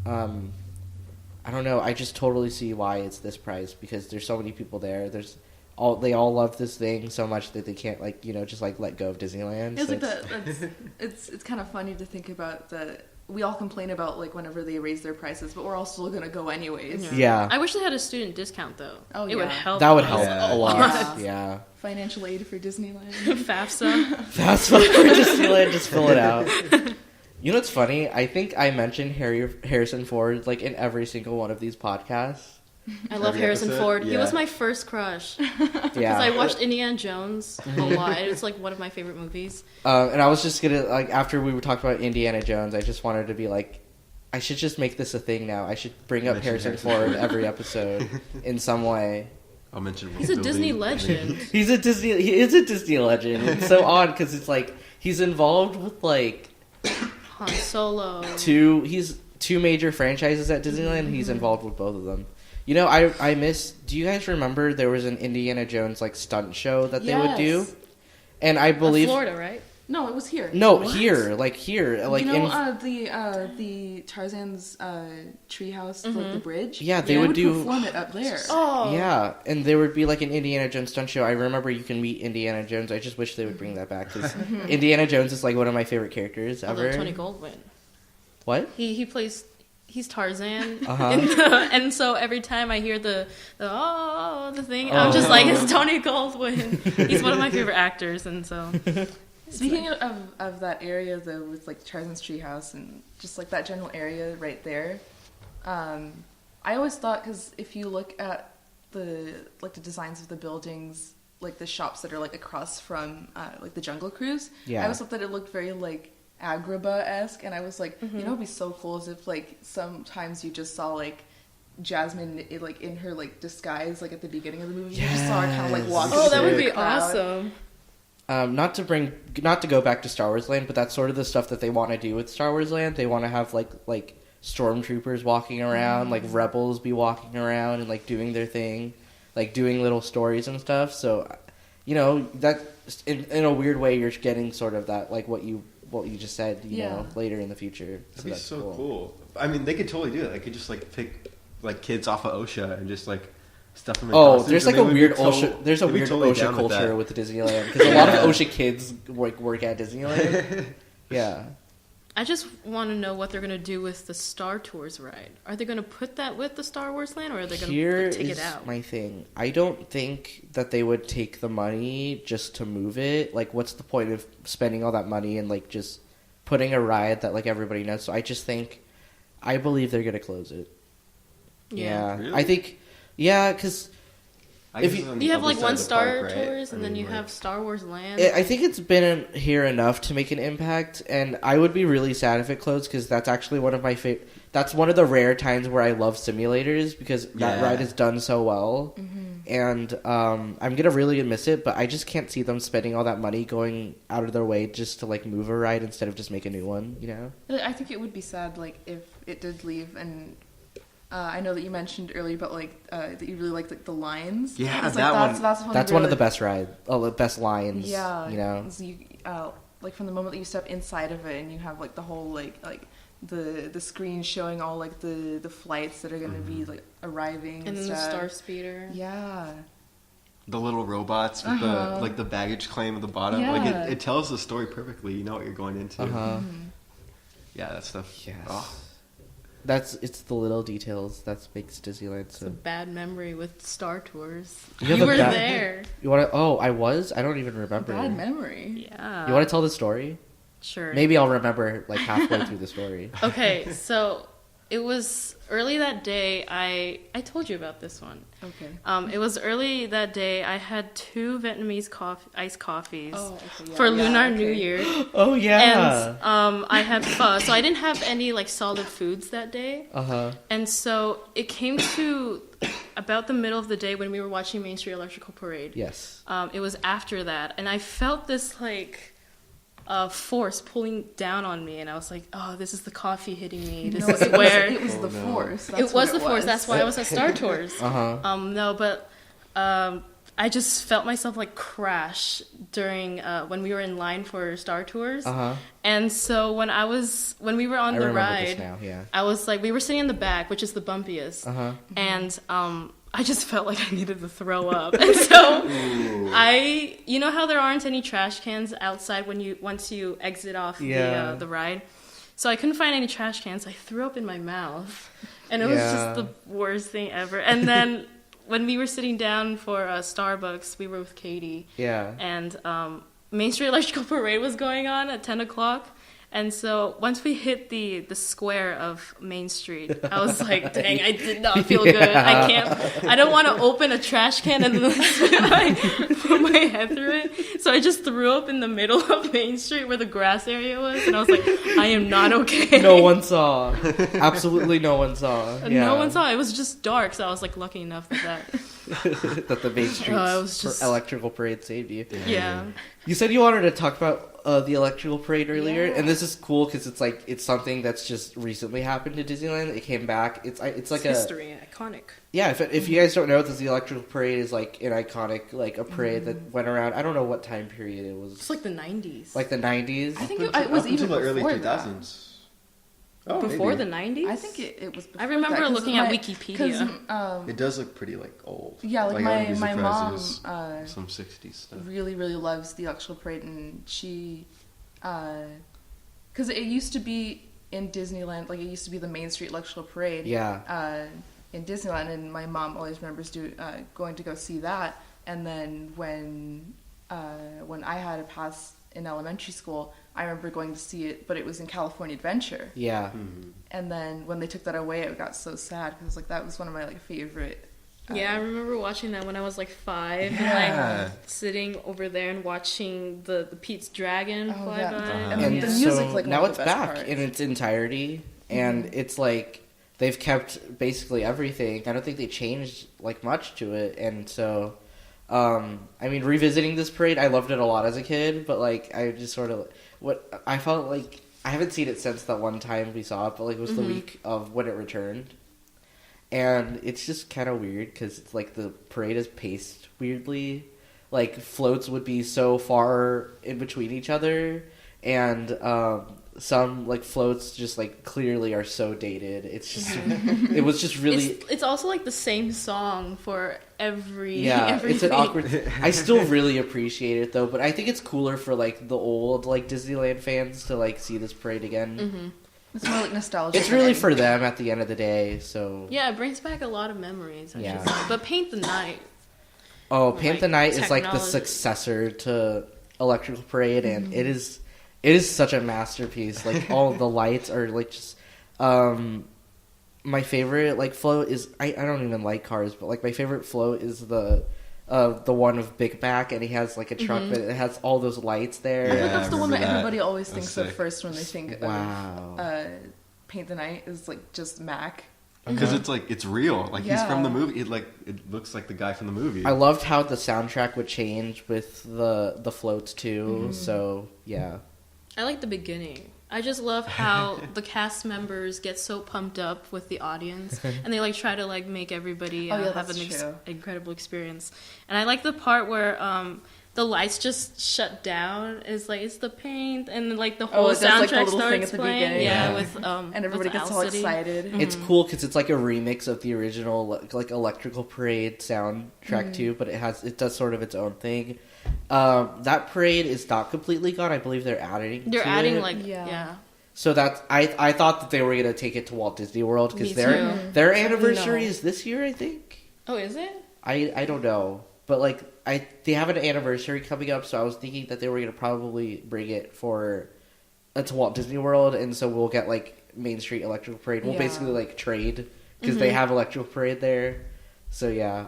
Speaker 2: I don't know. I just totally see why it's this price because there's so many people there. They all love this thing so much that they can't like just like let go of Disneyland.
Speaker 1: It's
Speaker 2: so
Speaker 1: like it's kind of funny to think about that. We all complain about like whenever they raise their prices, but we're all still gonna go anyways.
Speaker 2: Yeah.
Speaker 4: I wish they had a student discount though.
Speaker 1: Oh,
Speaker 4: it would
Speaker 1: yeah.
Speaker 4: help.
Speaker 2: That would help
Speaker 3: Yeah.
Speaker 2: a lot.
Speaker 1: Yeah.
Speaker 2: Yeah.
Speaker 1: Financial aid for Disneyland.
Speaker 4: FAFSA.
Speaker 2: That's what for Disneyland. Just fill it out. You know what's funny? I think I mentioned Harrison Ford like in every single one of these podcasts.
Speaker 4: I love
Speaker 3: Every
Speaker 4: Harrison
Speaker 3: episode?
Speaker 4: Ford. He
Speaker 3: Yeah.
Speaker 4: was my first crush. Because
Speaker 2: Yeah.
Speaker 4: I watched Indiana Jones a lot. It's like one of my favorite movies.
Speaker 2: And I was just gonna like after we were talking about Indiana Jones, I just wanted to be like, I should just make this a thing now. I should bring up
Speaker 3: Mention
Speaker 2: Harrison
Speaker 3: Harrison
Speaker 2: Ford every episode in some way.
Speaker 3: I'll mention
Speaker 4: He's a Disney legend.
Speaker 2: He is a Disney legend. It's so odd because it's like he's involved with like
Speaker 4: Han Solo.
Speaker 2: two major franchises at Disneyland. He's involved with both of them. You know, I miss. Do you guys remember there was an Indiana Jones like stunt show that they would do?
Speaker 1: Yes.
Speaker 2: And I believe
Speaker 4: Florida, right?
Speaker 1: No, it was here.
Speaker 2: no
Speaker 1: What?
Speaker 2: here, like
Speaker 1: You know, the Tarzan's treehouse, like the bridge.
Speaker 2: Yeah, they
Speaker 1: They
Speaker 2: would
Speaker 1: would
Speaker 2: do-
Speaker 1: perform it up there.
Speaker 4: Oh.
Speaker 2: yeah, and there would be like an Indiana Jones stunt show. I remember you can meet Indiana Jones. I just wish they would bring that back because Indiana Jones is like one of my favorite characters ever.
Speaker 4: Although Tony Goldwyn.
Speaker 2: What?
Speaker 4: He's Tarzan,
Speaker 2: Uh-huh.
Speaker 4: and so every time I hear the thing, I'm just like, it's Tony Goldwyn. He's one of my favorite actors, and so.
Speaker 1: Speaking of that area though, with like Tarzan's treehouse and just like that general area right there, I always thought because if you look at the designs of the buildings, like the shops that are like across from like the Jungle Cruise,
Speaker 2: Yeah.
Speaker 1: I always thought that it looked very like Agrabah-esque, and I was like, you know, it'd be so cool as if like sometimes you just saw like Jasmine like in her like disguise like at the beginning of the movie. You just saw her kind of like walking.
Speaker 4: Oh, that
Speaker 1: through
Speaker 4: would
Speaker 1: the
Speaker 4: be
Speaker 1: crowd.
Speaker 4: awesome.
Speaker 2: Not to go back to Star Wars Land, but that's sort of the stuff that they want to do with Star Wars Land. They want to have like stormtroopers walking around, like rebels be walking around and like doing their thing, like doing little stories and stuff. So, you know, that in a weird way you're getting sort of that like what you just said, you know, later in the future.
Speaker 3: That'd be
Speaker 2: that's
Speaker 3: so cool. I mean, they could totally do it. They could just like pick like kids off of OSHA and just like stuff them in costumes,
Speaker 2: there's like
Speaker 3: and
Speaker 2: a
Speaker 3: they would be
Speaker 2: weird OSHA. There's a
Speaker 3: they'd be
Speaker 2: weird
Speaker 3: totally
Speaker 2: OSHA
Speaker 3: down with
Speaker 2: culture
Speaker 3: that.
Speaker 2: with Disneyland because a lot of OSHA kids work at Disneyland. Yeah.
Speaker 4: I just want to know what they're going to do with the Star Tours ride. Are they going to put that with the Star Wars Land, or are they going
Speaker 2: Here
Speaker 4: to take
Speaker 2: is
Speaker 4: it out?
Speaker 2: my thing. I don't think that they would take the money just to move it. Like, what's the point of spending all that money and like just putting a ride that like everybody knows? So I believe they're gonna close it. Yeah,
Speaker 3: Really?
Speaker 2: I think, yeah, because
Speaker 3: I
Speaker 2: if
Speaker 3: guess
Speaker 2: you-
Speaker 3: it's on the
Speaker 4: You have
Speaker 3: other
Speaker 4: like
Speaker 3: side
Speaker 4: one
Speaker 3: of the
Speaker 4: Star
Speaker 3: park, right?
Speaker 4: Tours, and
Speaker 3: I
Speaker 4: then
Speaker 3: mean,
Speaker 4: you
Speaker 3: like-
Speaker 4: have Star Wars Land.
Speaker 2: I think it's been here enough to make an impact, and I would be really sad if it closed because that's actually one of my favorite. That's one of the rare times where I love simulators because that
Speaker 3: Yeah.
Speaker 2: ride is done so well, and I'm gonna really miss it. But I just can't see them spending all that money going out of their way just to like move a ride instead of just make a new one. You know?
Speaker 1: I think it would be sad, like, if it did leave, and I know that you mentioned earlier about, like, that you really like the lines.
Speaker 3: Yeah,
Speaker 1: It's
Speaker 3: that one.
Speaker 2: That's one of the best rides. Oh, the best lines.
Speaker 1: Yeah.
Speaker 2: You know?
Speaker 1: So you, like, from the moment that you step inside of it, and you have, like, the whole, like the screen showing all, like, the flights that are going to be, like, arriving and
Speaker 4: and then the
Speaker 1: stuff.
Speaker 4: Star Speeder.
Speaker 1: Yeah.
Speaker 3: the little robots with the baggage claim at the bottom.
Speaker 1: Yeah.
Speaker 3: Like it tells the story perfectly. You know what you're going into. Yeah, that stuff.
Speaker 2: Yes.
Speaker 3: Oh.
Speaker 2: It's the little details that makes Disneyland
Speaker 4: It's a bad memory with Star Tours.
Speaker 2: You
Speaker 4: were there.
Speaker 2: You want to? Oh, I was. I don't even remember.
Speaker 1: Bad memory.
Speaker 4: Yeah.
Speaker 2: You want to tell the story?
Speaker 4: Sure.
Speaker 2: Maybe I'll remember like halfway through the story.
Speaker 4: Okay, so it was early that day. I told you about this one.
Speaker 1: Okay.
Speaker 4: It was early that day. I had 2 Vietnamese iced coffees
Speaker 1: For
Speaker 4: Lunar New Year.
Speaker 2: Oh yeah.
Speaker 4: And I had pho, so I didn't have any like solid foods that day. And so it came to about the middle of the day when we were watching Main Street Electrical Parade.
Speaker 2: Yes.
Speaker 4: It was after that, and I felt this like force pulling down on me, and I was like, "Oh, this is the coffee hitting me. This is where
Speaker 1: it was the force.
Speaker 4: it was the force. That's why I was at Star Tours." No, but I just felt myself like crash during when we were in line for Star Tours. And so when we were on the ride, I was like, we were sitting in the back, which is the bumpiest, and I just felt like I needed to throw up. And so you know how there aren't any trash cans outside once you exit off the ride? So I couldn't find any trash cans. I threw up in my mouth, and it was just the worst thing ever. And then when we were sitting down for Starbucks, we were with Katie.
Speaker 2: Yeah.
Speaker 4: And Main Street Electrical Parade was going on at 10 o'clock. And so once we hit the square of Main Street, I was like, dang, I did not feel good. I don't want to open a trash can and like, put my head through it. So I just threw up in the middle of Main Street where the grass area was. And I was like, I am not okay.
Speaker 2: No one saw. Absolutely no one saw.
Speaker 4: No one saw. It was just dark. So I was like lucky enough that
Speaker 2: the Main Street
Speaker 4: just...
Speaker 2: Electrical Parade saved you.
Speaker 4: Yeah.
Speaker 2: You said you wanted to talk about the Electrical Parade earlier, and this is cool because it's something that's just recently happened to Disneyland. It came back. It's like
Speaker 4: history, iconic.
Speaker 2: Yeah, if you guys don't know, the Electrical Parade is like an iconic a parade that went around. I don't know what time period it was.
Speaker 4: It's like the 90s.
Speaker 2: Like the 90s.
Speaker 1: I think it was even
Speaker 3: the early
Speaker 1: before
Speaker 3: 2000s.
Speaker 4: Oh, before the 90s?
Speaker 1: I think it was before
Speaker 4: I remember looking at Wikipedia.
Speaker 3: It does look pretty old.
Speaker 1: Yeah, like my mom
Speaker 3: some 60s stuff.
Speaker 1: Really loves the Electrical Parade, and she because it used to be in Disneyland, like it used to be the Main Street Electrical Parade.
Speaker 2: Yeah.
Speaker 1: In Disneyland, and my mom always remembers going to go see that. And then when I had a pass in elementary school, I remember going to see it, but it was in California Adventure.
Speaker 2: Yeah.
Speaker 1: And then when they took that away, it got so sad because like that was one of my favorite.
Speaker 4: Yeah, I remember watching that when I was 5, and like sitting over there and watching the Pete's Dragon fly by.
Speaker 1: And the music,
Speaker 2: now it's back in its entirety, and it's like they've kept basically everything. I don't think they changed much to it, and so. I mean, revisiting this parade, I loved it a lot as a kid, but I just sort of I felt like I haven't seen it since that one time we saw it, but it was the week of when it returned, and it's just kind of weird because it's the parade is paced weirdly, floats would be so far in between each other, and some floats just clearly are so dated. It's just it was just really.
Speaker 4: It's also the same song for every.
Speaker 2: It's an awkward. I still really appreciate it though, but I think it's cooler for the old Disneyland fans to see this parade again.
Speaker 1: It's more nostalgia.
Speaker 2: It's really for them at the end of the day. So
Speaker 4: yeah, it brings back a lot of memories. I should say. But Paint the Night.
Speaker 2: Oh, Paint the Night is the successor to Electrical Parade, and it is. It is such a masterpiece. All the lights are just. My favorite float is I don't even like cars, but my favorite float is the one of Big Mac, and he has a truck, but it has all those lights there.
Speaker 1: I think that's the one that everybody always thinks of first when they think
Speaker 2: of
Speaker 1: Paint the Night is just Mac.
Speaker 3: Because it's real. He's from the movie. It looks like the guy from the movie.
Speaker 2: I loved how the soundtrack would change with the floats too. So yeah.
Speaker 4: I like the beginning. I just love how the cast members get so pumped up with the audience, and they try to make everybody have an incredible experience. And I like the part where the lights just shut down. It's like it's the paint, and like the whole
Speaker 1: it does, like, the
Speaker 4: soundtrack
Speaker 1: little thing
Speaker 4: starts
Speaker 1: at the
Speaker 4: playing.
Speaker 1: beginning.
Speaker 4: Yeah,
Speaker 2: Yeah.
Speaker 4: with
Speaker 1: and everybody
Speaker 4: with
Speaker 1: gets
Speaker 4: Owl
Speaker 1: all
Speaker 4: City.
Speaker 1: excited.
Speaker 2: It's cool because it's like a remix of the original like Electrical Parade soundtrack too, but it does sort of its own thing. That parade is not completely gone. I believe they're adding.
Speaker 4: They're
Speaker 2: to
Speaker 4: adding
Speaker 2: it.
Speaker 4: like
Speaker 1: Yeah.
Speaker 4: yeah.
Speaker 2: So that's I thought that they were gonna take it to Walt Disney World because
Speaker 4: Me too.
Speaker 2: their anniversary
Speaker 1: No.
Speaker 2: is this year, I think.
Speaker 4: Oh, is it?
Speaker 2: I don't know, but like they have an anniversary coming up, so I was thinking that they were gonna probably bring it to Walt Disney World, and so we'll get like Main Street Electrical Parade. We'll
Speaker 1: Yeah.
Speaker 2: basically like trade because they have Electrical Parade there. So yeah,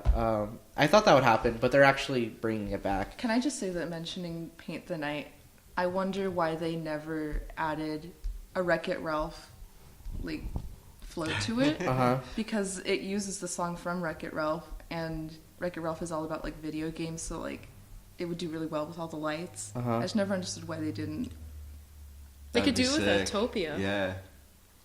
Speaker 2: I thought that would happen, but they're actually bringing it back.
Speaker 1: Can I just say that mentioning Paint the Night, I wonder why they never added a Wreck-It Ralph like float to it. Because it uses the song from Wreck-It Ralph, and Wreck-It Ralph is all about like video games, so like it would do really well with all the lights. I just never understood why they didn't.
Speaker 4: They could
Speaker 3: That'd
Speaker 4: do
Speaker 3: be
Speaker 4: it with
Speaker 3: sick.
Speaker 4: Autopia.
Speaker 3: Yeah.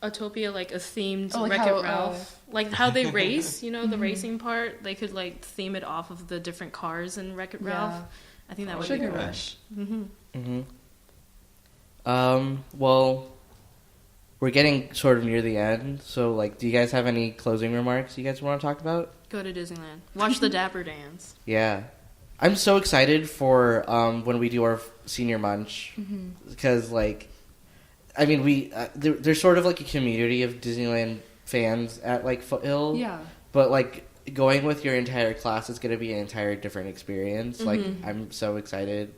Speaker 4: Autopia, like a themed
Speaker 1: like
Speaker 4: Wreck-It
Speaker 1: how,
Speaker 4: Ralph. Like how they race, the racing part. They could like theme it off of the different cars in Wreck-It Ralph. I think that would
Speaker 1: Sugar
Speaker 4: be cool.
Speaker 1: Rush.
Speaker 2: Well, we're getting sort of near the end, so like, do you guys have any closing remarks you guys want to talk about?
Speaker 4: Go to Disneyland. Watch the Dapper Dans.
Speaker 2: Yeah, I'm so excited for when we do our senior munch because like, I mean there's sort of like a community of Disneyland fans at like Foothill.
Speaker 1: Yeah.
Speaker 2: But like going with your entire class is going to be an entire different experience. Like I'm so excited.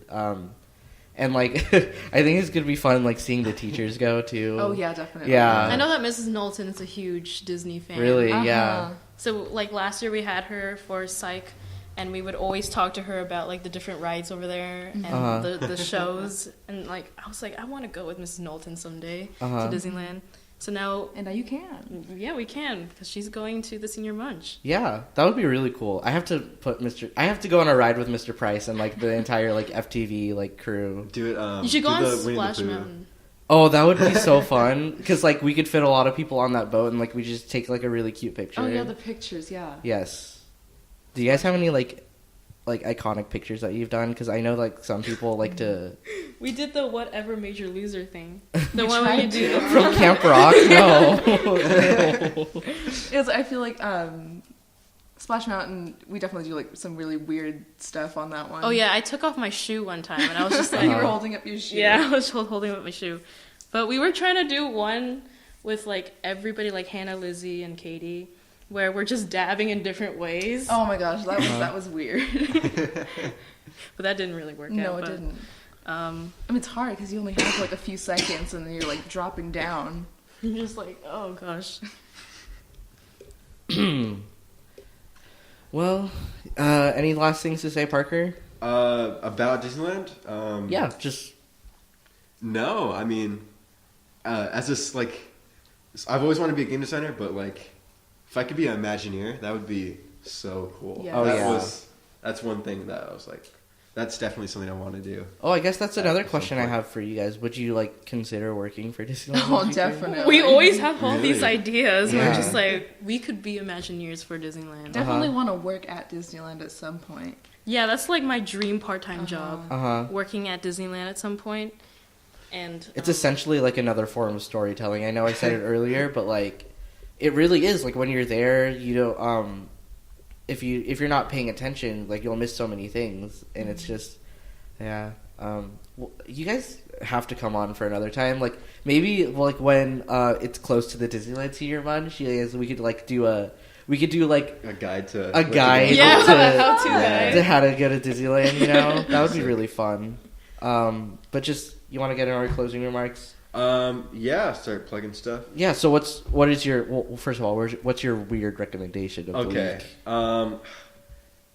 Speaker 2: And like I think it's going to be fun like seeing the teachers go too.
Speaker 1: Oh yeah, definitely.
Speaker 2: Yeah.
Speaker 4: I know that Mrs. Knowlton is a huge Disney fan.
Speaker 2: Really? Yeah.
Speaker 4: So like last year we had her for Psych, and we would always talk to her about like the different rides over there and the shows. And like I was like, I want to go with Mrs. Knowlton someday to Disneyland. So now,
Speaker 1: And now you can.
Speaker 4: yeah, we can because she's going to the senior munch.
Speaker 2: Yeah, that would be really cool. I have to go on a ride with Mr. Price and like the entire like FTV like crew.
Speaker 3: Do it.
Speaker 4: You should go
Speaker 3: do
Speaker 4: on
Speaker 3: the Winnie the
Speaker 4: Splash
Speaker 3: Pooh.
Speaker 4: Mountain.
Speaker 2: Oh, that would be so fun because like we could fit a lot of people on that boat and like we just take like a really cute picture.
Speaker 1: Oh yeah, the pictures. Yeah.
Speaker 2: Yes. Do you guys have any like iconic pictures that you've done? Because I know like some people like to.
Speaker 4: We did the whatever major loser thing. The one where you do
Speaker 2: From Camp Rock? No.
Speaker 1: I feel like Splash Mountain, we definitely do like some really weird stuff on that one.
Speaker 4: Oh yeah, I took off my shoe one time and I was just like,
Speaker 1: You were holding up your shoe.
Speaker 4: yeah, I was holding up my shoe. But we were trying to do one with like everybody, like Hannah, Lizzie, and Katie, where we're just dabbing in different ways.
Speaker 1: Oh my gosh, that was weird.
Speaker 4: But that didn't really work out.
Speaker 1: No, it
Speaker 4: but,
Speaker 1: didn't. I mean, it's hard because you only have like a few seconds and then you're like dropping down.
Speaker 4: You're just like, oh gosh.
Speaker 2: Well, any last things to say, Parker?
Speaker 3: About Disneyland?
Speaker 2: Yeah, just
Speaker 3: No, I mean, as this like, I've always wanted to be a game designer, but like, if I could be an Imagineer, that would be so cool.
Speaker 1: Yeah. Oh,
Speaker 3: That's one thing that I was like, that's definitely something I want to do.
Speaker 2: Oh, I guess that's another
Speaker 3: At some
Speaker 2: question I
Speaker 3: point.
Speaker 2: have for you guys. Would you like consider working for Disneyland?
Speaker 1: Oh,
Speaker 2: in the future?
Speaker 1: definitely.
Speaker 4: We always have all
Speaker 3: Really?
Speaker 4: these ideas.
Speaker 2: Yeah.
Speaker 4: We're just like, we could be Imagineers for Disneyland.
Speaker 1: Definitely want to work at Disneyland at some point.
Speaker 4: Yeah, that's like my dream part-time job.
Speaker 2: Uh-huh.
Speaker 4: Working at Disneyland at some point. And
Speaker 2: It's essentially like another form of storytelling. I know I said it earlier, but like it really is. Like when you're there, you don't if you're not paying attention, like you'll miss so many things, and it's just well, you guys have to come on for another time. Like maybe like when it's close to the Disneyland Senior Munch, we could like do a
Speaker 3: guide to
Speaker 4: Yeah,
Speaker 2: to,
Speaker 4: how-to guide.
Speaker 2: to how to go to Disneyland. You know, that would be really fun. But just you want to get in our closing remarks?
Speaker 3: Yeah, start plugging stuff.
Speaker 2: Yeah. So what is your first of all, what's your weird recommendation of the week?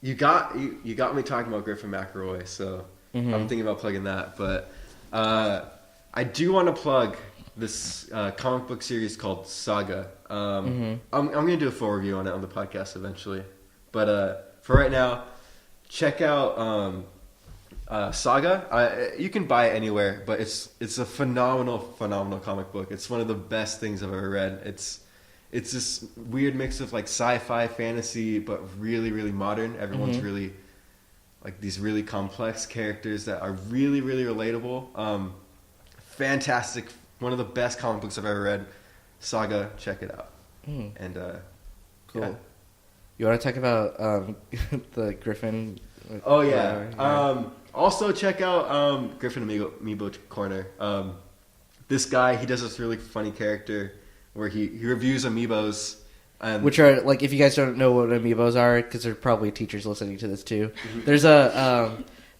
Speaker 3: You got me talking about Griffin McElroy, so I'm thinking about plugging that. But I do want to plug this comic book series called Saga. I'm gonna do a full review on it on the podcast eventually. But for right now, check out Saga. You can buy it anywhere, but it's a phenomenal comic book. It's one of the best things I've ever read. It's this weird mix of like sci-fi, fantasy, but really, really modern. Everyone's really like these really complex characters that are really, really relatable. Fantastic. One of the best comic books I've ever read. Saga, check it out. And
Speaker 2: cool.
Speaker 3: Yeah.
Speaker 2: You want to talk about the Griffin?
Speaker 3: Oh yeah. Also check out Griffin Amiibo Corner. This guy, he does this really funny character where he reviews amiibos.
Speaker 2: Which are, like, if you guys don't know what amiibos are, because there are probably teachers listening to this too. There's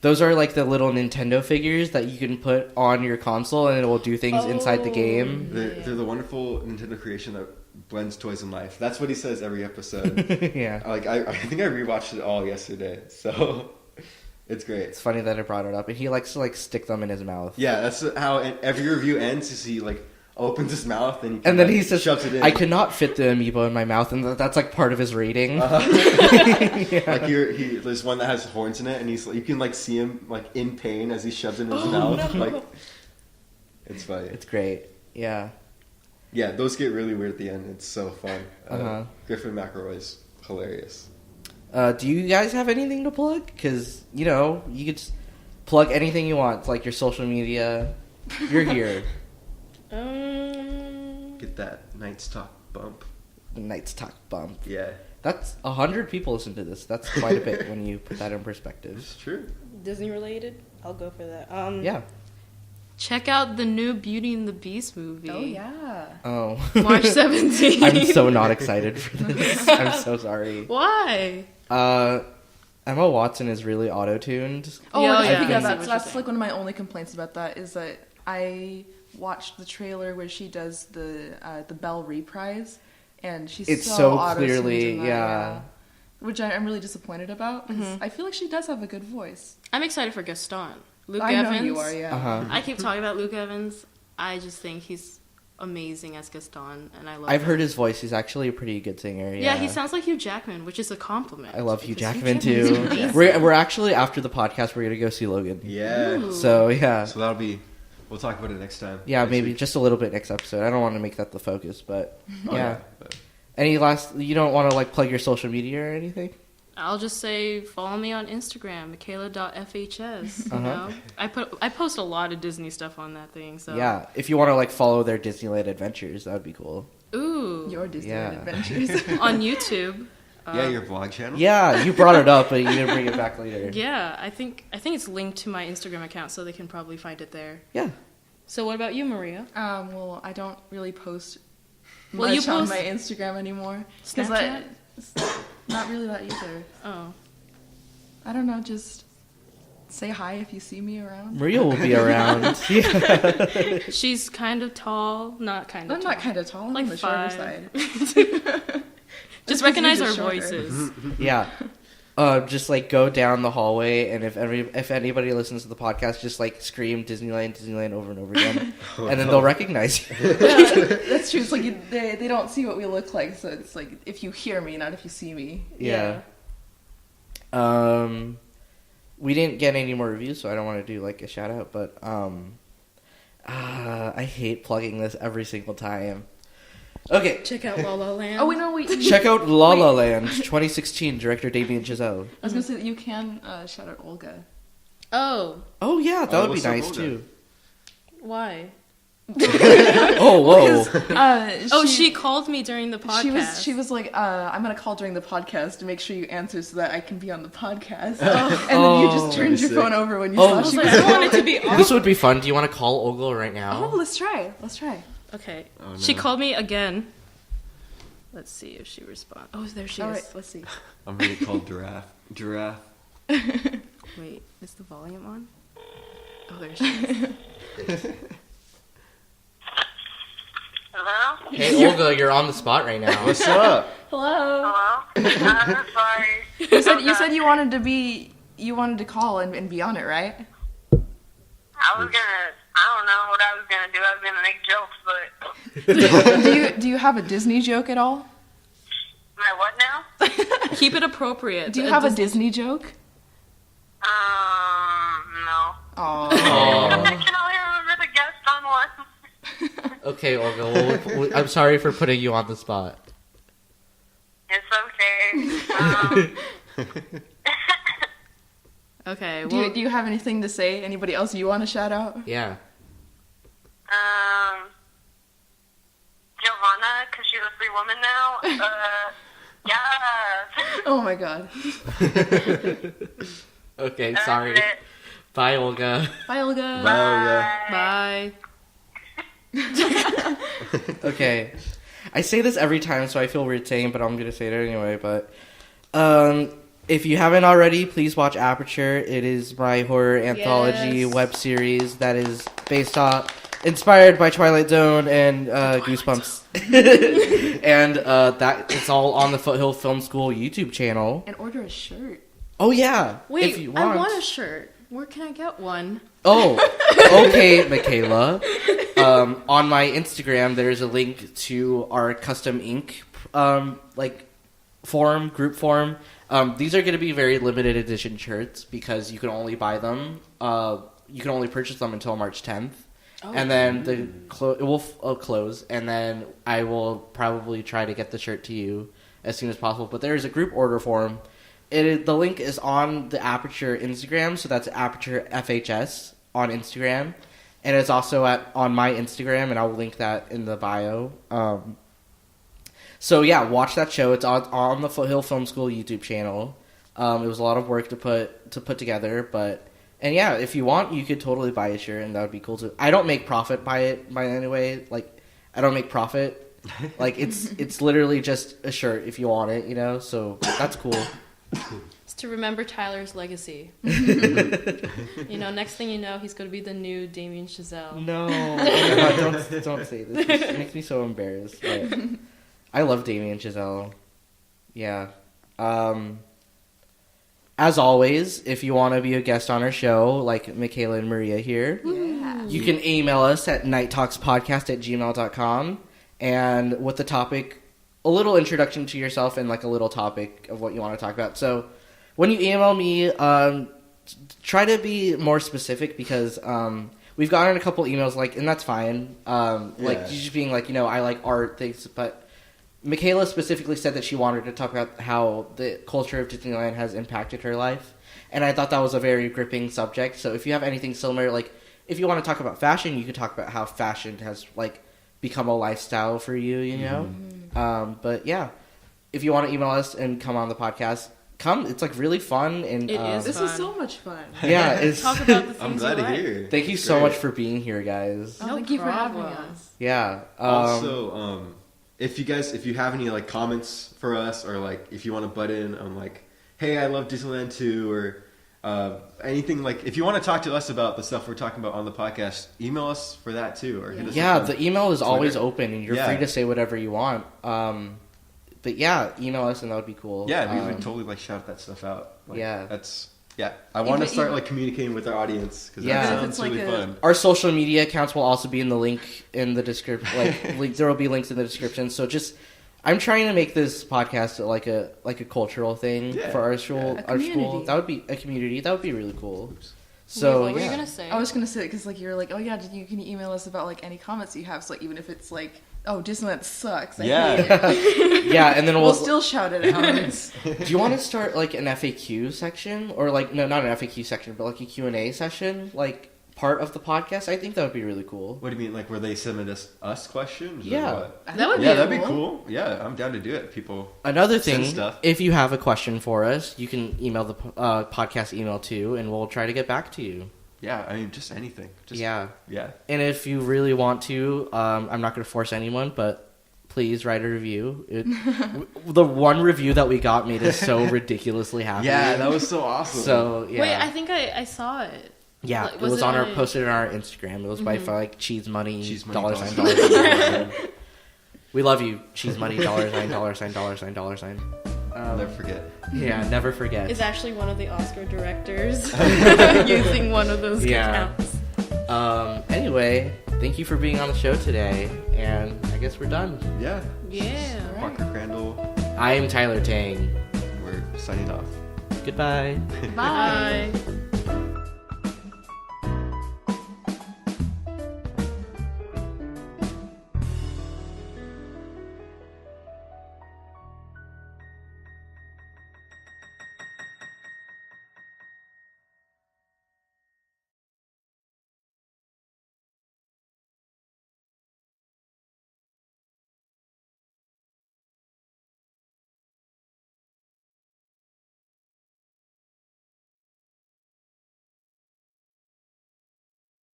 Speaker 2: those are like the little Nintendo figures that you can put on your console and it will do things inside the game.
Speaker 3: They're the wonderful Nintendo creation that blends toys and life. That's what he says every episode.
Speaker 2: Yeah.
Speaker 3: Like I think I rewatched it all yesterday, so it's great.
Speaker 2: It's funny that I brought it up, and he likes to like stick them in his mouth.
Speaker 3: Yeah, that's how every review ends. Is he like opens his mouth and
Speaker 2: then he says,
Speaker 3: shoves it in.
Speaker 2: "I cannot fit the amiibo in my mouth," and that's like part of his rating.
Speaker 3: Yeah. Like there's one that has horns in it, and you can like see him like in pain as he shoves it in his mouth.
Speaker 4: No.
Speaker 3: Like, it's funny.
Speaker 2: It's great. Yeah.
Speaker 3: Yeah, those get really weird at the end. It's so fun. Griffin McElroy's hilarious.
Speaker 2: Do you guys have anything to plug? Because, you know, you could plug anything you want, like your social media. You're here.
Speaker 3: Get that Night's Talk bump.
Speaker 2: Night's Talk bump.
Speaker 3: Yeah.
Speaker 2: That's 100 people listen to this. That's quite a bit when you put that in perspective.
Speaker 3: It's true.
Speaker 5: Disney related? I'll go for that.
Speaker 2: Yeah.
Speaker 4: Check out the new Beauty and the Beast movie.
Speaker 1: Oh yeah.
Speaker 2: Oh.
Speaker 4: March 17th.
Speaker 2: I'm so not excited for this. I'm so sorry.
Speaker 4: Why?
Speaker 2: Emma Watson is really auto-tuned.
Speaker 1: Oh,
Speaker 4: Yeah,
Speaker 1: I
Speaker 4: yeah.
Speaker 1: think
Speaker 4: I see
Speaker 1: that's
Speaker 4: what
Speaker 1: that's like one of my only complaints about that is that I watched the trailer where she does the Belle reprise, and she's
Speaker 2: It's
Speaker 1: so
Speaker 2: so
Speaker 1: auto-tuned
Speaker 2: clearly,
Speaker 1: in that,
Speaker 2: yeah.
Speaker 1: which I'm really disappointed about because I feel like she does have a good voice.
Speaker 4: I'm excited for Gaston. Luke
Speaker 1: I
Speaker 4: Evans.
Speaker 1: know you are, yeah.
Speaker 2: Uh-huh.
Speaker 4: I keep talking about Luke Evans. I just think he's amazing as Gaston, and I love
Speaker 2: I've
Speaker 4: him.
Speaker 2: heard his voice. He's actually a pretty good singer.
Speaker 4: Yeah, he sounds like Hugh Jackman, which is a compliment.
Speaker 2: I love Hugh
Speaker 4: because
Speaker 2: Jackman
Speaker 4: Jackman's
Speaker 2: too.
Speaker 4: amazing.
Speaker 2: We're actually, after the podcast, we're gonna go see Logan.
Speaker 3: Yeah.
Speaker 4: Ooh.
Speaker 2: So yeah.
Speaker 3: So that'll be. We'll talk about it next time.
Speaker 2: Yeah,
Speaker 3: Next
Speaker 2: maybe
Speaker 3: week.
Speaker 2: just a little bit next episode. I don't want to make that the focus, but
Speaker 3: Oh,
Speaker 2: yeah.
Speaker 3: But-
Speaker 2: Any last? You don't want to like plug your social media or anything?
Speaker 4: I'll just say follow me on Instagram, Michaela.fhs. You know, I post a lot of Disney stuff on that thing. So
Speaker 2: Yeah, if you want to like follow their Disneyland adventures, that would be cool.
Speaker 4: Ooh,
Speaker 1: Your Disneyland
Speaker 2: Yeah.
Speaker 1: adventures.
Speaker 4: on YouTube.
Speaker 3: yeah, your vlog channel.
Speaker 2: Yeah, you brought it up, but you didn't bring it back later.
Speaker 4: Yeah, I think it's linked to my Instagram account, so they can probably find it there.
Speaker 2: Yeah.
Speaker 4: So what about you, Maria?
Speaker 1: Well, I don't really post much
Speaker 4: Well, you
Speaker 1: on
Speaker 4: post
Speaker 1: my Instagram anymore. 'Cause
Speaker 4: Snapchat?
Speaker 1: Not really that either.
Speaker 4: Oh,
Speaker 1: I don't know, just say hi if you see me around.
Speaker 2: Maria will be around. Yeah.
Speaker 4: she's kind of tall, not kind of.
Speaker 1: I'm
Speaker 4: tall.
Speaker 1: not kind of tall, I'm
Speaker 4: Like
Speaker 1: on the shorter
Speaker 4: 5.
Speaker 1: side.
Speaker 4: Just
Speaker 1: That's
Speaker 4: recognize our
Speaker 1: just shorter.
Speaker 4: voices.
Speaker 2: Yeah. Just like go down the hallway, and if anybody listens to the podcast, just like scream Disneyland over and over again, and then they'll recognize you.
Speaker 1: Yeah, that's true. It's like they don't see what we look like, so it's like if you hear me, not if you see me.
Speaker 2: Yeah. We didn't get any more reviews, so I don't want to do like a shout out, but I hate plugging this every single time. Okay.
Speaker 4: Check out La La Land.
Speaker 1: Oh, wait, no, wait.
Speaker 2: Check out La La Land 2016, director Damien Chazelle.
Speaker 1: I was gonna say that you can shout out Olga.
Speaker 4: Oh,
Speaker 2: Oh yeah, that
Speaker 3: Oh,
Speaker 2: would be
Speaker 3: what's up,
Speaker 2: nice
Speaker 3: Olga?
Speaker 2: too.
Speaker 4: why?
Speaker 2: Oh whoa.
Speaker 4: She called me during the podcast.
Speaker 1: She was like, I'm gonna call during the podcast to make sure you answer so that I can be on the podcast. And then you just turned your
Speaker 3: sick.
Speaker 1: phone over when you
Speaker 2: Oh.
Speaker 1: saw
Speaker 2: I was
Speaker 1: she
Speaker 4: like,
Speaker 1: was.
Speaker 4: I want it to be off.
Speaker 2: This would be fun. Do you want to call Ogle right now?
Speaker 1: Oh, let's try.
Speaker 4: Okay.
Speaker 3: Oh, no.
Speaker 4: She called me again. Let's see if she responds. Oh, there she
Speaker 1: All
Speaker 4: is.
Speaker 1: right, let's see.
Speaker 3: I'm really called Giraffe.
Speaker 4: Wait, is the volume on? Oh, there she is.
Speaker 6: Hello?
Speaker 2: Hey Olga, you're on the spot right now.
Speaker 3: What's up?
Speaker 1: Hello.
Speaker 6: Hello? Sorry.
Speaker 1: You said you wanted to call and be on it, right?
Speaker 6: I don't know what I was gonna do. I was gonna make jokes, but
Speaker 1: Do you have a Disney joke at all?
Speaker 6: my what now?
Speaker 4: Keep it appropriate.
Speaker 1: Do you have a Disney joke?
Speaker 6: No.
Speaker 1: Oh.
Speaker 6: I can only remember the guest on one.
Speaker 2: Okay, Olga. Well, I'm sorry for putting you on the spot.
Speaker 6: It's okay.
Speaker 4: Okay.
Speaker 1: Do
Speaker 4: Well,
Speaker 1: you have anything to say? Anybody else you want to shout out?
Speaker 2: Yeah.
Speaker 6: Johanna, because she's a free woman now. Yes.
Speaker 1: Oh my god.
Speaker 2: Okay,
Speaker 6: That's
Speaker 2: sorry.
Speaker 6: it.
Speaker 2: Bye, Olga.
Speaker 1: Bye, Olga.
Speaker 3: Bye,
Speaker 4: bye.
Speaker 2: Okay. I say this every time, so I feel weird saying, but I'm gonna say it anyway. But if you haven't already, please watch Aperture. It is my horror anthology web series that is inspired by Twilight Zone and Goosebumps. And that it's all on the Foothill Film School YouTube channel.
Speaker 1: And order a shirt.
Speaker 2: Oh yeah.
Speaker 4: Wait,
Speaker 2: if you want.
Speaker 4: I want a shirt. Where can I get one?
Speaker 2: Oh, okay, Michaela. On my Instagram, there's a link to our custom ink, group form. These are going to be very limited edition shirts because you can only buy them. You can only purchase them until March 10th. Oh. And then it will close, and then I will probably try to get the shirt to you as soon as possible. But there is a group order form. The link is on the Aperture Instagram, so that's Aperture FHS on Instagram, and it's also on my Instagram, and I'll link that in the bio. So yeah, watch that show. It's on the Foothill Film School YouTube channel. It was a lot of work to put together, and yeah, if you want, you could totally buy a shirt, and that would be cool too. I don't make profit by it by any way. Like, I don't make profit. Like, it's literally just a shirt if you want it, So that's cool.
Speaker 4: It's to remember Tyler's legacy. Next thing you know, he's going to be the new Damien Chazelle.
Speaker 2: No, oh my God, don't say this. It makes me so embarrassed. But I love Damien Chazelle. Yeah. As always, if you want to be a guest on our show, like Michaela and Maria here, you can email us at nighttalkspodcast@gmail.com, and with the topic, a little introduction to yourself and like a little topic of what you want to talk about. So when you email me, try to be more specific because we've gotten a couple emails and that's fine. Like you just being like, I like art things, but Michaela specifically said that she wanted to talk about how the culture of Disneyland has impacted her life, and I thought that was a very gripping subject. So if you have anything similar, like if you want to talk about fashion, you could talk about how fashion has become a lifestyle for you, But yeah, if you want to email us and come on the podcast, come. It's really fun, and
Speaker 4: it is.
Speaker 1: This
Speaker 4: fun.
Speaker 1: is so much fun.
Speaker 2: Yeah, it's.
Speaker 4: Talk about the things
Speaker 3: I'm glad to
Speaker 4: like.
Speaker 3: hear.
Speaker 2: Thank you so much for being here, guys.
Speaker 1: Thank you for having us.
Speaker 2: Yeah.
Speaker 3: Also, if you have any comments for us, or if you want to butt in on hey, I love Disneyland too, or anything if you want to talk to us about the stuff we're talking about on the podcast, email us for that too, or hit us up.
Speaker 2: The email is always open, and you're free to say whatever you want. But yeah, email us, and that would be cool.
Speaker 3: Yeah, we would totally shout that stuff out.
Speaker 2: That's.
Speaker 3: Yeah, I want to start communicating with our audience because that sounds really fun.
Speaker 2: Our social media accounts will also be in the link in the description. There will be links in the description. So I'm trying to make this podcast like a cultural thing for our school.
Speaker 1: Yeah.
Speaker 2: Our school, that would be a community. That would be really cool.
Speaker 4: So what were you gonna say?
Speaker 1: I was gonna say because you're oh yeah, you can email us about any comments you have. So even if it's oh, Disneyland sucks. I hate it.
Speaker 2: Yeah, and then
Speaker 1: we'll still shout it out.
Speaker 2: Do you want to start an FAQ section, or no, not an FAQ section, but a Q&A session, part of the podcast? I think that would be really cool.
Speaker 3: What do you mean, where they submit us questions?
Speaker 2: Yeah,
Speaker 3: or what?
Speaker 1: that'd
Speaker 3: be cool. Yeah, I'm down to do it. People.
Speaker 2: Another thing, if you have a question for us, you can email the podcast email too, and we'll try to get back to you.
Speaker 3: Yeah, I mean, just anything.
Speaker 2: Yeah.
Speaker 3: And
Speaker 2: if you really want to, I'm not going to force anyone, but please write a review. The one review that we got made us so ridiculously happy.
Speaker 3: Yeah, that was so awesome.
Speaker 2: So, yeah.
Speaker 4: Wait, I think I saw it.
Speaker 2: Yeah, it was posted on our Instagram. It was by Cheese Money, $sign. We love you, Cheese Money, $sign.
Speaker 3: Never forget.
Speaker 2: Yeah, never forget.
Speaker 4: Is actually one of the Oscar directors using one of those accounts.
Speaker 2: Anyway, thank you for being on the show today, and I guess we're done.
Speaker 3: Yeah. Parker
Speaker 1: Right.
Speaker 3: Crandall.
Speaker 2: I am Tyler Tang.
Speaker 3: We're signing off.
Speaker 2: Goodbye.
Speaker 1: Bye.